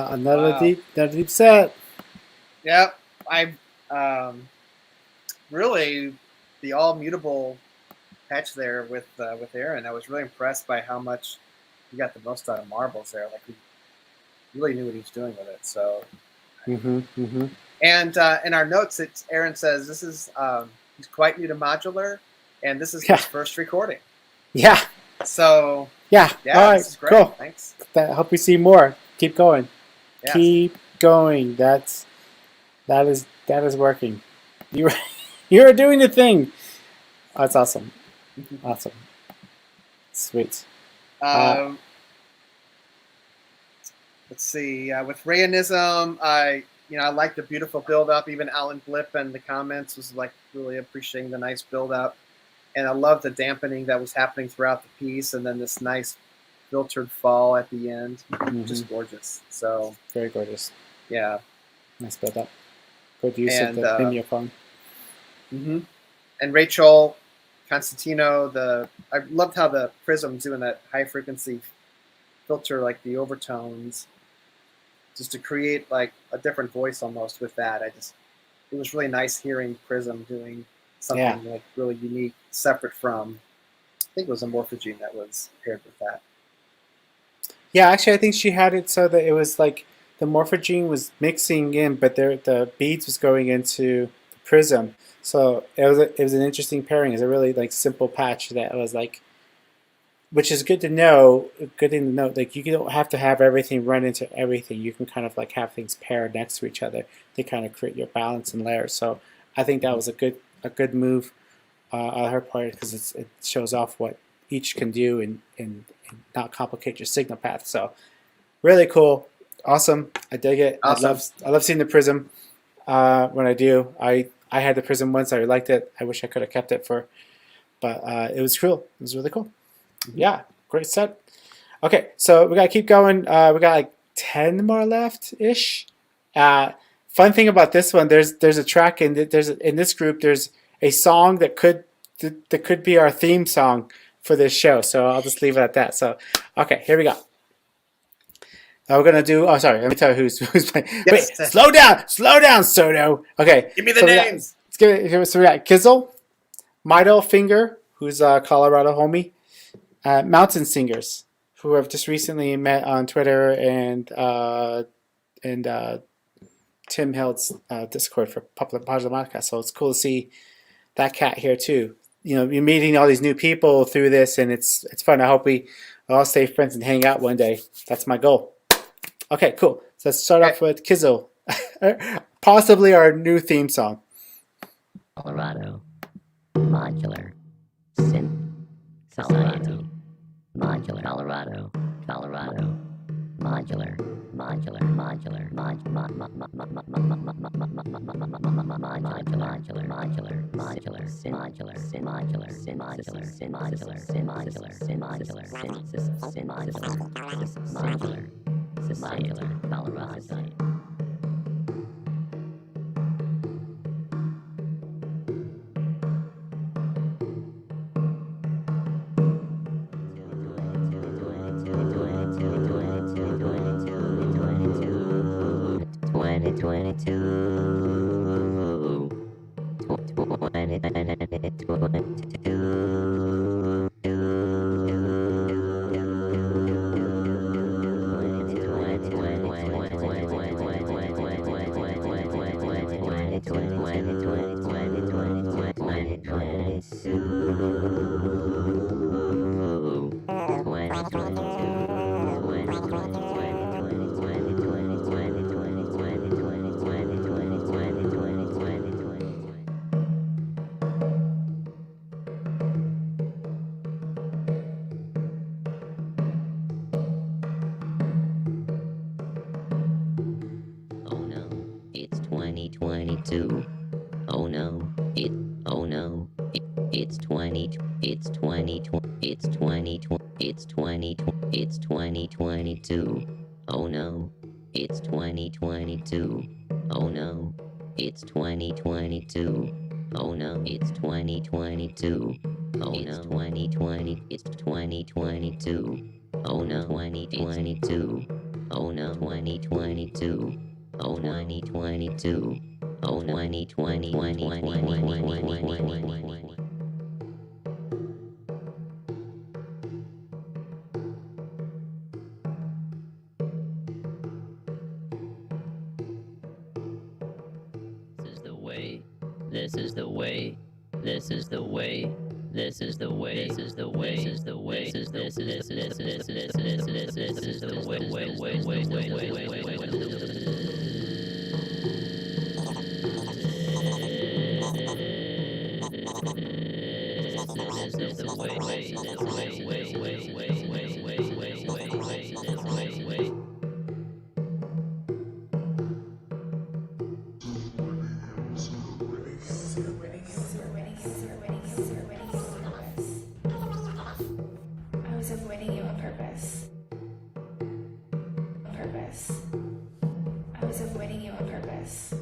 Another Wow. deep set. Yep. I really the all mutable patch there with Eryn. I was really impressed by how much he got the most out of marbles there. Like he really knew what he was doing with it. So, and in our notes, Eryn says this is he's quite new to modular, and this is his first recording. Yeah. So yeah. All right. this is great. Cool. Thanks. I hope we see more. Keep going. Yes. Keep going. That is working. You're doing the thing. Oh, that's awesome. Awesome. Sweet. Let's see. With Rayonism, I like the beautiful build up. Even Alan Blip in the comments was like really appreciating the nice build up, and I love the dampening that was happening throughout the piece, and then this nice filtered fall at the end, just gorgeous. So very gorgeous. Yeah, nice build up. Good use of the Intafon. And Rachel Constantino, I loved how the Prism's doing that high frequency filter, like the overtones, just to create like a different voice almost with that. It was really nice hearing Prism doing something like really unique, separate from, I think it was a Morphogene that was paired with that. Yeah, actually, I think she had it so that it was like the Morphogene was mixing in, but the beads was going into the Prism. So it was an interesting pairing. It's a really like simple patch that was like, which is good to know. Good thing to know. Like you don't have to have everything run into everything. You can kind of like have things paired next to each other to kind of create your balance and layers. So I think that was a good move on her part because it shows off what each can do and not complicate your signal path. So really cool, awesome. I dig it. Awesome. I love seeing the Prism when I do. I had the Prism once. I liked it. I wish I could have kept it but it was cool. It was really cool. Yeah, great set. Okay, so we gotta keep going. We got like 10 more left ish. Fun thing about this one, there's a track in this group. There's a song that could be our theme song for this show. So I'll just leave it at that. So okay, here we go. We're gonna do. Oh, sorry. Let me tell you who's playing. Yes. Wait, slow down, Soto. Okay, give me the names. Let's give it. So we got Kizzle, Midol Finger, who's a Colorado homie, Mountain Singers, who I've just recently met on Twitter, and Tim Held's Discord for Popular Podcast. So it's cool to see that cat here too. You're meeting all these new people through this, and it's fun. I hope we all stay friends and hang out one day. That's my goal. Okay, cool. So let's start off with Kizzle, possibly our new theme song. Colorado, Modular Synth Society, Modular Colorado, Modular Colorado site. 2022. Oh no, oh no, it's 20, it's 20, it's 20, it's 20, it's 2022. Oh no, it's 2022. Oh no, it's 2022. Oh no, it's 2022. Oh no, 2020, it's 2022. Oh no, 2022. Oh no, 2022. Oh, 2022. Oh, 2020. This is the way. This is the way. This is the way. This is the way. This is the way. This is the way. This is the way. I was avoiding you on purpose. On purpose. I was avoiding you on purpose.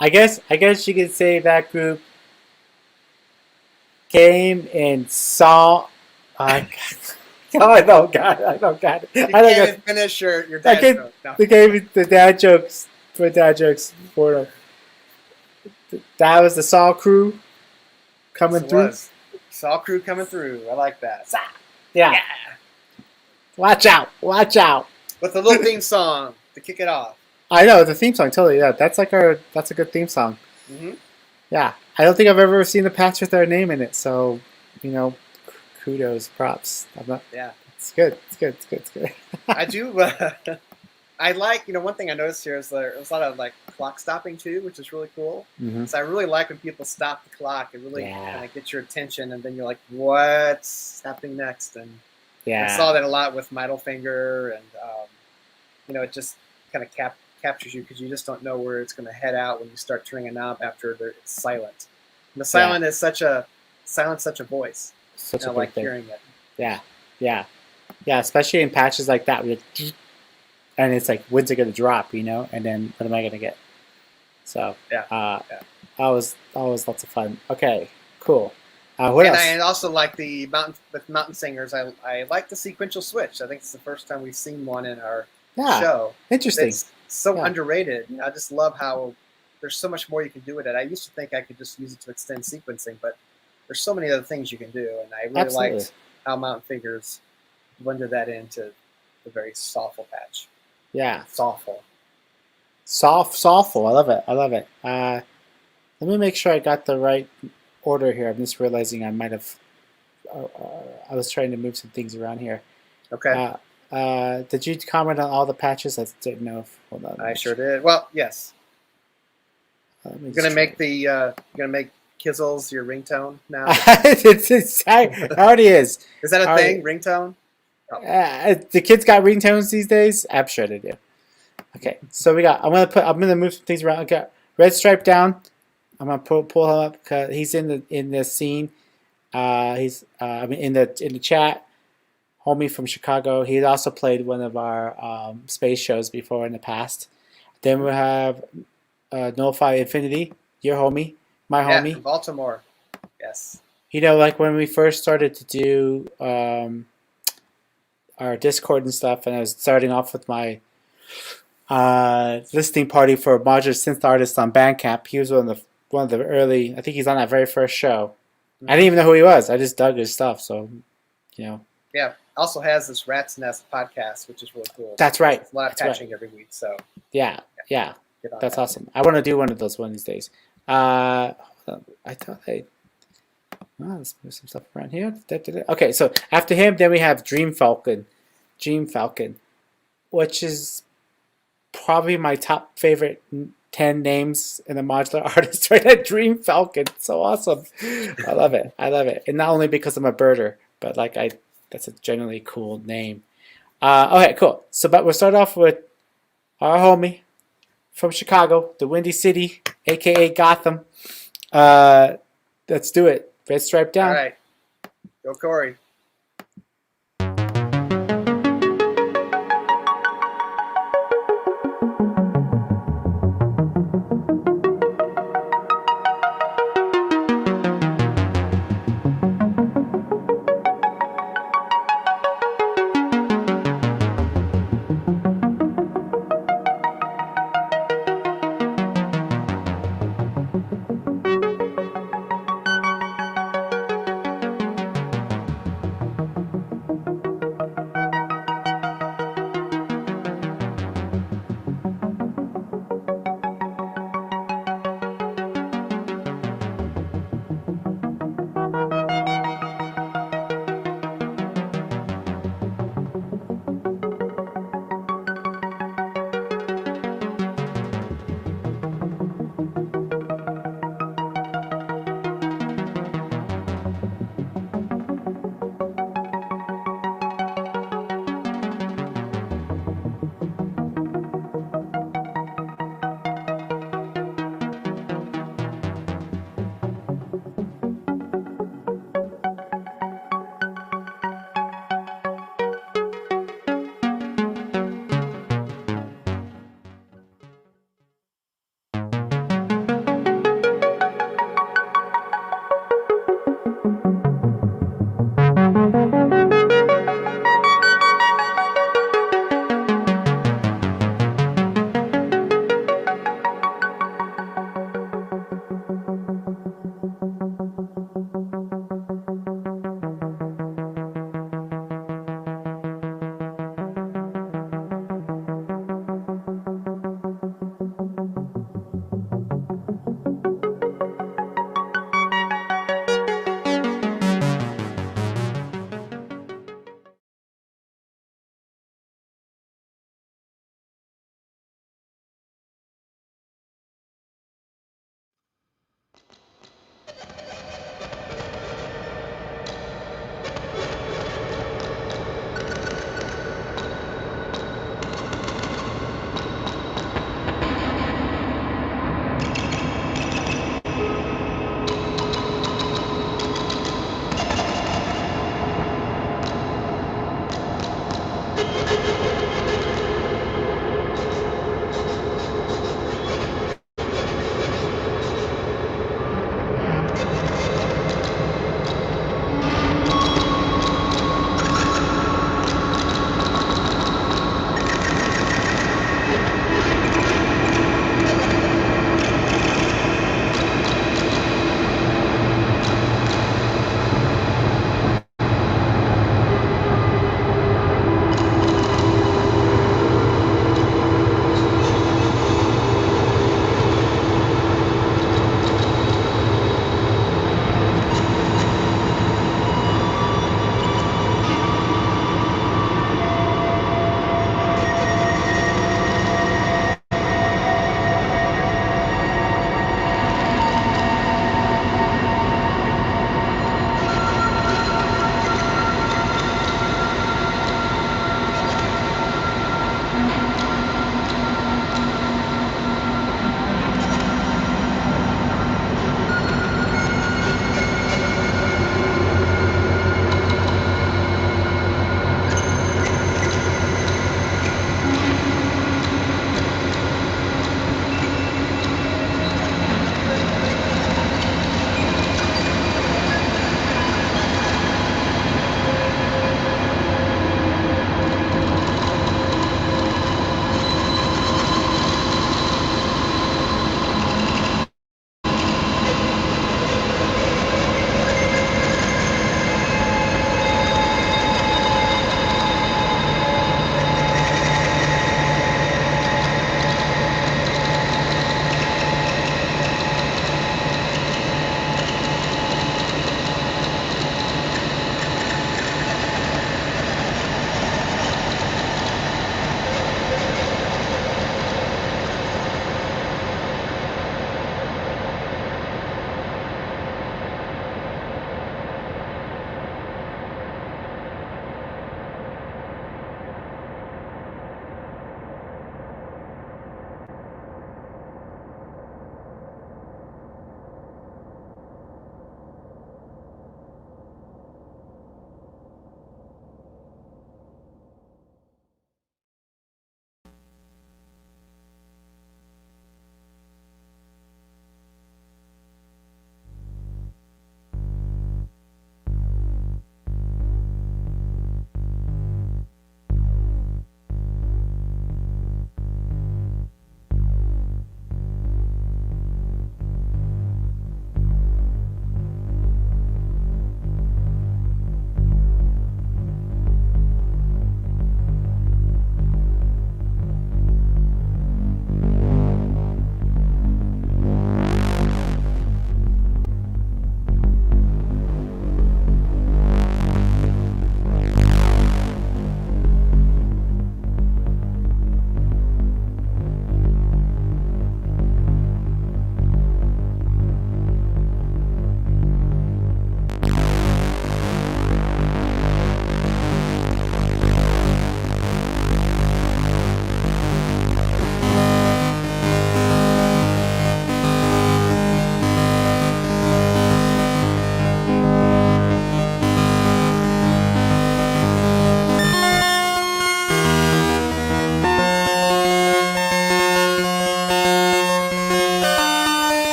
I guess you could say that group came and saw. I don't got it. I don't got it. You I don't can't got even finish your I dad can't- joke. No. They gave me the dad jokes for dad jokes for them. That was the Saw crew coming Yes, it through. was. Saw crew coming through. I like that. Yeah. Watch out! Watch out! With a little theme song to kick it off. I know the theme song totally. Yeah, that's a good theme song. Mm-hmm. Yeah, I don't think I've ever seen a patch with their name in it. So, kudos, props. Yeah. It's good. It's good. It's good. It's good. I do. I like, one thing I noticed here is there's a lot of like clock stopping too, which is really cool. Mhm. So I really like when people stop the clock and really Yeah. kind of get your attention, and then you're like, what's happening next? And Yeah. I saw that a lot with Midol Finger, and it just kind of captures you because you just don't know where it's going to head out when you start turning a knob after it's silent. And the silent is such a voice. Such And a I big like thing. hearing it. Yeah. Yeah. Yeah. Especially in patches like that, where and it's like, when's it going to drop? And then what am I going to get? So Yeah. always lots of fun. Okay. Cool. What And else? I also like the mountain singers. I like the sequential switch. I think it's the first time we've seen one in our Yeah. show. Interesting. It's so Yeah. underrated. I just love how there's so much more you can do with it. I used to think I could just use it to extend sequencing, but there's so many other things you can do. And I really Absolutely. liked how Mountain Fingers blended that into the very soulful patch. Yeah. Soulful. Soulful. I love it. I love it. Let me make sure I got the right order here. I'm just realizing I might have. I was trying to move some things around here. Okay. Did you comment on all the patches? I didn't know if. Hold on. I sure did. Well, yes. Let me You're just gonna make try. you're gonna make Kizzles your ringtone now. it already is. Is that a All thing? Ringtone? The kids got ringtones these days. I'm sure they do. Okay, so we got. I'm gonna move some things around. I got Red Stripe down. I'm gonna pull him up because he's in the scene. He's in the chat. Homie from Chicago. He had also played one of our space shows before in the past. Then we have Null Phi Infinity. Your homie, my homie. From Baltimore. Yes. Like when we first started to do our Discord and stuff, and I was starting off with my listening party for Modular Synth artists on Bandcamp. He was one of the early. I think he's on that very first show. I didn't even know who he was. I just dug his stuff. So, Yeah. Also has this Rat's Nest podcast, which is really cool. That's right. It's a lot of That's right. patching every week, so Yeah. get on That's that. awesome. I want to do one of those one of these days. Hold on. I thought let's move some stuff around here. Okay, so after him, then we have Dream Falcon, which is probably my top favorite 10 names in the modular artist right at Dream Falcon. So awesome. I love it. And not only because I'm a birder, but that's a generally cool name. Okay, cool. But we'll start off with our homie from Chicago, the Windy City, aka Gotham. Let's do it. Red Stripe down. All right. Go Corey.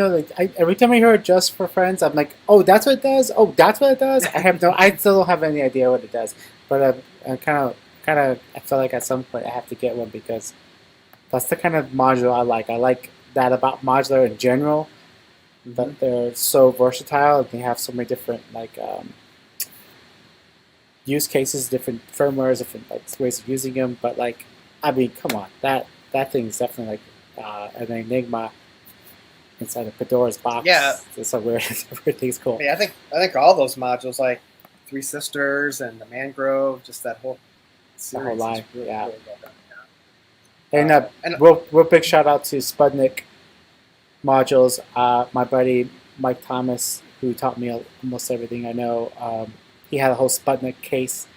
know, like every time I hear Just for Friends, I'm like, oh, that's what it does. Oh, that's what it does. I still don't have any idea what it does. But I kind of, I feel like at some point I have to get one because that's the kind of module I like. I like that about modular in general, that they're so versatile and they have so many different use cases, different firmwares, different ways of using them. But I mean, come on, that thing's definitely an enigma inside of Fedora's box. Yeah, it's a weird, everything's cool. Yeah, I think all those modules, like Three Sisters and the Mangrove, just that whole series, the whole line, really, yeah. Really well done, And real big shout out to Sputnik modules. My buddy Mike Thomas, who taught me almost everything I know, he had a whole Sputnik case,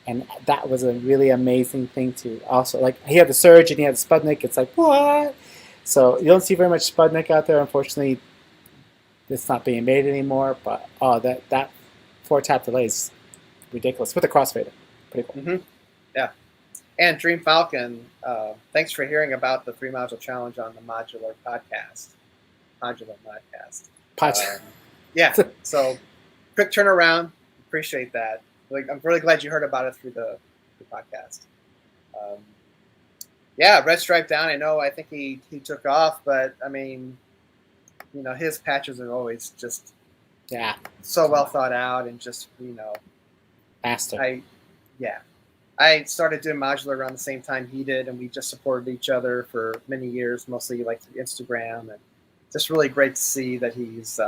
and that was a really amazing thing to also he had the Surge and he had the Sputnik. It's like, what? So you don't see very much Sputnik out there, unfortunately. It's not being made anymore, but that 4-tap delay is ridiculous with the crossfader. Pretty cool. Yeah. And Dream Falcon, thanks for hearing about the 3-module challenge on the Modular podcast. Yeah. So quick turnaround. Appreciate that. I'm really glad you heard about it through the podcast. Yeah, Red Stripe Down. I think he took off, but I mean, his patches are always just so well thought out and just faster. I started doing modular around the same time he did, and we just supported each other for many years, mostly through Instagram, and just really great to see that he's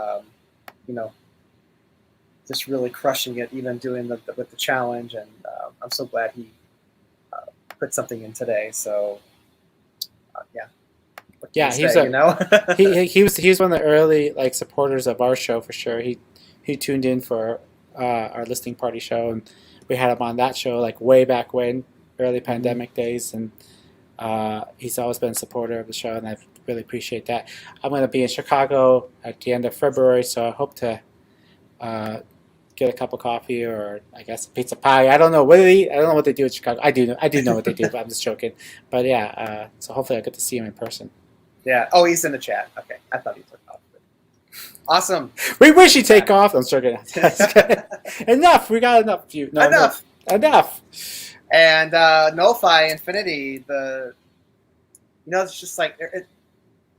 just really crushing it, even doing with the challenge, and I'm so glad he put something in today. So he's he was one of the early supporters of our show for sure. He tuned in for our listening party show, and we had him on that show way back when, early pandemic days, and he's always been a supporter of the show, and I really appreciate that. I'm going to be in Chicago at the end of February, so I hope to get a cup of coffee or I guess a pizza pie. I don't know what they eat. I don't know what they do in Chicago. I do know what they do, but I'm just joking. But yeah, so hopefully I'll get to see him in person. Yeah. Oh, he's in the chat. Okay. I thought he took off. Awesome. We wish he'd take off. I'm joking. Enough. We got enough. Enough. And Null Phi Infinity, it's just it's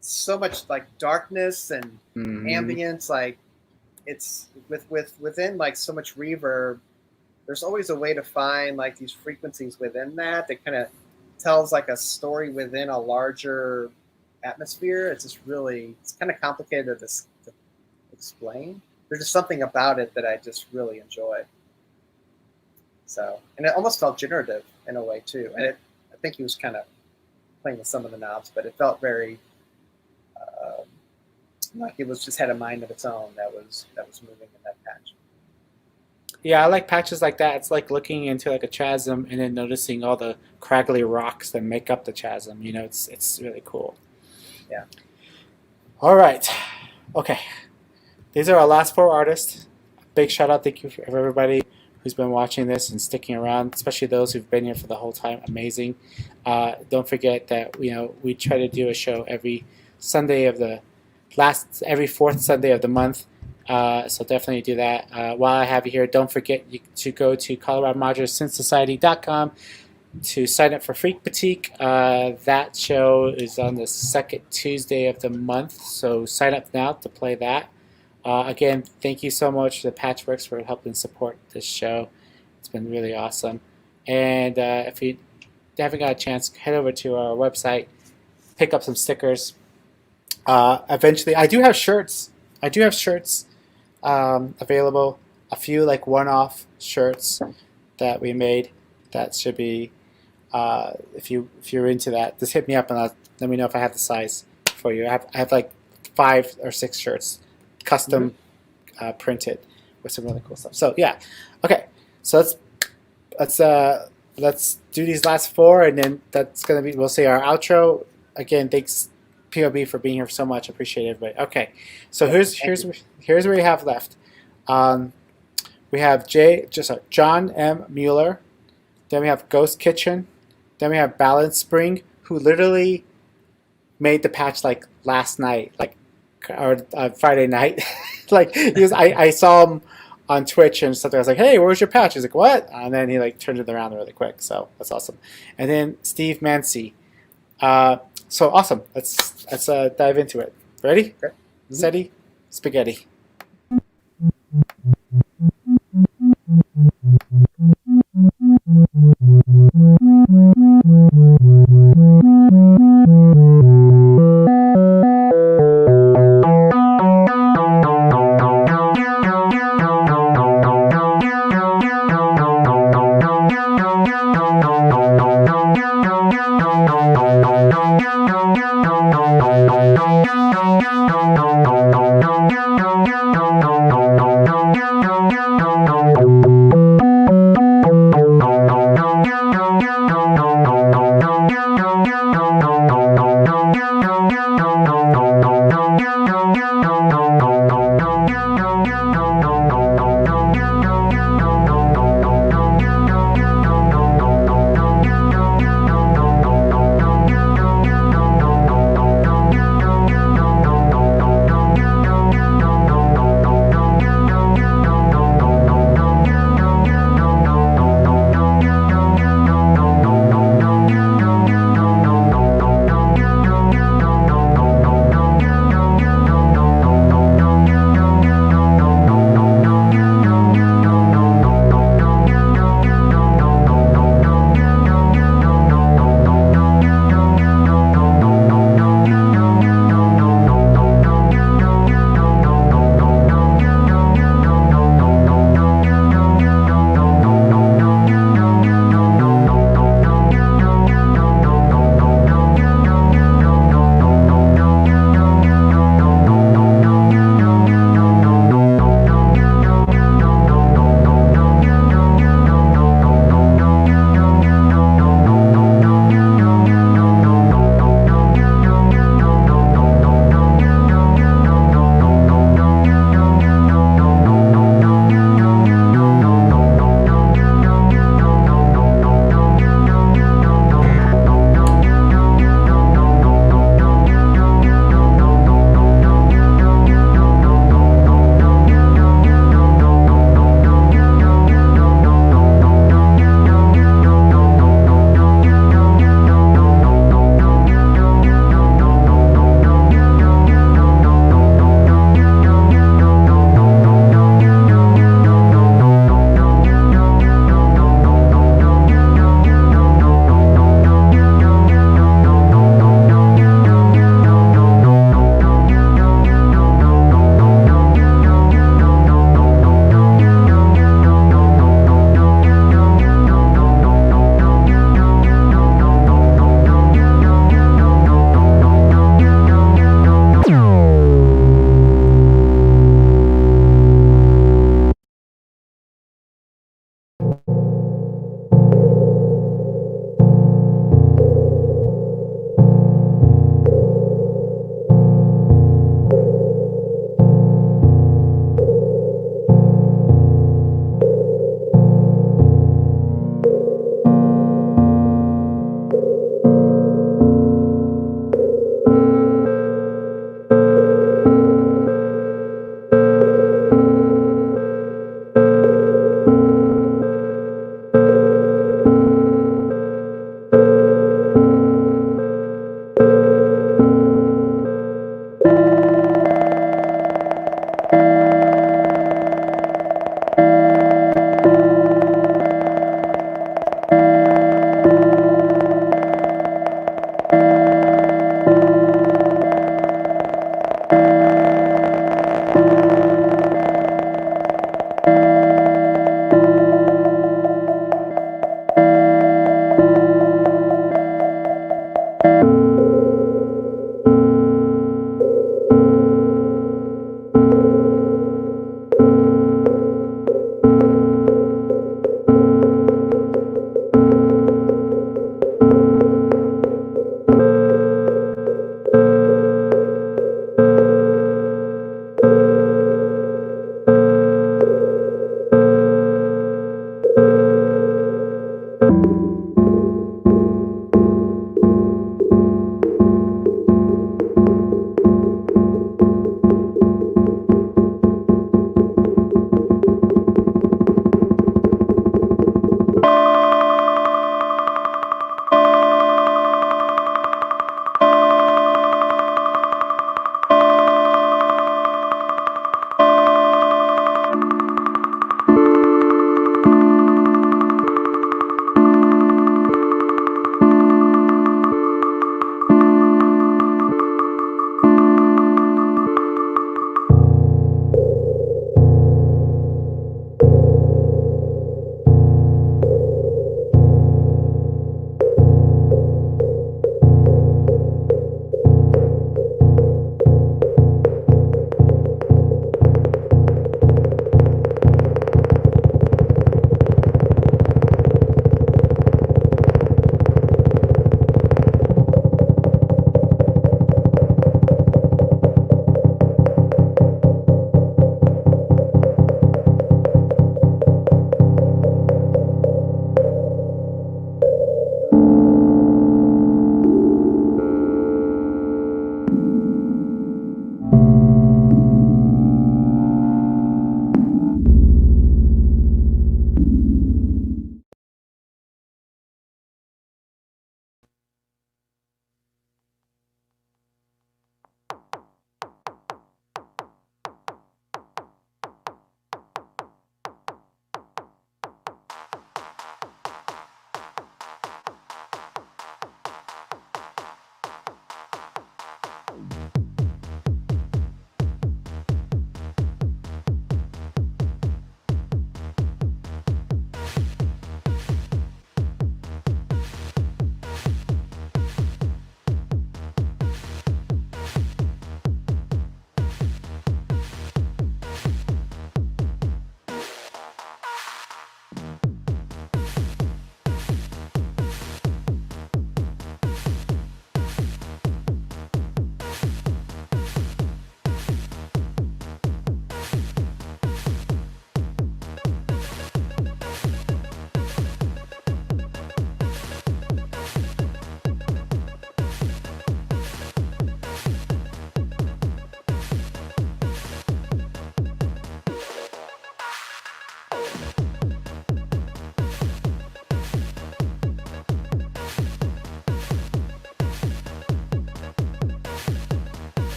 so much darkness and ambience, it's within so much reverb. There's always a way to find these frequencies within that kind of tells a story within a larger atmosphere. It's just it's kind of complicated to explain. There's just something about it that I just really enjoy. So, and it almost felt generative in a way too. And I think he was kind of playing with some of the knobs, but it felt very like it was just had a mind of its own that was moving in that patch. Yeah, I like patches like that. It's like looking into a chasm and then noticing all the craggly rocks that make up the chasm. It's really cool. Yeah. All right. Okay. These are our last 4 artists. Big shout out, thank you for everybody who's been watching this and sticking around, especially those who've been here for the whole time. Amazing. Don't forget that we try to do a show every Sunday of every 4th Sunday of the month. So definitely do that. While I have you here, don't forget to go to ColoradoModularSynthSociety.com to sign up for Freak Boutique. That show is on the 2nd Tuesday of the month, so sign up now to play that. Again, thank you so much to the Patchworks for helping support this show. It's been really awesome. And if you haven't got a chance, head over to our website, pick up some stickers. Eventually, I do have shirts. Available. A few one-off shirts that we made. That should be. If you're into that, just hit me up and let me know if I have the size for you. I have 5 or 6 shirts, custom printed with some really cool stuff. So yeah, okay. So let's do these last 4, and then that's gonna be. We'll say our outro. Again, thanks POB for being here so much. Appreciate everybody. Okay, so here's what we have left. We have John M Mueller. Then we have Ghost Kitchen. Then we have Balance Spring, who literally made the patch last night, or Friday night. Like I saw him on Twitch and stuff. I was like, "Hey, where's your patch?" He's like, "What?" And then he like turned it around really quick. So that's awesome. And then Steve Mancy. So awesome. Let's dive into it. Ready? Okay. Steady. Spaghetti.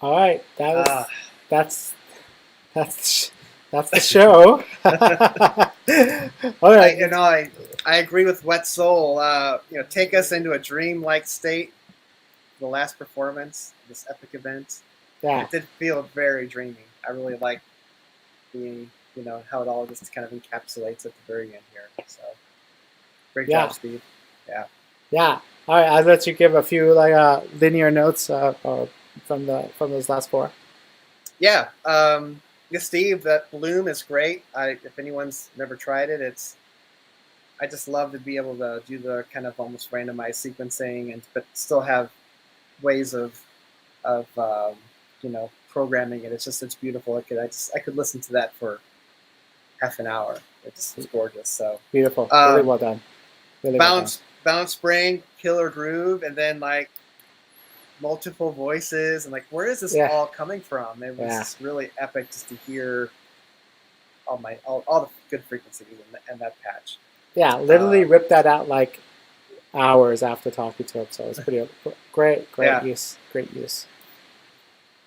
All right, Ah. that's that's the show. All right. I agree with WetSoul. Take us into a dreamlike state. The last performance, this epic event, Yeah. it did feel very dreamy. I really like how it all just kind of encapsulates at the very end here. So great job, Steve. Yeah. Yeah. All right. I'll let you give a few linear notes from those last four. Yeah. Steve, that bloom is great. If anyone's never tried it, I just love to be able to do the kind of almost randomized sequencing but still have ways of programming it. It's beautiful. I could listen to that for half an hour. It's gorgeous. So beautiful. Really well done. Really bounce spring, killer groove, and then like multiple voices and like where is this all coming from? It was just really epic just to hear all the good frequencies in that patch. Yeah, literally ripped that out like hours after talking to him. So it's pretty great use. Great use.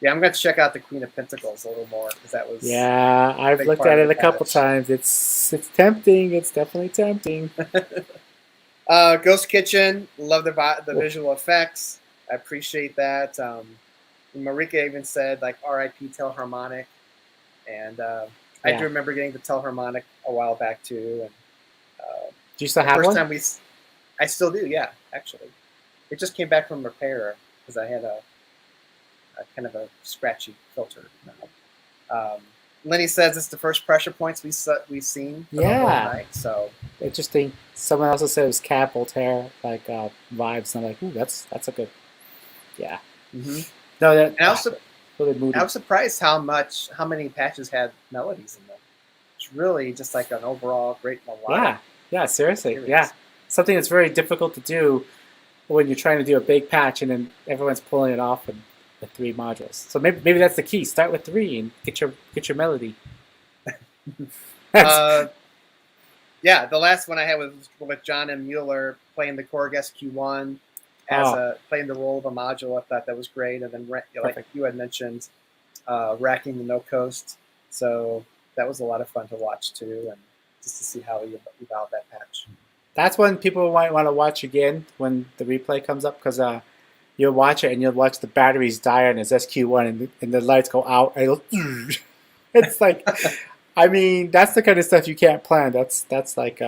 Yeah, I'm going to check out the Queen of Pentacles a little more because that was. Yeah, I've looked at it a couple times. It's tempting. It's definitely tempting. Ghost Kitchen, love the visual effects. I appreciate that. Marika even said like R.I.P. Telharmonic, and I do remember getting the Telharmonic a while back too. And do you still have one? I still do. Yeah, actually, it just came back from repair because I had a kind of a scratchy filter. Lenny says it's the first pressure points we've seen. Night, so interesting. Someone also said it was Cat Voltaire vibes, and I'm like, ooh, that's a good. Yeah. Mm-hmm. No, that. And I was surprised how many patches had melodies in them. It's really just like an overall great melodic. Yeah. Seriously. series. Yeah. Something that's very difficult to do when you're trying to do a big patch and then everyone's pulling it off in the 3 modules. So maybe that's the key. Start with 3 and get your melody. The last one I had was with John M. Mueller playing the Korg SQ1 playing the role of a module. I thought that was great. And then like you had mentioned, racking the No Coast. So that was a lot of fun to watch too, and just to see how he evolved that patch. That's when people might want to watch again when the replay comes up, because you'll watch it and you'll watch the batteries die on his SQ1 and the lights go out and it's like, I mean, that's the kind of stuff you can't plan. That's like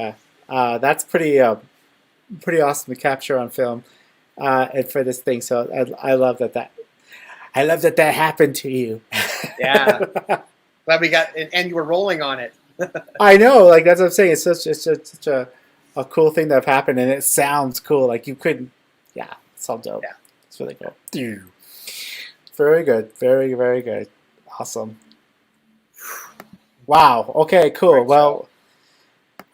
that's pretty awesome to capture on film and for this thing. So I love that happened to you. Yeah, glad we got and you were rolling on it. I know, like that's what I'm saying. It's such a cool thing that happened, and it sounds cool. Like you couldn't, it's all dope. Yeah, it's really cool. Very good, very very good, awesome. Wow. Okay. Cool. Great well,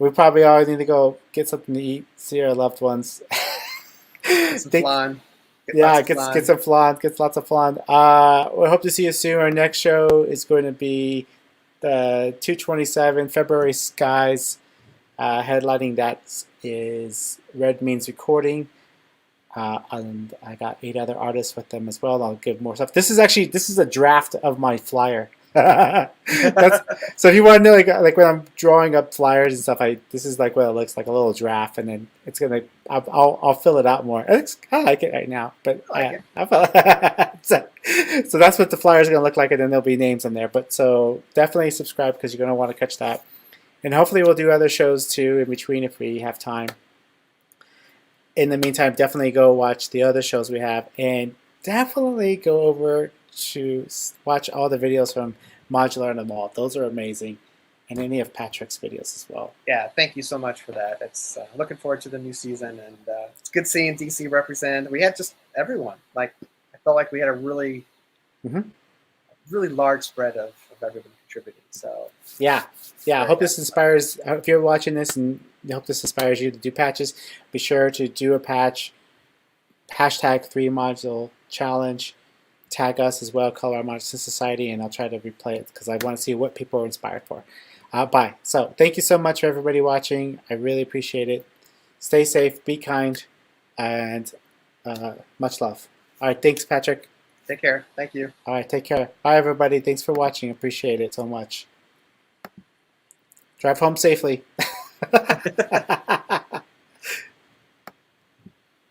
we probably all need to go get something to eat, see our loved ones. Get some flan. Get some flan. Get lots of flan. We hope to see you soon. Our next show is going to be the 2/27 February Skies. Headlining that is Red Means Recording, and I got 8 other artists with them as well. I'll give more stuff. This is a draft of my flyer. So if you want to know, like when I'm drawing up flyers and stuff, this is like what it looks like, a little draft, and then it's gonna I'll fill it out more. I like it right now, but so that's what the flyer is gonna look like, and then there'll be names on there. But so definitely subscribe because you're gonna want to catch that. And hopefully we'll do other shows too in between if we have time. In the meantime, definitely go watch the other shows we have. And definitely go over to watch all the videos from Modular and the Mall. Those are amazing. And any of Patrick's videos as well. Yeah, thank you so much for that. It's looking forward to the new season. And it's good seeing DC represent. We had just everyone. I felt like we had a really, really large spread of everyone contributing. So yeah. I hope this inspires. If you're watching this and I hope this inspires you to do patches, be sure to do a patch. Hashtag 3 module challenge. Tag us as well, Color Our Modular Synth Society, and I'll try to replay it because I want to see what people are inspired for. Bye. So thank you so much for everybody watching. I really appreciate it. Stay safe, be kind, and much love. All right, thanks, Patrick. Take care. Thank you. All right, take care. Bye, everybody. Thanks for watching. Appreciate it so much. Drive home safely.